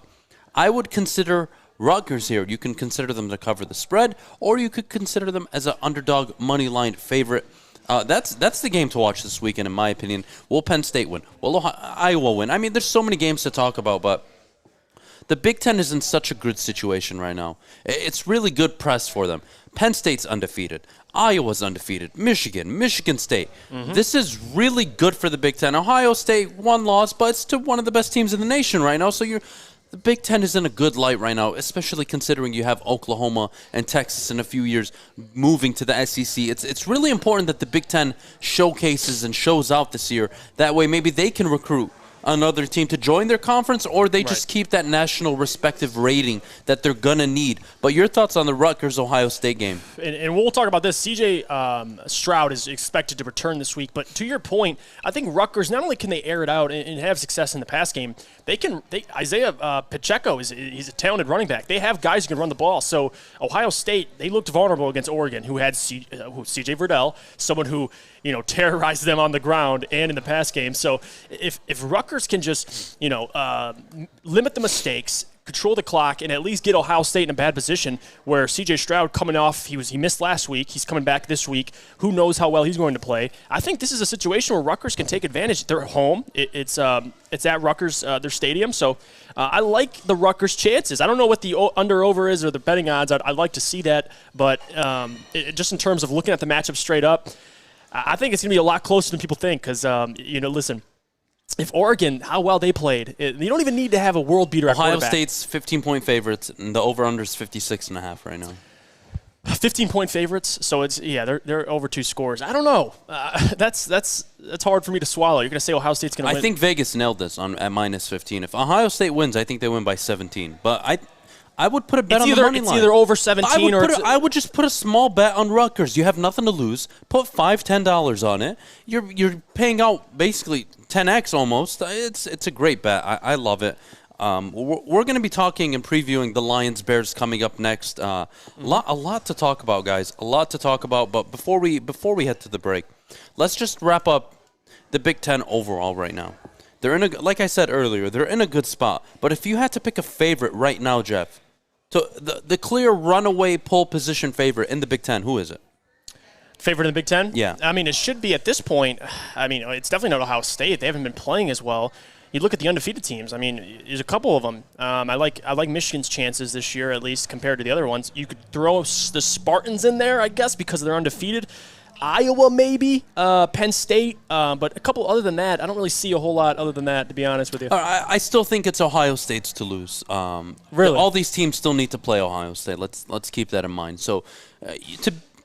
I would consider Rutgers here. You can consider them to cover the spread, or you could consider them as an underdog money line favorite. That's the game to watch this weekend, in my opinion. Will Penn State win? Will Iowa win? I mean, there's so many games to talk about, but the Big Ten is in such a good situation right now. It's really good press for them. Penn State's undefeated. Iowa's undefeated. Michigan State. Mm-hmm. This is really good for the Big Ten. Ohio State, 1 loss, but it's to one of the best teams in the nation right now. So the Big Ten is in a good light right now, especially considering you have Oklahoma and Texas in a few years moving to the SEC. It's really important that the Big Ten showcases and shows out this year. That way maybe they can recruit another team to join their conference, or they just keep that national respective rating that they're going to need. But your thoughts on the Rutgers-Ohio State game? And we'll talk about this. C.J. Stroud is expected to return this week. But to your point, I think Rutgers, not only can they air it out and have success in the pass game, Isaiah Pacheco, he's a talented running back. They have guys who can run the ball. So Ohio State, they looked vulnerable against Oregon, who had C.J. Verdell, someone who terrorized them on the ground and in the pass game. So if Rutgers can just, limit the mistakes, control the clock, and at least get Ohio State in a bad position where C.J. Stroud coming off, he missed last week, he's coming back this week, who knows how well he's going to play. I think this is a situation where Rutgers can take advantage. They're at home. It's at Rutgers, their stadium, so I like the Rutgers chances. I don't know what the under-over is or the betting odds. I'd like to see that, but just in terms of looking at the matchup straight up, I think it's going to be a lot closer than people think because, listen, if Oregon, how well they played, you don't even need to have a world beater at quarterback. Ohio State's 15-point favorites, and the over-under is 56.5 right now. 15-point favorites, so they're over 2 scores. I don't know. That's hard for me to swallow. You're going to say Ohio State's going to win. I think Vegas nailed this at -15. If Ohio State wins, I think they win by 17. But I would put a bet on the money line. It's either over 17 I would just put a small bet on Rutgers. You have nothing to lose. Put $5-10 on it. You're paying out basically 10x almost. It's a great bet. I love it. We're going to be talking and previewing the Lions-Bears coming up next. A lot to talk about, guys. A lot to talk about. But before we head to the break, let's just wrap up the Big Ten overall right now. They're like I said earlier, they're in a good spot. But if you had to pick a favorite right now, Jeff, the clear runaway pole position favorite in the Big Ten, who is it? Favorite in the Big Ten? Yeah. I mean, it should be at this point. I mean, it's definitely not Ohio State. They haven't been playing as well. You look at the undefeated teams. I mean, there's a couple of them. I like Michigan's chances this year, at least compared to the other ones. You could throw the Spartans in there, I guess, because they're undefeated. Iowa, maybe, Penn State, but a couple other than that, I don't really see a whole lot other than that, to be honest with you. I still think it's Ohio State's to lose. Really? All these teams still need to play Ohio State. Let's keep that in mind. So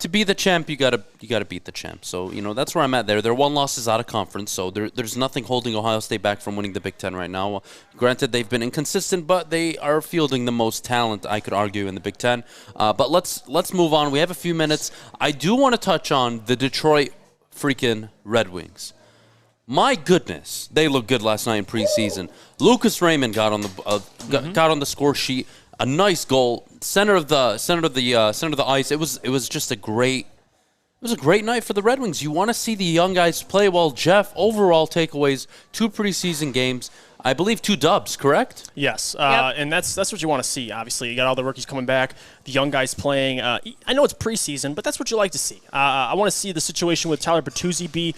to be the champ, you gotta beat the champ. So that's where I'm at there. Their one loss is out of conference, so there's nothing holding Ohio State back from winning the Big Ten right now. Granted, they've been inconsistent, but they are fielding the most talent, I could argue, in the Big Ten. But let's move on. We have a few minutes. I do want to touch on the Detroit freaking Red Wings. My goodness, they looked good last night in preseason. Lucas Raymond got on the score sheet. A nice goal, center of the ice. It was just a great night for the Red Wings. You want to see the young guys play well. Jeff, overall takeaways: 2 preseason games. I believe 2 dubs, correct? Yes, and that's what you want to see. Obviously, you got all the rookies coming back, the young guys playing. I know it's preseason, but that's what you like to see. I want to see the situation with Tyler Bertuzzi be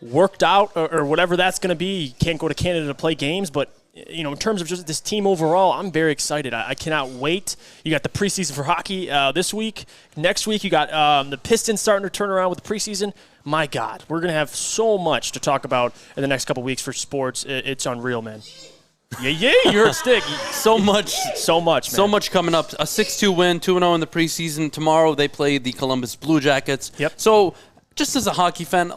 worked out, or whatever that's going to be. You can't go to Canada to play games, but in terms of just this team overall, I'm very excited. I cannot wait. You got the preseason for hockey this week. Next week, you got the Pistons starting to turn around with the preseason. My God, we're going to have so much to talk about in the next couple weeks for sports. It's unreal, man. Yeah, you're a stick. So much, man. So much coming up. A 6-2 win, 2-0 in the preseason. Tomorrow, they play the Columbus Blue Jackets. Yep. So, just as a hockey fan,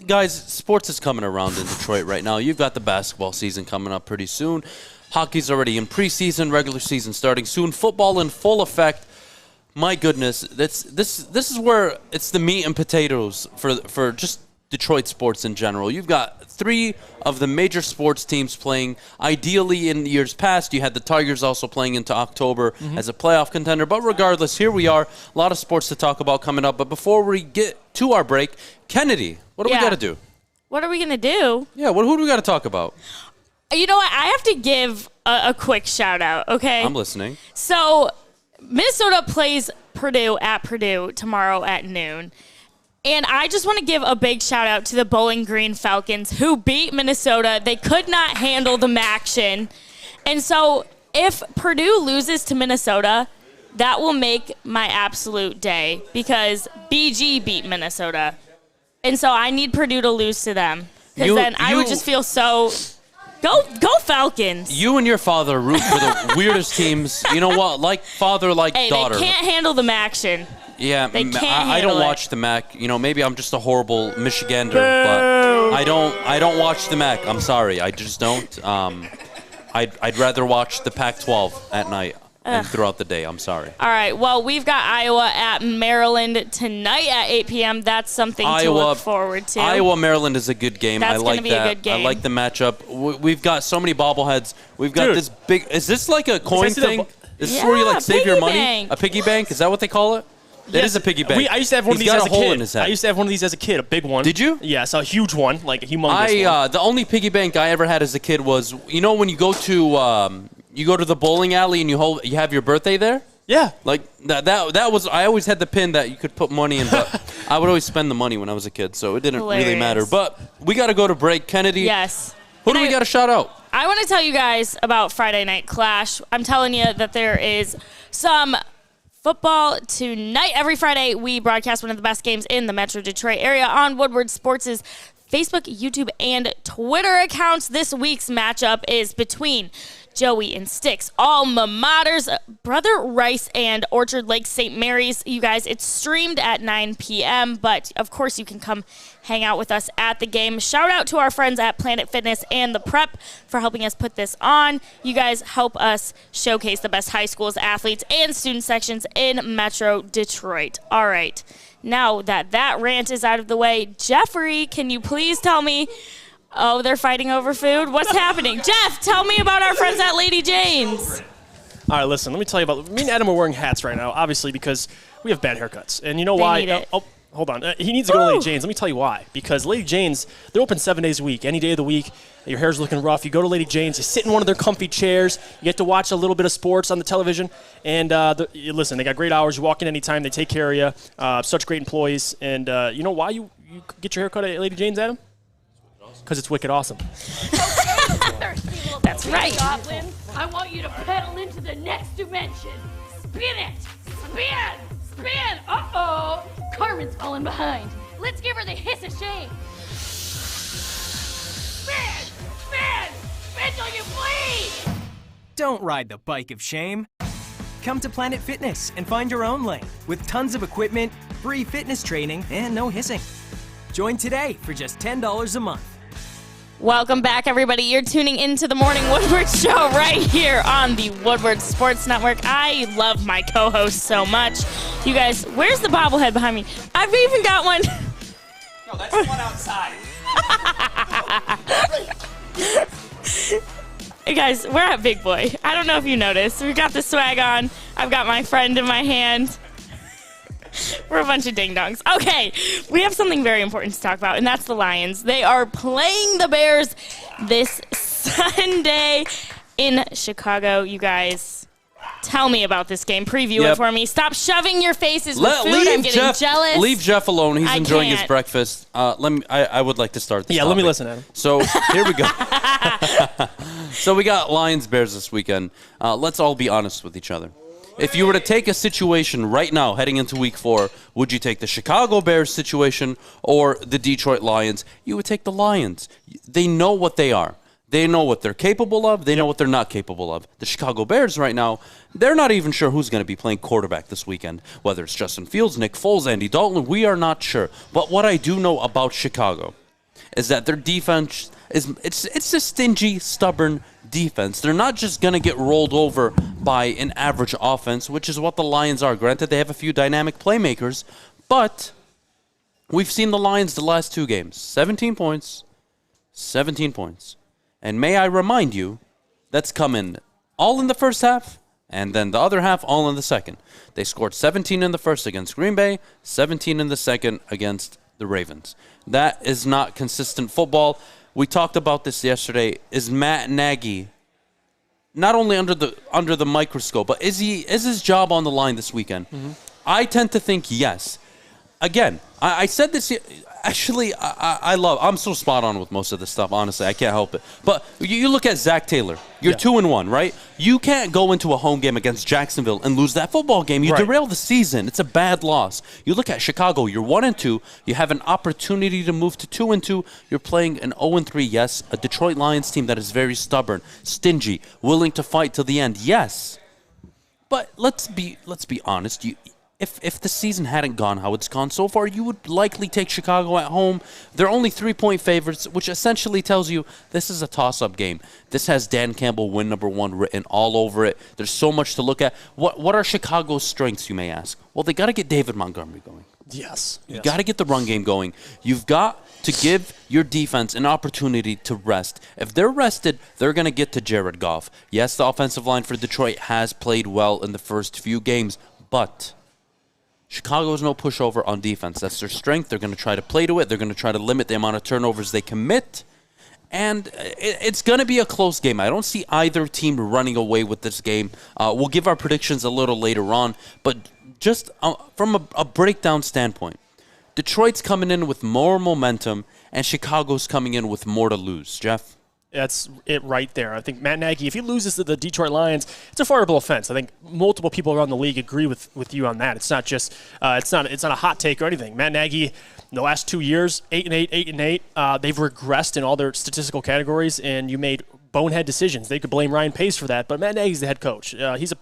guys, sports is coming around in Detroit right now. You've got the basketball season coming up pretty soon. Hockey's already in preseason, regular season starting soon. Football in full effect. My goodness, this is where it's the meat and potatoes for just Detroit sports in general. You've got 3 of the major sports teams playing. Ideally, in years past, you had the Tigers also playing into October as a playoff contender. But regardless, here we are. A lot of sports to talk about coming up. But before we get to our break, Kennedy, what do we got to do? What are we going to do? Yeah, who do we got to talk about? You know what? I have to give a quick shout out, okay? I'm listening. So, Minnesota plays Purdue at Purdue tomorrow at noon. And I just want to give a big shout out to the Bowling Green Falcons who beat Minnesota. They could not handle the action. And so if Purdue loses to Minnesota, that will make my absolute day because BG beat Minnesota. And so I need Purdue to lose to them because then I would just feel so... Go Falcons. You and your father root for the weirdest teams. You know what? Like father, like daughter. They can't handle the action. Yeah, I don't watch the MAC. Maybe I'm just a horrible Michigander, but I don't watch the MAC. I'm sorry, I just don't. I'd rather watch the Pac-12 at night and throughout the day. I'm sorry. All right. Well, we've got Iowa at Maryland tonight at 8 p.m. That's something to look forward to. Iowa-Maryland is a good game. That's I like gonna be that. a good game. I like the matchup. We've got so many bobbleheads. We've got this big. Is this like a coin thing? Is this where you save your money? Bank. A piggy bank? Is that what they call it? It is a piggy bank. I used to have one of these as a kid. I used to have one of these as a kid, a big one. Did you? Yes, a huge one, like a humongous one. The only piggy bank I ever had as a kid was, when you go to the bowling alley and you have your birthday there? Yeah. Like that was, I always had the pin that you could put money in, but I would always spend the money when I was a kid, so it didn't really matter. But we got to go to break. Kennedy. Yes. Who do we got to shout out? I want to tell you guys about Friday Night Clash. I'm telling you that there is some football tonight. Every Friday, we broadcast one of the best games in the Metro Detroit area on Woodward Sports' Facebook, YouTube, and Twitter accounts. This week's matchup is between Joey and Sticks, alma maters, Brother Rice and Orchard Lake St. Mary's. You guys, it's streamed at 9 p.m., but of course you can come hang out with us at the game. Shout out to our friends at Planet Fitness and The Prep for helping us put this on. You guys help us showcase the best high schools, athletes, and student sections in Metro Detroit. All right, now that rant is out of the way, Jeffrey, can you please tell me... Oh, they're fighting over food? What's happening? Jeff, tell me about our friends at Lady Jane's. All right, listen, let me tell you about... Me and Adham are wearing hats right now, obviously, because we have bad haircuts. And you know why? Hold on. He needs to go to Lady Jane's. Let me tell you why. Because Lady Jane's, they're open 7 days a week. Any day of the week, your hair's looking rough. You go to Lady Jane's, you sit in one of their comfy chairs. You get to watch a little bit of sports on the television. And listen, they got great hours. You walk in anytime. They take care of you. Such great employees. And you know why you get your hair cut at Lady Jane's, Adham? Because it's wicked awesome. That's right. Goblin, I want you to pedal into the next dimension. Spin it! Spin! Spin! Uh-oh! Carmen's falling behind. Let's give her the hiss of shame. Spin! Spin! Spin till you bleed! Don't ride the bike of shame. Come to Planet Fitness and find your own lane with tons of equipment, free fitness training, and no hissing. Join today for just $10 a month. Welcome back, everybody. You're tuning into the Morning Woodward Show right here on the Woodward Sports Network. I love my co-host so much. You guys, where's the bobblehead behind me? I've even got one. No, that's the one outside. Hey, guys, we're at Big Boy. I don't know if you noticed. We've got the swag on. I've got my friend in my hand. We're a bunch of ding-dongs. Okay, we have something very important to talk about, and that's the Lions. They are playing the Bears this Sunday in Chicago. You guys, tell me about this game. Preview it for me. Stop shoving your faces with food. I'm getting jealous. Leave Jeff alone. He's enjoying his breakfast. I would like to start this topic. Let me listen, Adam. So here we go. So we got Lions-Bears this weekend. Let's all be honest with each other. If you were to take a situation right now heading into week 4, would you take the Chicago Bears situation or the Detroit Lions? You would take the Lions. They know what they are. They know what they're capable of. They know what they're not capable of. The Chicago Bears right now, they're not even sure who's going to be playing quarterback this weekend. Whether it's Justin Fields, Nick Foles, Andy Dalton, we are not sure. But what I do know about Chicago is that their defense it's a stingy, stubborn defense. They're not just going to get rolled over by an average offense, which is what the Lions are. Granted, they have a few dynamic playmakers, but we've seen the Lions the last 2 games. 17 points. And may I remind you, that's coming all in the first half, and then the other half all in the second. They scored 17 in the first against Green Bay, 17 in the second against the Ravens. That is not consistent football. We talked about this yesterday. Is Matt Nagy not only under the microscope, but is his job on the line this weekend? Mm-hmm. I tend to think yes. Again, I said this. Actually, I'm so spot on with most of this stuff, honestly. I can't help it. But you look at Zach Taylor. You're 2-1, right? You can't go into a home game against Jacksonville and lose that football game. You derail the season. It's a bad loss. You look at Chicago. You're 1-2. You have an opportunity to move to 2-2. You're playing an 0-3, yes. A Detroit Lions team that is very stubborn, stingy, willing to fight till the end, yes. But let's be honest. If the season hadn't gone how it's gone so far, you would likely take Chicago at home. They're only 3-point favorites, which essentially tells you this is a toss-up game. This has Dan Campbell win number 1 written all over it. There's so much to look at. What are Chicago's strengths, you may ask? Well, they got to get David Montgomery going. Yes. You got to get the run game going. You've got to give your defense an opportunity to rest. If they're rested, they're going to get to Jared Goff. Yes, the offensive line for Detroit has played well in the first few games, but Chicago's no pushover on defense. That's their strength. They're going to try to play to it. They're going to try to limit the amount of turnovers they commit. And it's going to be a close game. I don't see either team running away with this game. We'll give our predictions a little later on. But just from a breakdown standpoint, Detroit's coming in with more momentum, and Chicago's coming in with more to lose. Jeff? That's it right there. I think Matt Nagy, if he loses to the Detroit Lions, it's a fireable offense. I think multiple people around the league agree with you on that. It's not just it's not a hot take or anything. Matt Nagy, in the last 2 years, 8-8, 8-8. They've regressed in all their statistical categories, and you made bonehead decisions. They could blame Ryan Pace for that, but Matt Nagy's the head coach.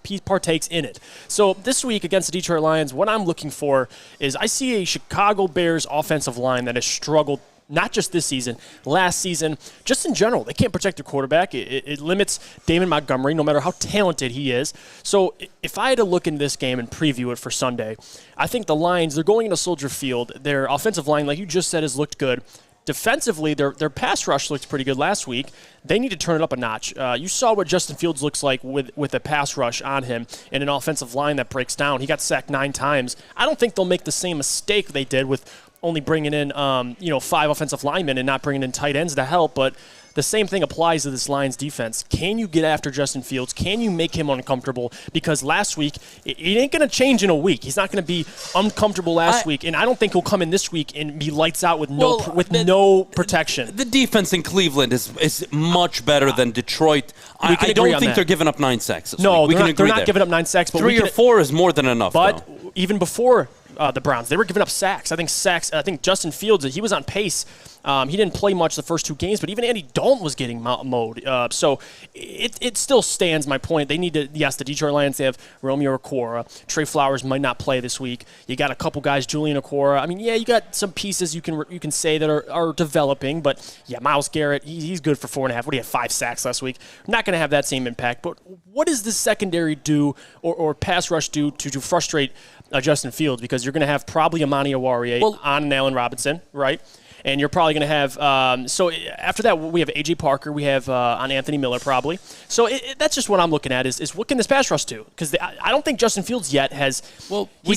He partakes in it. So this week against the Detroit Lions, what I'm looking for is I see a Chicago Bears offensive line that has struggled not just this season, last season, just in general. They can't protect their quarterback. It limits David Montgomery, no matter how talented he is. So if I had to look into this game and preview it for Sunday, I think the Lions, they're going into Soldier Field. Their offensive line, like you just said, has looked good. Defensively, their pass rush looked pretty good last week. They need to turn it up a notch. You saw what Justin Fields looks like with a pass rush on him and an offensive line that breaks down. He got sacked 9 times. I don't think they'll make the same mistake they did with only bringing in 5 offensive linemen and not bringing in tight ends to help, but the same thing applies to this Lions defense. Can you get after Justin Fields? Can you make him uncomfortable? Because last week, it ain't going to change in a week. He's not going to be uncomfortable last week, and I don't think he'll come in this week and be lights out with no protection. The defense in Cleveland is much better than Detroit. I don't think they're giving up 9 sacks this week. They're not giving up 9 sacks. But 3 or 4 is more than enough, But even before the Browns, they were giving up sacks. I think Justin Fields, he was on pace. He didn't play much the first 2 games, but even Andy Dalton was getting mowed. So it still stands my point. They need to, yes, the Detroit Lions, they have Romeo Okwara. Trey Flowers might not play this week. You got a couple guys, Julian Okwara. I mean, yeah, you got some pieces you can say that are developing, but yeah, Myles Garrett, he's good for 4.5. What do you have, 5 sacks last week? Not going to have that same impact, but what does the secondary do or pass rush do to frustrate Justin Fields? Because you're going to have probably Amani Oruwariye on Allen Robinson, right? And you're probably going to have so after that, we have A.J. Parker. We have on Anthony Miller probably. So that's just what I'm looking at is what can this pass rush do? Because I don't think Justin Fields yet has – we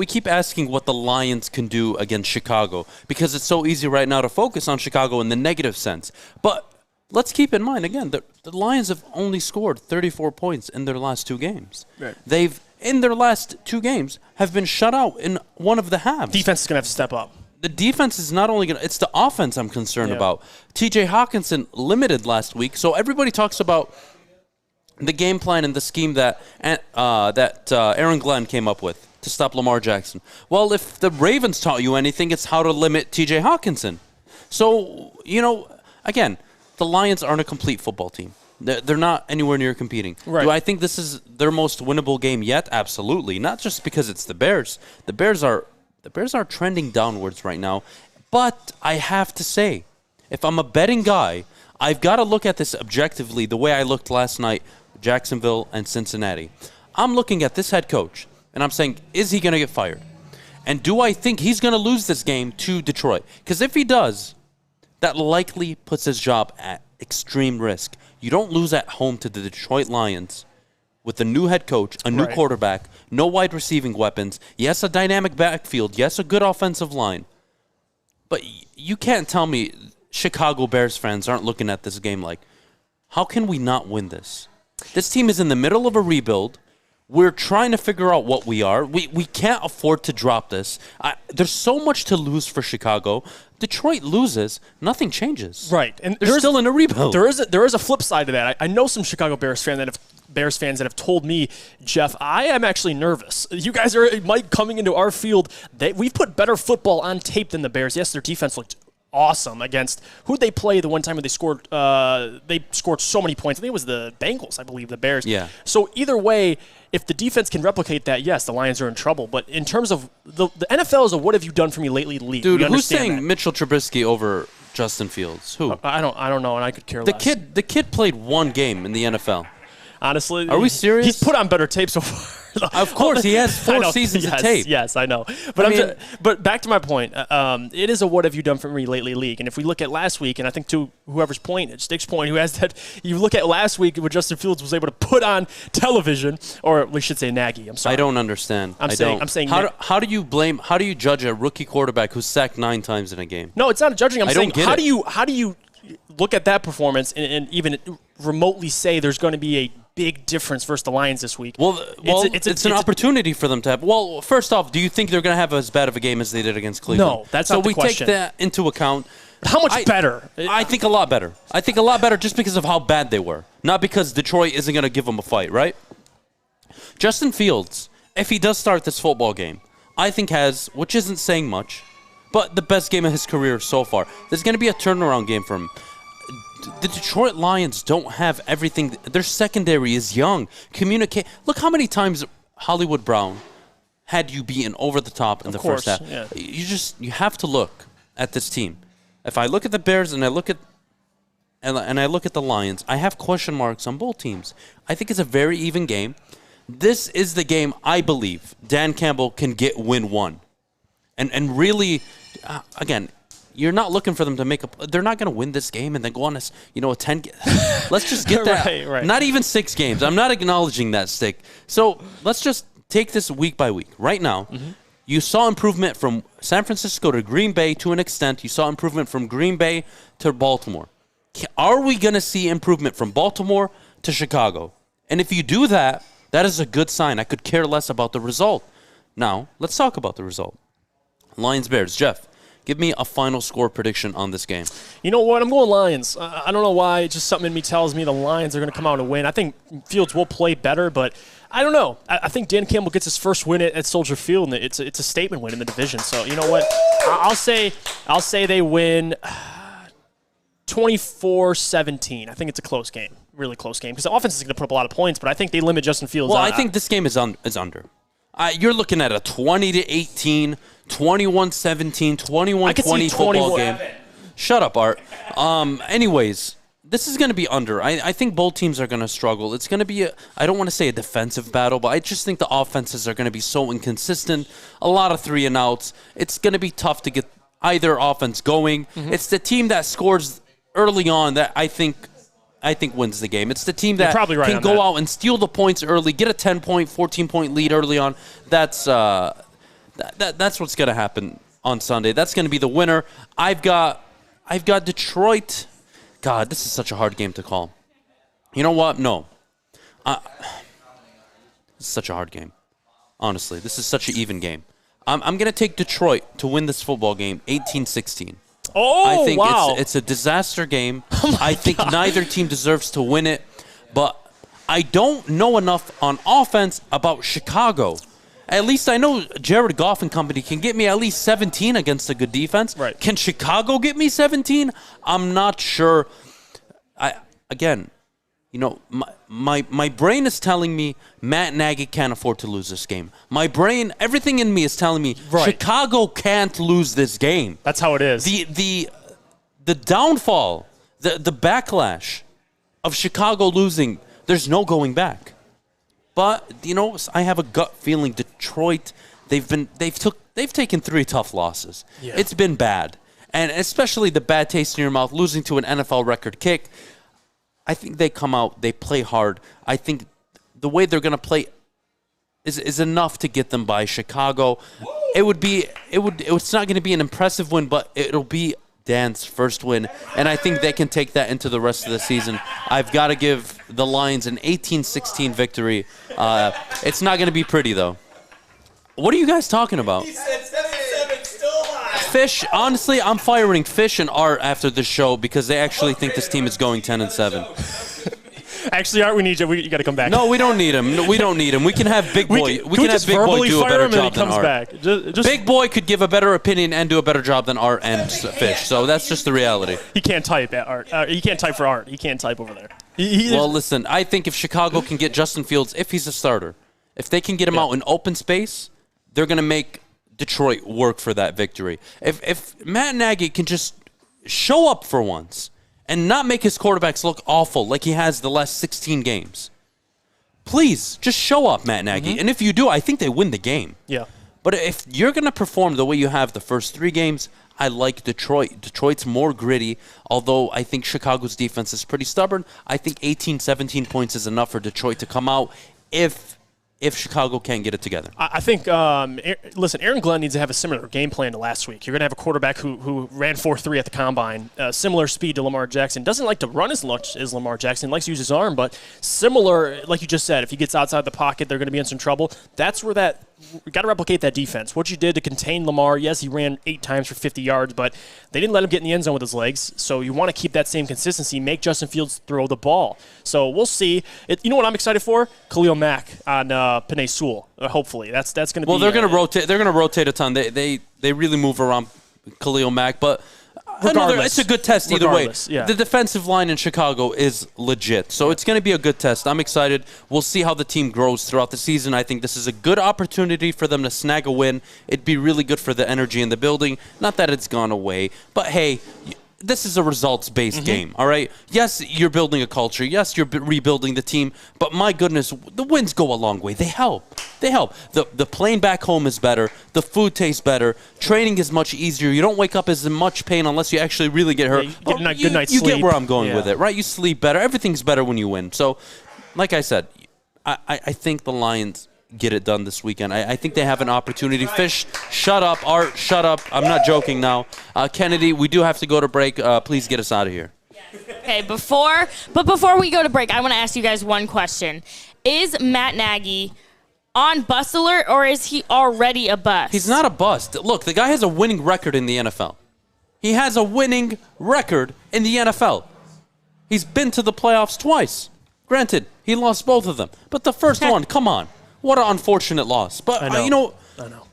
keep asking what the Lions can do against Chicago because it's so easy right now to focus on Chicago in the negative sense. But let's keep in mind, again, the Lions have only scored 34 points in their last 2 games. Right. They've, in their last 2 games, have been shut out in one of the halves. Defense is going to have to step up. The defense is not only going to – it's the offense I'm concerned about. T.J. Hawkinson limited last week, so everybody talks about the game plan and the scheme that Aaron Glenn came up with to stop Lamar Jackson. Well, if the Ravens taught you anything, it's how to limit T.J. Hawkinson. So, again, the Lions aren't a complete football team. They're not anywhere near competing. Right. Do I think this is their most winnable game yet? Absolutely. Not just because it's the Bears. The Bears are trending downwards right now. But I have to say, if I'm a betting guy, I've got to look at this objectively the way I looked last night, Jacksonville and Cincinnati. I'm looking at this head coach, and I'm saying, is he going to get fired? And do I think he's going to lose this game to Detroit? Because if he does, that likely puts his job at extreme risk. You don't lose at home to the Detroit Lions with a new head coach, a new quarterback, no wide receiving weapons, yes, a dynamic backfield, yes, a good offensive line. But you can't tell me Chicago Bears fans aren't looking at this game like, how can we not win this? This team is in the middle of a rebuild. We're trying to figure out what we are. We can't afford to drop this. There's so much to lose for Chicago. Detroit loses, nothing changes. Right, and they're still in a rebuild. There is a flip side to that. I know some Chicago Bears fans that have told me, Jeff, I am actually nervous. You guys might coming into our field. We've put better football on tape than the Bears. Yes, their defense looked awesome against who'd they play the one time when they scored so many points. I think it was the Bengals, I believe, the Bears. Yeah. So either way, if the defense can replicate that, yes, the Lions are in trouble. But in terms of the NFL is a what have you done for me lately league. Dude, who's saying Mitchell Trubisky over Justin Fields? Who? I don't know, and I could care less. The kid played 1 game in the NFL. Honestly, are we serious? He's put on better tape so far. Of course, he has 4 seasons of tape. Yes, I know. But but back to my point. It is a what have you done for me lately league. And if we look at last week, and I think to whoever's point, Stick's point, who has that, you look at last week what Justin Fields was able to put on television, or we should say Nagy. I'm sorry. I don't understand. I'm saying how do you judge a rookie quarterback who's sacked 9 times in a game? No, it's not judging. I'm saying how do you look at that performance and even remotely say there's going to be a big difference versus the Lions this week? Well, it's an opportunity for them to have. Well, first off, do you think they're going to have as bad of a game as they did against Cleveland? No, that's not the question. So we take that into account. How much better? I think a lot better. I think a lot better just because of how bad they were, not because Detroit isn't going to give them a fight, right? Justin Fields, if he does start this football game, I think has, which isn't saying much, but the best game of his career so far. There's going to be a turnaround game for him. The Detroit Lions don't have everything. Their secondary is young. Communicate. Look how many times Hollywood Brown had you beaten over the top in the first half. Yeah. You have to look at this team. If I look at the Bears and I look at the Lions, I have question marks on both teams. I think it's a very even game. This is the game I believe Dan Campbell can win one. And really, again, you're not looking for them to make they're not going to win this game and then go on a 10. Let's just get that. Right. Not even 6 games. I'm not acknowledging that stick. So let's just take this week by week. Right now, you saw improvement from San Francisco to Green Bay to an extent. You saw improvement from Green Bay to Baltimore. Are we going to see improvement from Baltimore to Chicago? And if you do that, that is a good sign. I could care less about the result. Now, let's talk about the result. Lions-Bears. Jeff, give me a final score prediction on this game. You know what? I'm going Lions. I don't know why. Just something in me tells me the Lions are going to come out and win. I think Fields will play better, but I don't know. I think Dan Campbell gets his first win at Soldier Field, and it's a statement win in the division. So you know what? I'll say they win 24-17. I think it's a close game, really close game, because the offense is going to put up a lot of points, but I think they limit Justin Fields. Well, I think this game is under. You're looking at a 20-18, 21-17, 21-20 football game. Shut up, Art. Anyways, this is going to be under. I think both teams are going to struggle. It's going to be, I don't want to say a defensive battle, but I just think the offenses are going to be so inconsistent. A lot of 3-and-outs. It's going to be tough to get either offense going. It's the team that scores early on that I think wins the game. It's the team that can go out and steal the points early, get a 10-point, 14-point lead early on. That's what's going to happen on Sunday. That's going to be the winner. I've got Detroit. God, this is such a hard game to call. You know what? No. This is such a hard game. Honestly, this is such an even game. I'm going to take Detroit to win this football game 18-16. Oh, I think wow. it's a disaster game. I think neither team deserves to win it, but I don't know enough on offense about Chicago. At least I know Jared Goff and company can get me at least 17 against a good defense. Right. Can Chicago get me 17? I'm not sure. My brain is telling me Matt Nagy can't afford to lose this game. My brain, everything in me is telling me Chicago can't lose this game. That's how it is. The downfall, the backlash of Chicago losing, there's no going back. But I have a gut feeling Detroit. They've taken 3 tough losses. Yeah. It's been bad, and especially the bad taste in your mouth, losing to an NFL record kick. I think they come out, they play hard. I think the way they're going to play is enough to get them by Chicago. It's not going to be an impressive win, but it'll be Dan's first win, and I think they can take that into the rest of the season. I've got to give the Lions an 18-16 victory. It's not going to be pretty, though. What are you guys talking about? He said 7-7, still alive. Fish, honestly, I'm firing Fish and Art after this show because they actually think this team is going 10-7. Actually, Art, we need you. You got to come back. No, we don't need him. We can have Big Boy. We can have Big Boy do a better job than Art. Back. Big Boy could give a better opinion and do a better job than Art and Fish. So that's just the reality. He can't type at Art. He can't type for Art. He can't type over there. Well, listen, I think if Chicago can get Justin Fields, if he's a starter, if they can get him out in open space, they're going to make Detroit work for that victory. If Matt Nagy can just show up for once and not make his quarterbacks look awful like he has the last 16 games, please just show up, Matt Nagy. And if you do, I think they win the game. Yeah. But if you're going to perform the way you have the first 3 games, I like Detroit. Detroit's more gritty, although I think Chicago's defense is pretty stubborn. I think 18, 17 points is enough for Detroit to come out if Chicago can't get it together. I think, listen, Aaron Glenn needs to have a similar game plan to last week. You're going to have a quarterback who ran 4.3 at the combine, similar speed to Lamar Jackson. Doesn't like to run as much as Lamar Jackson, likes to use his arm, but similar, like you just said, if he gets outside the pocket, they're going to be in some trouble. That's where we got to replicate that defense. What you did to contain Lamar, yes, he ran 8 times for 50 yards, but they didn't let him get in the end zone with his legs, so you want to keep that same consistency, make Justin Fields throw the ball. So we'll see. You know what I'm excited for? Khalil Mack on Penne Sewell, hopefully. That's going to be... Well, they're going to rotate. They're going to rotate a ton. They really move around Khalil Mack, but It's a good test either way. Yeah. The defensive line in Chicago is legit, so it's going to be a good test. I'm excited. We'll see how the team grows throughout the season. I think this is a good opportunity for them to snag a win. It'd be really good for the energy in the building. Not that it's gone away, but hey, this is a results-based game, all right? Yes, you're building a culture. Yes, you're rebuilding the team. But my goodness, the wins go a long way. They help. They help. The plane back home is better. The food tastes better. Training is much easier. You don't wake up as in much pain unless you actually really get hurt. Yeah, you get good night's sleep. You get where I'm going with it, right? You sleep better. Everything's better when you win. So, like I said, I think the Lions get it done this weekend. I think they have an opportunity. Fish, shut up. Art, shut up. I'm not joking now. Kennedy, we do have to go to break. Please get us out of here. Okay, before we go to break, I want to ask you guys one question. Is Matt Nagy on bust alert, or is he already a bust? He's not a bust. Look, the guy has a winning record in the NFL. He has a winning record in the NFL. He's been to the playoffs twice. Granted, he lost both of them. But the first one, come on. What an unfortunate loss. But, I know.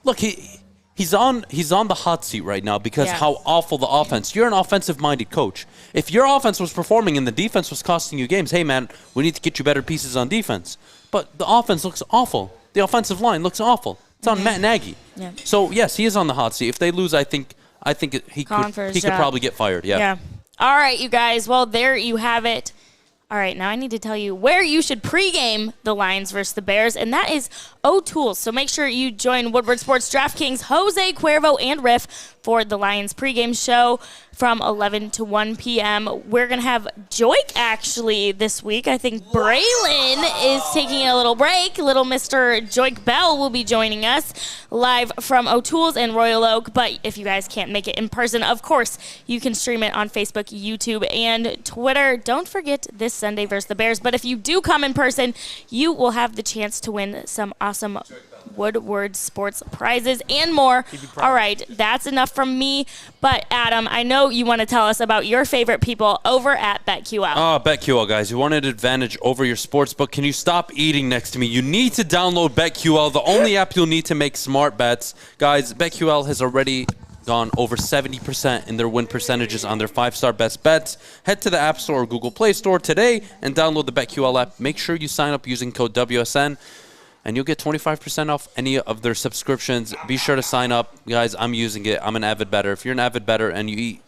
Look, he's on the hot seat right now because how awful the offense. You're an offensive-minded coach. If your offense was performing and the defense was costing you games, hey, man, we need to get you better pieces on defense. But the offense looks awful. The offensive line looks awful. It's on Matt Nagy. Yeah. So, yes, he is on the hot seat. If they lose, I think he could probably get fired. Yeah. All right, you guys. Well, there you have it. All right, now I need to tell you where you should pregame the Lions versus the Bears, and that is O'Toole's. So make sure you join Woodward Sports DraftKings, Jose Cuervo, and Riff for the Lions pregame show from 11 to 1 p.m. We're going to have Joik actually this week. I think Braylon is taking a little break. Little Mr. Joik Bell will be joining us live from O'Toole's in Royal Oak. But if you guys can't make it in person, of course, you can stream it on Facebook, YouTube, and Twitter. Don't forget this Sunday versus the Bears. But if you do come in person, you will have the chance to win some awesome Woodward Sports prizes and more. All right, that's enough from me. But Adam, I know you want to tell us about your favorite people over at BetQL. Oh, BetQL, guys. You want an advantage over your sports book. Can you stop eating next to me? You need to download BetQL, the only app you'll need to make smart bets. Guys, BetQL has already gone over 70% in their win percentages on their 5-star best bets. Head to the App Store or Google Play Store today and download the BetQL app. Make sure you sign up using code WSN. And you'll get 25% off any of their subscriptions. Be sure to sign up. Guys, I'm using it. I'm an avid bettor. If you're an avid bettor and you eat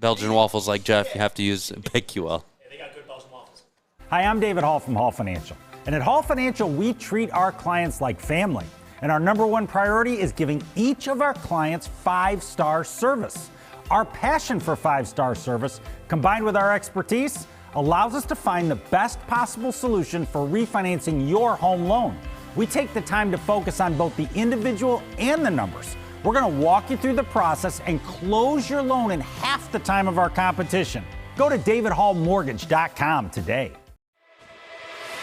Belgian waffles like Jeff, you have to use BetQL. Yeah, they got good Belgian waffles. Hi, I'm David Hall from Hall Financial. And at Hall Financial, we treat our clients like family. And our number one priority is giving each of our clients 5-star service. Our passion for 5-star service, combined with our expertise, allows us to find the best possible solution for refinancing your home loan. We take the time to focus on both the individual and the numbers. We're going to walk you through the process and close your loan in half the time of our competition. Go to davidhallmortgage.com today.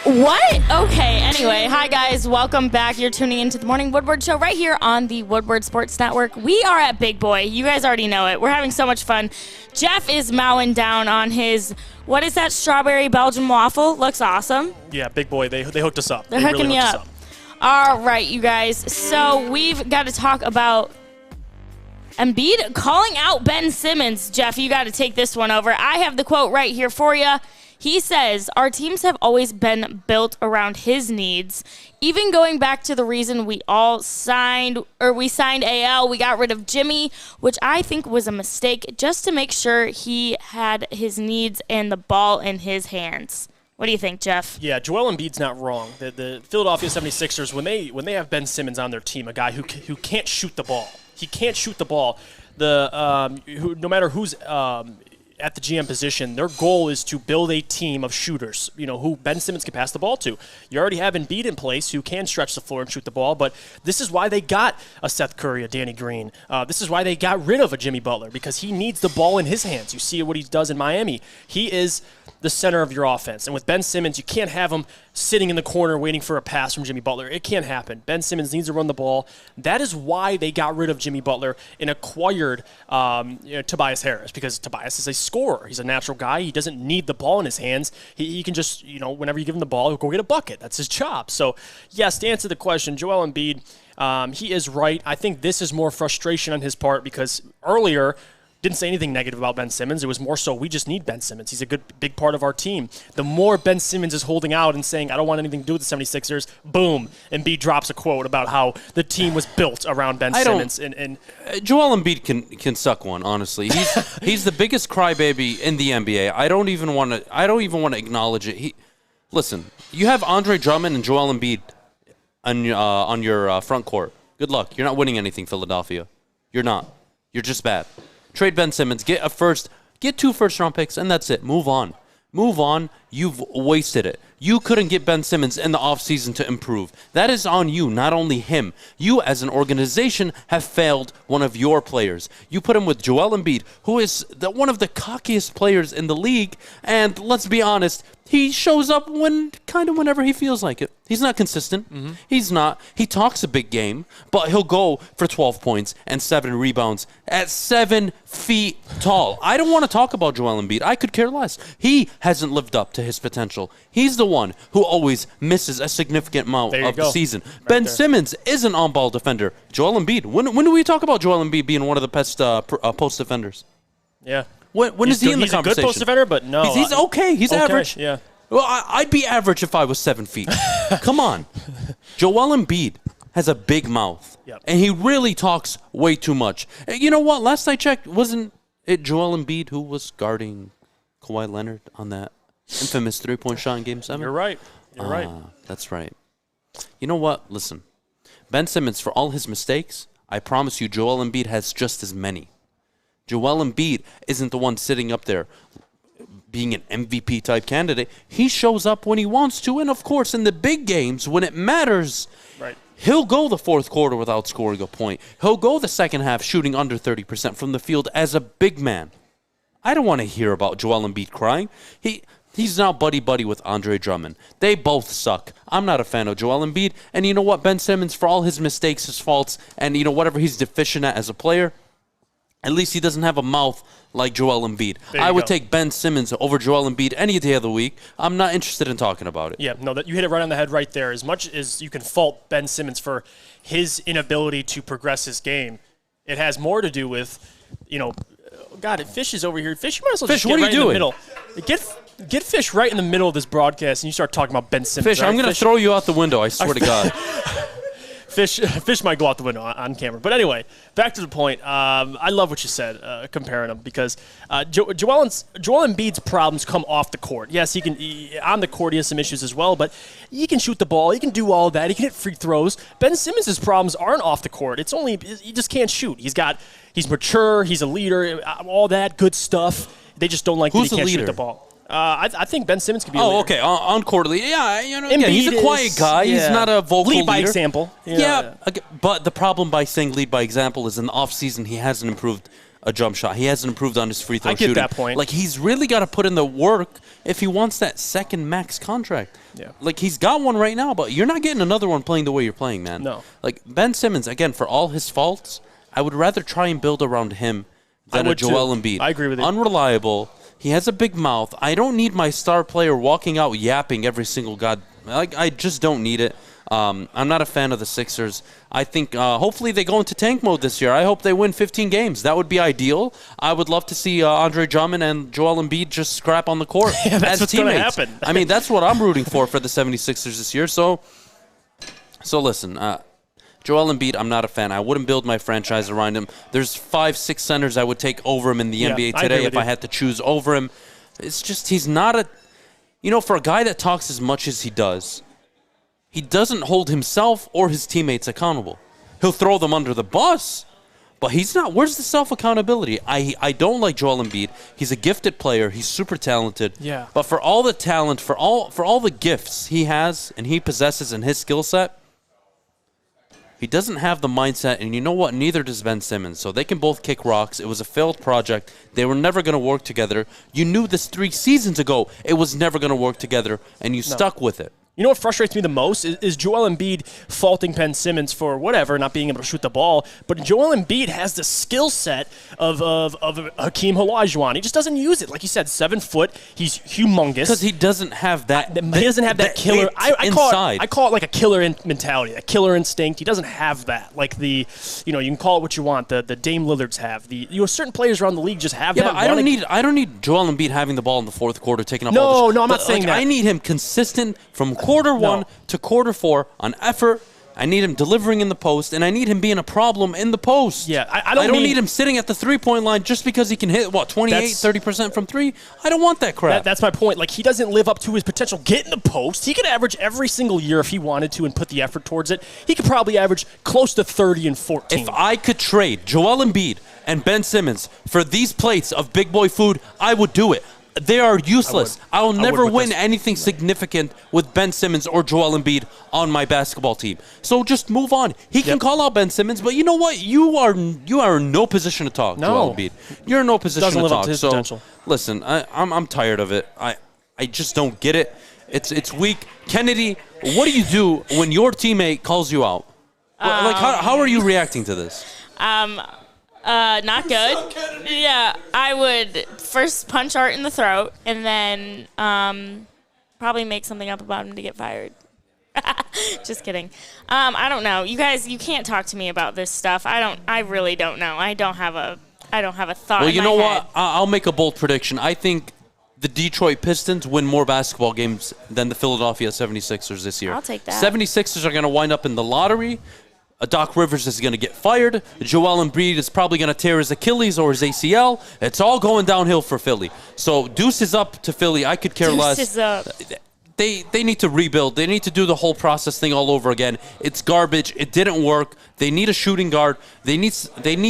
What? Okay, anyway. Hi, guys. Welcome back. You're tuning into the Morning Woodward Show right here on the Woodward Sports Network. We are at Big Boy. You guys already know it. We're having so much fun. Jeff is mowing down on his, what is that, strawberry Belgian waffle? Looks awesome. Yeah, Big Boy. They hooked us up. They're hooking you up. All right, you guys. So we've got to talk about Embiid calling out Ben Simmons. Jeff, you got to take this one over. I have the quote right here for you. He says, our teams have always been built around his needs. Even going back to the reason we signed AL, we got rid of Jimmy, which I think was a mistake, just to make sure he had his needs and the ball in his hands. What do you think, Jeff? Yeah, Joel Embiid's not wrong. The Philadelphia 76ers, when they have Ben Simmons on their team, a guy who can't shoot the ball. He can't shoot the ball. No matter who's at the GM position, their goal is to build a team of shooters, who Ben Simmons can pass the ball to. You already have Embiid in place who can stretch the floor and shoot the ball, but this is why they got a Seth Curry, a Danny Green. This is why they got rid of a Jimmy Butler, because he needs the ball in his hands. You see what he does in Miami. He is the center of your offense. And with Ben Simmons, you can't have him sitting in the corner waiting for a pass from Jimmy Butler. It can't happen. Ben Simmons needs to run the ball. That is why they got rid of Jimmy Butler and acquired Tobias Harris, because Tobias is a scorer. He's a natural guy. He doesn't need the ball in his hands. He can just, whenever you give him the ball, he'll go get a bucket. That's his job. So, yes, to answer the question, Joel Embiid, he is right. I think this is more frustration on his part because earlier didn't say anything negative about Ben Simmons. It was more so we just need Ben Simmons. He's a good, big part of our team. The more Ben Simmons is holding out and saying, I don't want anything to do with the 76ers, boom, Embiid drops a quote about how the team was built around Ben Simmons. And Joel Embiid can suck one, honestly. He's the biggest crybaby in the NBA. I don't even want to acknowledge it. Listen, you have Andre Drummond and Joel Embiid on your front court. Good luck. You're not winning anything, Philadelphia. You're not. You're just bad. Trade Ben Simmons. Get 2 first-round picks, and that's it. Move on. Move on. You've wasted it. You couldn't get Ben Simmons in the offseason to improve. That is on you, not only him. You, as an organization, have failed one of your players. You put him with Joel Embiid, who is one of the cockiest players in the league, and let's be honest, he shows up whenever he feels like it. He's not consistent. Mm-hmm. He's not. He talks a big game, but he'll go for 12 points and 7 rebounds at 7 feet tall. I don't want to talk about Joel Embiid. I could care less. He hasn't lived up to his potential. He's the one who always misses a significant amount of the season. Right Ben there. Simmons is an on-ball defender. Joel Embiid. When do we talk about Joel Embiid being one of the best post defenders? Yeah. When is he in the conversation? He's a good post defender, but no. He's okay. He's average. Yeah. Well, I'd be average if I was 7 feet. Come on. Joel Embiid has a big mouth, and he really talks way too much. You know what? Last I checked, wasn't it Joel Embiid who was guarding Kawhi Leonard on that infamous three-point shot in Game 7? You're right. You're right. That's right. You know what? Listen, Ben Simmons, for all his mistakes, I promise you Joel Embiid has just as many. Joel Embiid isn't the one sitting up there being an MVP-type candidate. He shows up when he wants to, and, of course, in the big games, when it matters, he'll go the fourth quarter without scoring a point. He'll go the second half shooting under 30% from the field as a big man. I don't want to hear about Joel Embiid crying. He's now buddy-buddy with Andre Drummond. They both suck. I'm not a fan of Joel Embiid. And you know what? Ben Simmons, for all his mistakes, his faults, and whatever he's deficient at as a player, at least he doesn't have a mouth like Joel Embiid. I would take Ben Simmons over Joel Embiid any day of the week. I'm not interested in talking about it. Yeah, no, you hit it right on the head right there. As much as you can fault Ben Simmons for his inability to progress his game, it has more to do with, God, Fish is over here. Fish, you might as well Fish, just get what are right you doing? In the middle. Get Fish right in the middle of this broadcast, and you start talking about Ben Simmons. Fish, I'm going to throw you out the window, I swear to God. Fish might go out the window on camera. But anyway, back to the point. I love what you said, comparing them, because Joel Embiid's problems come off the court. Yes, on the court he has some issues as well, but he can shoot the ball. He can do all that. He can hit free throws. Ben Simmons' problems aren't off the court. It's only he just can't shoot. He's mature. He's a leader. All that good stuff. They just don't like that he can't shoot the ball. I think Ben Simmons could be a leader. Okay. On quarterly. Yeah, he's a quiet guy. Yeah. He's not a vocal leader. Lead by example. Yeah. But the problem by saying lead by example is in the offseason he hasn't improved a jump shot. He hasn't improved on his free throw shooting. I get that point. Like, he's really got to put in the work if he wants that second max contract. Yeah. Like, he's got one right now, but you're not getting another one playing the way you're playing, man. No. Like, Ben Simmons, again, for all his faults, I would rather try and build around him than a Joel Embiid. I agree with you. Unreliable. He has a big mouth. I don't need my star player walking out yapping every single I just don't need it. I'm not a fan of the Sixers. I think hopefully they go into tank mode this year. I hope they win 15 games. That would be ideal. I would love to see Andre Drummond and Joel Embiid just scrap on the court that's as what's teammates. Gonna happen. I mean, that's what I'm rooting for the 76ers this year. So listen, Joel Embiid, I'm not a fan. I wouldn't build my franchise around him. There's 5-6 centers I would take over him in the NBA today if I had to choose over him. It's just he's not for a guy that talks as much as he does, he doesn't hold himself or his teammates accountable. He'll throw them under the bus, but he's not. Where's the self-accountability? I don't like Joel Embiid. He's a gifted player. He's super talented. Yeah. But for all the talent, for all the gifts he has and he possesses in his skill set, he doesn't have the mindset, and you know what? Neither does Ben Simmons. So they can both kick rocks. It was a failed project. They were never going to work together. You knew this 3 seasons ago it was never going to work together, and you stuck with it. You know what frustrates me the most is Joel Embiid faulting Ben Simmons for whatever, not being able to shoot the ball. But Joel Embiid has the skill set of Hakeem Olajuwon. He just doesn't use it. Like you said, 7 foot. He's humongous. Because he doesn't have that. He doesn't have that killer. I call it like a killer mentality, a killer instinct. He doesn't have that. Like you can call it what you want. The Dame Lillards have. Certain players around the league just have that. But I don't need Joel Embiid having the ball in the fourth quarter, taking up all the No, I'm not saying that. I need him consistent from quarter 1 to quarter 4 on effort. I need him delivering in the post, and I need him being a problem in the post. Yeah, I don't need him sitting at the three-point line just because he can hit, 30% from three? I don't want that crap. That's my point. Like, he doesn't live up to his potential. Get in the post. He could average every single year if he wanted to and put the effort towards it. He could probably average close to 30 and 14. If I could trade Joel Embiid and Ben Simmons for these plates of big boy food, I would do it. They are useless. I'll never win anything significant with Ben Simmons or Joel Embiid on my basketball team. So just move on. He can call out Ben Simmons, but you know what? You are in no position to talk, Joel Embiid. You're in no position to talk. Doesn't live up to his potential. Listen, I'm tired of it. I just don't get it. It's weak. Kennedy, what do you do when your teammate calls you out? How are you reacting to this? Not good. Yeah, I would first punch Art in the throat and then probably make something up about him to get fired. Just kidding. I don't know. You guys, you can't talk to me about this stuff. I really don't know. I don't have a thought. Well, in you my know head. what? I'll make a bold prediction. I think the Detroit Pistons win more basketball games than the Philadelphia 76ers this year. I'll take that. 76ers are going to wind up in the lottery. Doc Rivers is going to get fired. Joel Embiid is probably going to tear his Achilles or his ACL. It's all going downhill for Philly. So deuces up to Philly. I could care less. Deuces up. They need to rebuild. They need to do the whole process thing all over again. It's garbage. It didn't work. They need a shooting guard. They need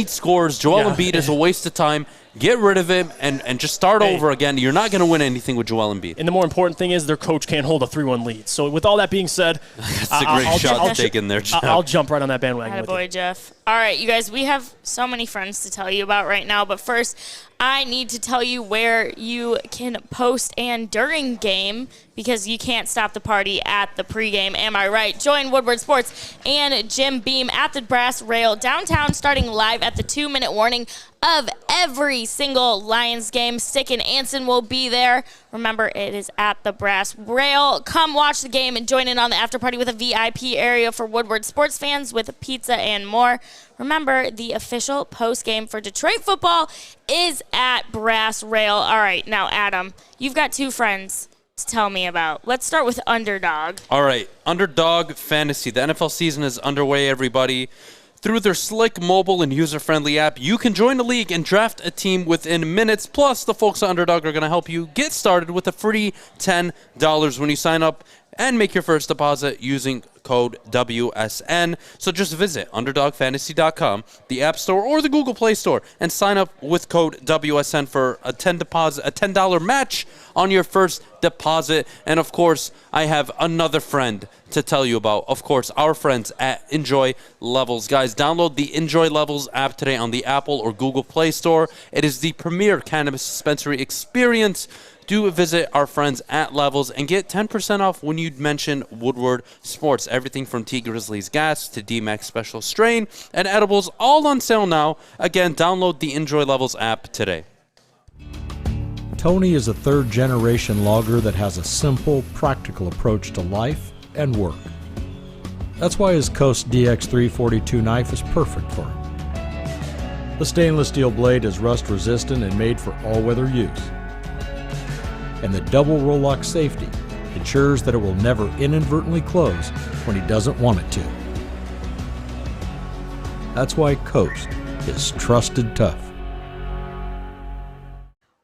scores. Joel Embiid is a waste of time. Get rid of him and just start over again. You're not going to win anything with Joel Embiid. And the more important thing is their coach can't hold a 3-1 lead. So with all that being said, that's a great shot to take in there, Jeff. I'll jump right on that bandwagon with Attaboy, you. Jeff. All right, you guys, we have so many friends to tell you about right now. But first, I need to tell you where you can post and during game because you can't stop the party at the pregame. Am I right? Join Woodward Sports and Jim Beam at the Brass Rail downtown starting live at the 2-minute warning of every single Lions game. Stick and Anson will be there. Remember, it is at the Brass Rail. Come watch the game and join in on the after party with a VIP area for Woodward sports fans with pizza and more. Remember, the official post game for Detroit football is at Brass Rail. All right, now, Adam, you've got two friends to tell me about. Let's start with Underdog. All right, Underdog Fantasy. The NFL season is underway, everybody. Through their slick, mobile, and user-friendly app, you can join the league and draft a team within minutes. Plus, the folks at Underdog are going to help you get started with a free $10 when you sign up and make your first deposit using code WSN. So just visit UnderdogFantasy.com, the App Store, or the Google Play Store, and sign up with code WSN for a $10 match on your first deposit. And, of course, I have another friend to tell you about. Of course, our friends at Enjoy Levels. Guys, download the Enjoy Levels app today on the Apple or Google Play Store. It is the premier cannabis dispensary experience. Do visit our friends at Levels and get 10% off when you mention Woodward Sports. Everything from T Grizzlies Gas to D-Max Special Strain and edibles, all on sale now. Again, download the Enjoy Levels app today. Tony is a third-generation logger that has a simple, practical approach to life and work. That's why his Coast DX342 knife is perfect for him. The stainless steel blade is rust-resistant and made for all-weather use. And the double roll-lock safety ensures that it will never inadvertently close when he doesn't want it to. That's why Coast is trusted tough.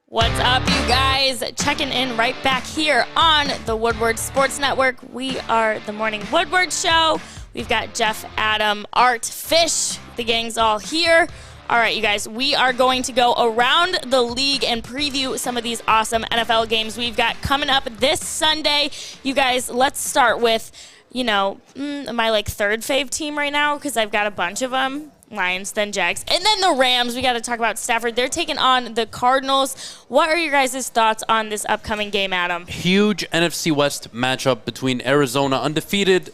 What's up, you guys? Checking in right back here on the Woodward Sports Network. We are the Morning Woodward Show. We've got Jeff, Adam, Art, Fish. The gang's all here. All right, you guys, we are going to go around the league and preview some of these awesome NFL games we've got coming up this Sunday. You guys, let's start with, my third fave team right now because I've got a bunch of them. Lions, then Jags, and then the Rams. We got to talk about Stafford. They're taking on the Cardinals. What are your guys' thoughts on this upcoming game, Adam? Huge NFC West matchup between Arizona undefeated,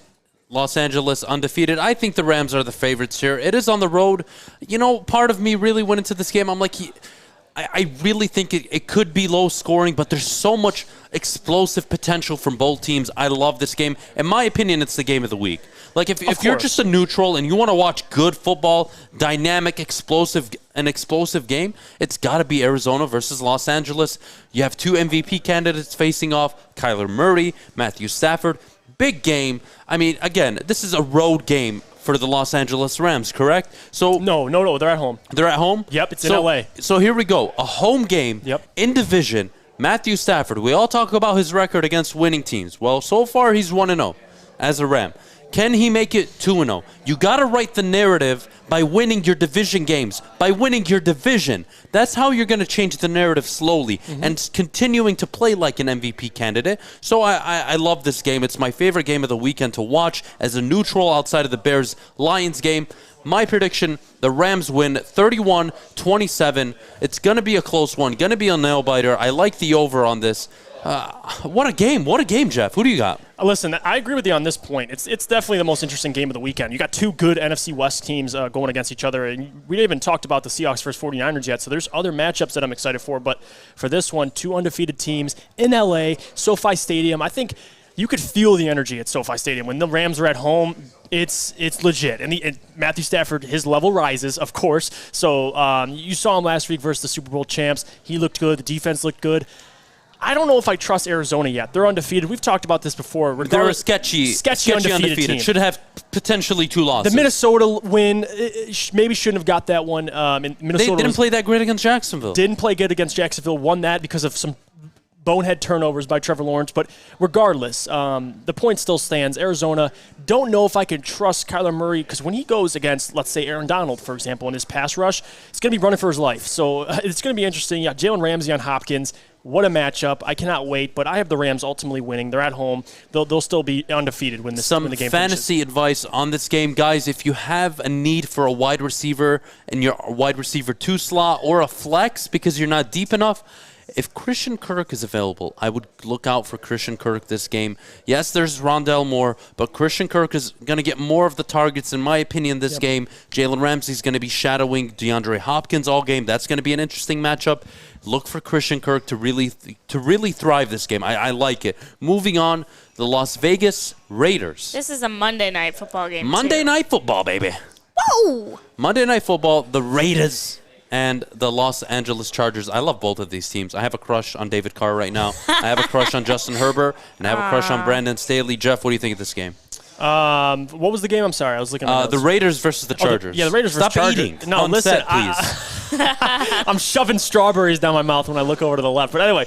Los Angeles undefeated. I think the Rams are the favorites here. It is on the road. You know, part of me really went into this game. I'm like, I really think it could be low scoring, but there's so much explosive potential from both teams. I love this game. In my opinion, it's the game of the week. Like, if you're just a neutral and you want to watch good football, dynamic, explosive game, it's got to be Arizona versus Los Angeles. You have two MVP candidates facing off, Kyler Murray, Matthew Stafford. Big game. I mean, again, this is a road game for the Los Angeles Rams, correct? So No, they're at home. They're at home? Yep, it's in LA. So here we go. A home game in division. Matthew Stafford, we all talk about his record against winning teams. Well, so far he's 1-0 as a Ram. Can he make it 2-0? You got to write the narrative by winning your division games, by winning your division. That's how you're going to change the narrative slowly and continuing to play like an MVP candidate. So I love this game. It's my favorite game of the weekend to watch as a neutral outside of the Bears-Lions game. My prediction, the Rams win 31-27. It's going to be a close one, going to be a nail-biter. I like the over on this. What a game. What a game, Jeff. Who do you got? Listen, I agree with you on this point. It's definitely the most interesting game of the weekend. You got two good NFC West teams going against each other, and we didn't even talked about the Seahawks versus 49ers yet, so there's other matchups that I'm excited for. But for this one, two undefeated teams in L.A., SoFi Stadium. I think you could feel the energy at SoFi Stadium. When the Rams are at home, it's legit. And Matthew Stafford, his level rises, of course. So you saw him last week versus the Super Bowl champs. He looked good. The defense looked good. I don't know if I trust Arizona yet. They're undefeated. We've talked about this before. They're a sketchy undefeated team. Should have potentially 2 losses. The Minnesota win maybe shouldn't have got that one. Minnesota they didn't play that great against Jacksonville. Didn't play good against Jacksonville. Won that because of some bonehead turnovers by Trevor Lawrence. But regardless, the point still stands. Arizona, don't know if I can trust Kyler Murray because when he goes against, let's say, Aaron Donald, for example, in his pass rush, it's going to be running for his life. So it's going to be interesting. Yeah, Jalen Ramsey on Hopkins. What a matchup. I cannot wait, but I have the Rams ultimately winning. They're at home. They'll still be undefeated when the game fantasy finishes. Advice on this game. Guys, if you have a need for a wide receiver in your wide receiver 2 slot or a flex because you're not deep enough, if Christian Kirk is available, I would look out for Christian Kirk this game. Yes, there's Rondell Moore, but Christian Kirk is going to get more of the targets, in my opinion, this game. Jalen Ramsey's going to be shadowing DeAndre Hopkins all game. That's going to be an interesting matchup. Look for Christian Kirk to really thrive this game. I like it. Moving on, the Las Vegas Raiders. This is a Monday Night Football game, Monday Night Football, baby. Whoa! Monday Night Football, the Raiders and the Los Angeles Chargers. I love both of these teams. I have a crush on David Carr right now. I have a crush on Justin Herbert, and I have a crush on Brandon Staley. Jeff, what do you think of this game? What was the game? I'm sorry. I was looking at the Raiders versus the Chargers. The Raiders versus Stop Chargers. eating. No, on listen. set, please. I'm shoving strawberries down my mouth when I look over to the left. But anyway,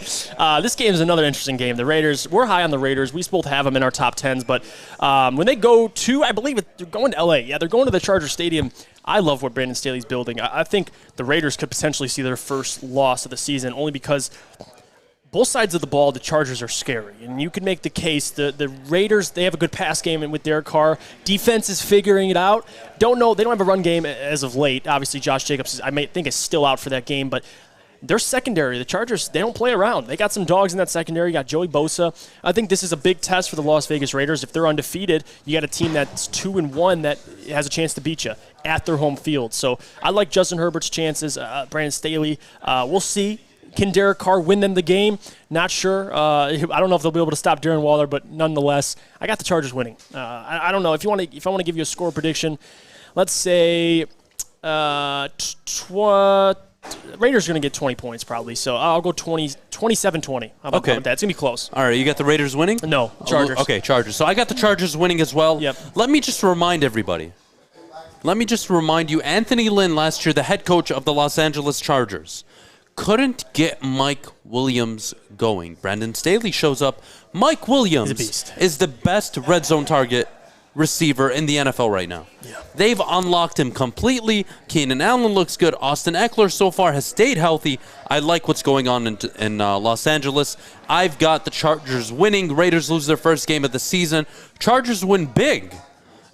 this game is another interesting game. The Raiders, we're high on the Raiders. We both have them in our top 10s. But when they go to, I believe they're going to L.A. Yeah, they're going to the Charger Stadium. I love what Brandon Staley's building. I think the Raiders could potentially see their first loss of the season only because both sides of the ball, the Chargers are scary. And you can make the case. The Raiders, they have a good pass game with Derek Carr. Defense is figuring it out. Don't know. They don't have a run game as of late. Obviously, Josh Jacobs, I think, is still out for that game. But their secondary, the Chargers, they don't play around. They got some dogs in that secondary. You got Joey Bosa. I think this is a big test for the Las Vegas Raiders. If they're undefeated, you got a team that's 2-1 that has a chance to beat you at their home field. So I like Justin Herbert's chances. Brandon Staley, we'll see. Can Derek Carr win them the game? Not sure. I don't know if they'll be able to stop Darren Waller, but nonetheless, I got the Chargers winning. I don't know if I want to give you a score prediction. Let's say Raiders are going to get 20 points probably, so I'll go 27-20. How about that? It's going to be close. All right, you got the Raiders winning? No, Chargers. Okay, Chargers. So I got the Chargers winning as well. Yep. Let me just remind everybody. Let me just remind you, Anthony Lynn last year, the head coach of the Los Angeles Chargers, couldn't get Mike Williams going. Brandon Staley shows up. Mike Williams is the best red zone target receiver in the NFL right now. Yeah. They've unlocked him completely. Keenan Allen looks good. Austin Eckler so far has stayed healthy. I like what's going on in Los Angeles. I've got the Chargers winning. Raiders lose their first game of the season. Chargers win big.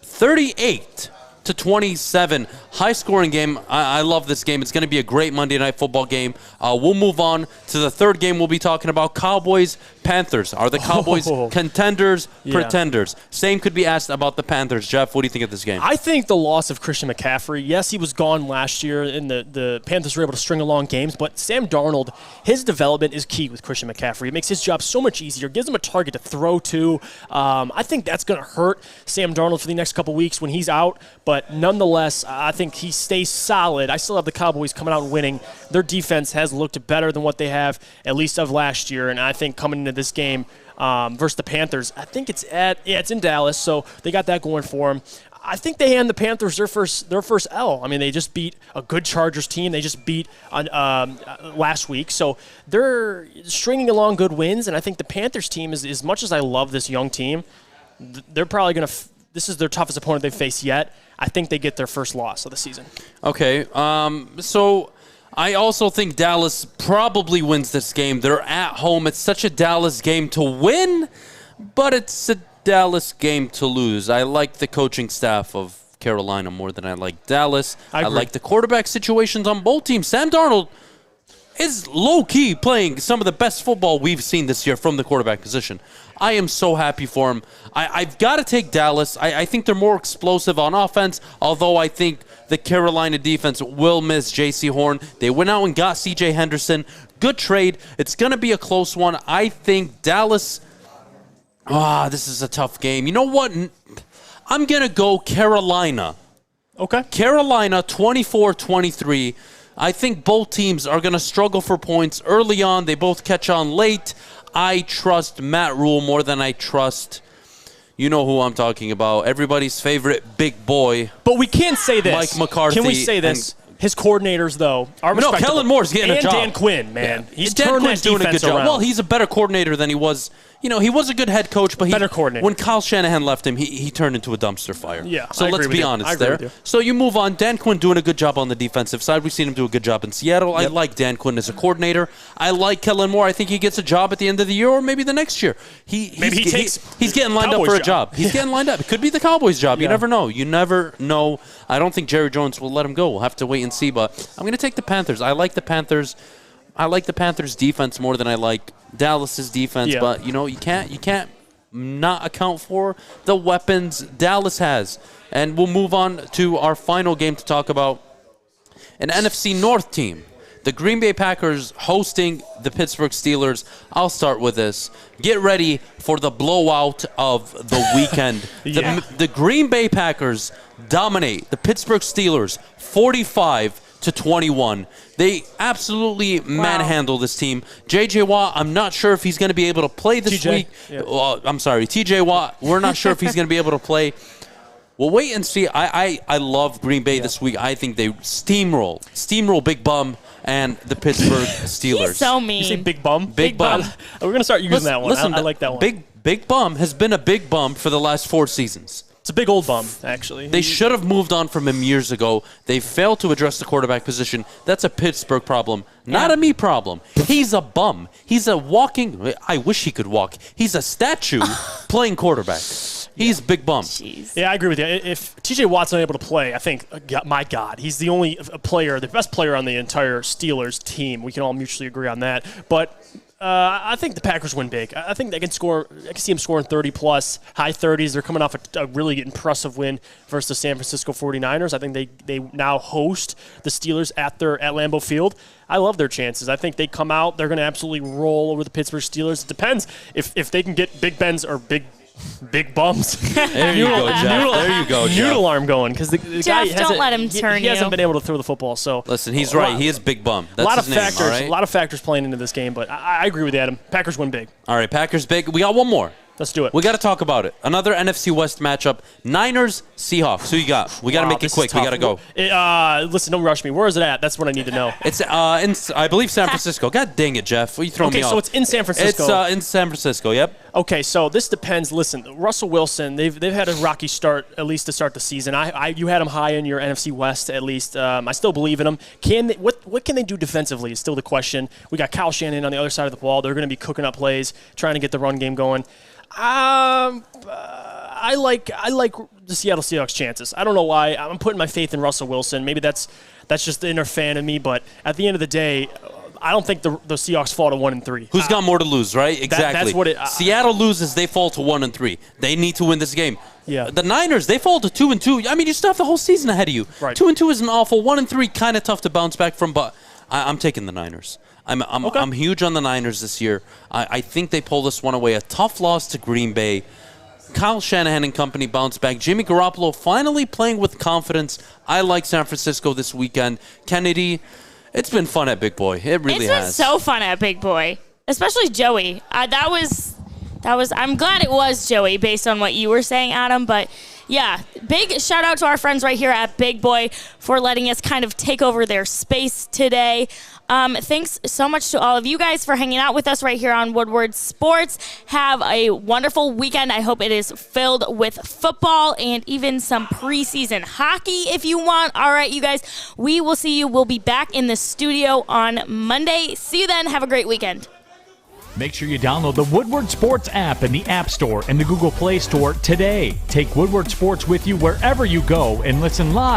38-27. high-scoring game. I love this game. It's going to be a great Monday Night Football game. We'll move on to the third game we'll be talking about, Cowboys-Panthers. Are the Cowboys contenders, pretenders? Same could be asked about the Panthers. Jeff, what do you think of this game? I think the loss of Christian McCaffrey, yes, he was gone last year, and the Panthers were able to string along games, but Sam Darnold, his development is key with Christian McCaffrey. It makes his job so much easier, gives him a target to throw to. I think that's going to hurt Sam Darnold for the next couple weeks when he's out, but nonetheless, I think he stays solid. I still have the Cowboys coming out and winning. Their defense has looked better than what they have, at least of last year, and I think coming into this game versus the Panthers, I think it's in Dallas, so they got that going for them. I think they hand the Panthers their first L. I mean, they just beat a good Chargers team. They just beat last week. So they're stringing along good wins, and I think the Panthers team, as much as I love this young team, they're probably going to this is their toughest opponent they've faced yet. I think they get their first loss of the season. Okay, so I also think Dallas probably wins this game. They're at home. It's such a Dallas game to win, but it's a Dallas game to lose. I like the coaching staff of Carolina more than I like Dallas. I like the quarterback situations on both teams. Sam Darnold is low-key playing some of the best football we've seen this year from the quarterback position. I am so happy for him. I've got to take Dallas. I think they're more explosive on offense, although I think the Carolina defense will miss J.C. Horn. They went out and got C.J. Henderson. Good trade. It's going to be a close one. I think Dallas... this is a tough game. You know what? I'm going to go Carolina. Okay. Carolina 24-23. I think both teams are going to struggle for points early on. They both catch on late. I trust Matt Rule more than I trust, you know who I'm talking about, everybody's favorite big boy. But we can't say this. Mike McCarthy. Can we say this? His coordinators, though, are respectable. No, Kellen Moore's getting a job. And Dan Quinn, man. Yeah. He's Dan turned Quinn's that doing a good defense job. around. Well, he's a better coordinator than he was. You know, he was a good head coach, but better coordinator. When Kyle Shanahan left him, he turned into a dumpster fire. Yeah, so let's be honest there. So you move on. Dan Quinn doing a good job on the defensive side. We've seen him do a good job in Seattle. Yep. I like Dan Quinn as a coordinator. I like Kellen Moore. I think he gets a job at the end of the year or maybe the next year. He's getting lined up for a job. He's getting lined up. It could be the Cowboys' job. You never know. You never know. I don't think Jerry Jones will let him go. We'll have to wait and see. But I'm going to take the Panthers. I like the Panthers. I like the Panthers' defense more than I like Dallas's defense. Yeah. But, you know, you can't not account for the weapons Dallas has. And we'll move on to our final game to talk about an NFC North team. The Green Bay Packers hosting the Pittsburgh Steelers. I'll start with this. Get ready for the blowout of the weekend. The Green Bay Packers dominate the Pittsburgh Steelers 45-21. They absolutely manhandle this team. J.J. Watt, I'm not sure if he's going to be able to play this week. Yeah. I'm sorry, T.J. Watt, we're not sure if he's going to be able to play. We'll wait and see. I love Green Bay this week. I think they steamroll Big Bum and the Pittsburgh Steelers. He's so mean. You say Big Bum? Big Bum. We're going to start using that one. Listen, I like that one. Big Bum has been a big bum for the last 4 seasons. It's a big old bum, actually. They should have moved on from him years ago. They failed to address the quarterback position. That's a Pittsburgh problem, not a me problem. He's a bum. He's a walking... I wish he could walk. He's a statue playing quarterback. He's Big Bum. Jeez. Yeah, I agree with you. If T.J. Watt's not able to play, I think, my God, he's the only player, the best player on the entire Steelers team. We can all mutually agree on that. But I think the Packers win big. I think they can score. I can see them scoring 30-plus, high 30s. They're coming off a really impressive win versus the San Francisco 49ers. I think they now host the Steelers at Lambeau Field. I love their chances. I think they come out. They're going to absolutely roll over the Pittsburgh Steelers. It depends if they can get Big Ben's or Big Bums. There you go, Jeff. There you go, Jeff. Noodle arm going because the guy don't let him turn he hasn't been able to throw the football. So listen, he's right. He is Big Bum. That's a lot of his name, factors. all right? A lot of factors playing into this game, but I agree with Adam. Packers win big. All right, Packers big. We got one more. Let's do it. We got to talk about it. Another NFC West matchup. Niners, Seahawks. Who you got? We got to make it quick. We got to go. Listen, don't rush me. Where is it at? That's what I need to know. It's I believe San Francisco. God dang it, Jeff. What are you throwing me off? Okay, so it's in San Francisco. It's in San Francisco, yep. Okay, so this depends. Listen, Russell Wilson, they've had a rocky start, at least to start the season. You had them high in your NFC West, at least. I still believe in them. What can they do defensively is still the question. We got Kyle Shanahan on the other side of the ball. They're going to be cooking up plays, trying to get the run game going. I I like the Seattle Seahawks chances. I don't know why. I'm putting my faith in Russell Wilson. Maybe that's just the inner fan of me, but at the end of the day, I don't think the Seahawks fall to 1-3. Who's got more to lose, right? Exactly. That's what it. Seattle loses, they fall to 1-3. They need to win this game. Yeah. The Niners, they fall to 2-2. I mean, you still have the whole season ahead of you. Right. 2-2 isn't awful. 1-3 kind of tough to bounce back from, but I'm taking the Niners. I'm huge on the Niners this year. I think they pull this one away. A tough loss to Green Bay. Kyle Shanahan and company bounce back. Jimmy Garoppolo finally playing with confidence. I like San Francisco this weekend. Kennedy, it's been fun at Big Boy. It really has. It's been so fun at Big Boy, especially Joey. That was. I'm glad it was Joey based on what you were saying, Adam. But yeah, big shout out to our friends right here at Big Boy for letting us kind of take over their space today. Thanks so much to all of you guys for hanging out with us right here on Woodward Sports. Have a wonderful weekend. I hope it is filled with football and even some preseason hockey if you want. All right, you guys, we will see you. We'll be back in the studio on Monday. See you then. Have a great weekend. Make sure you download the Woodward Sports app in the App Store and the Google Play Store today. Take Woodward Sports with you wherever you go and listen live.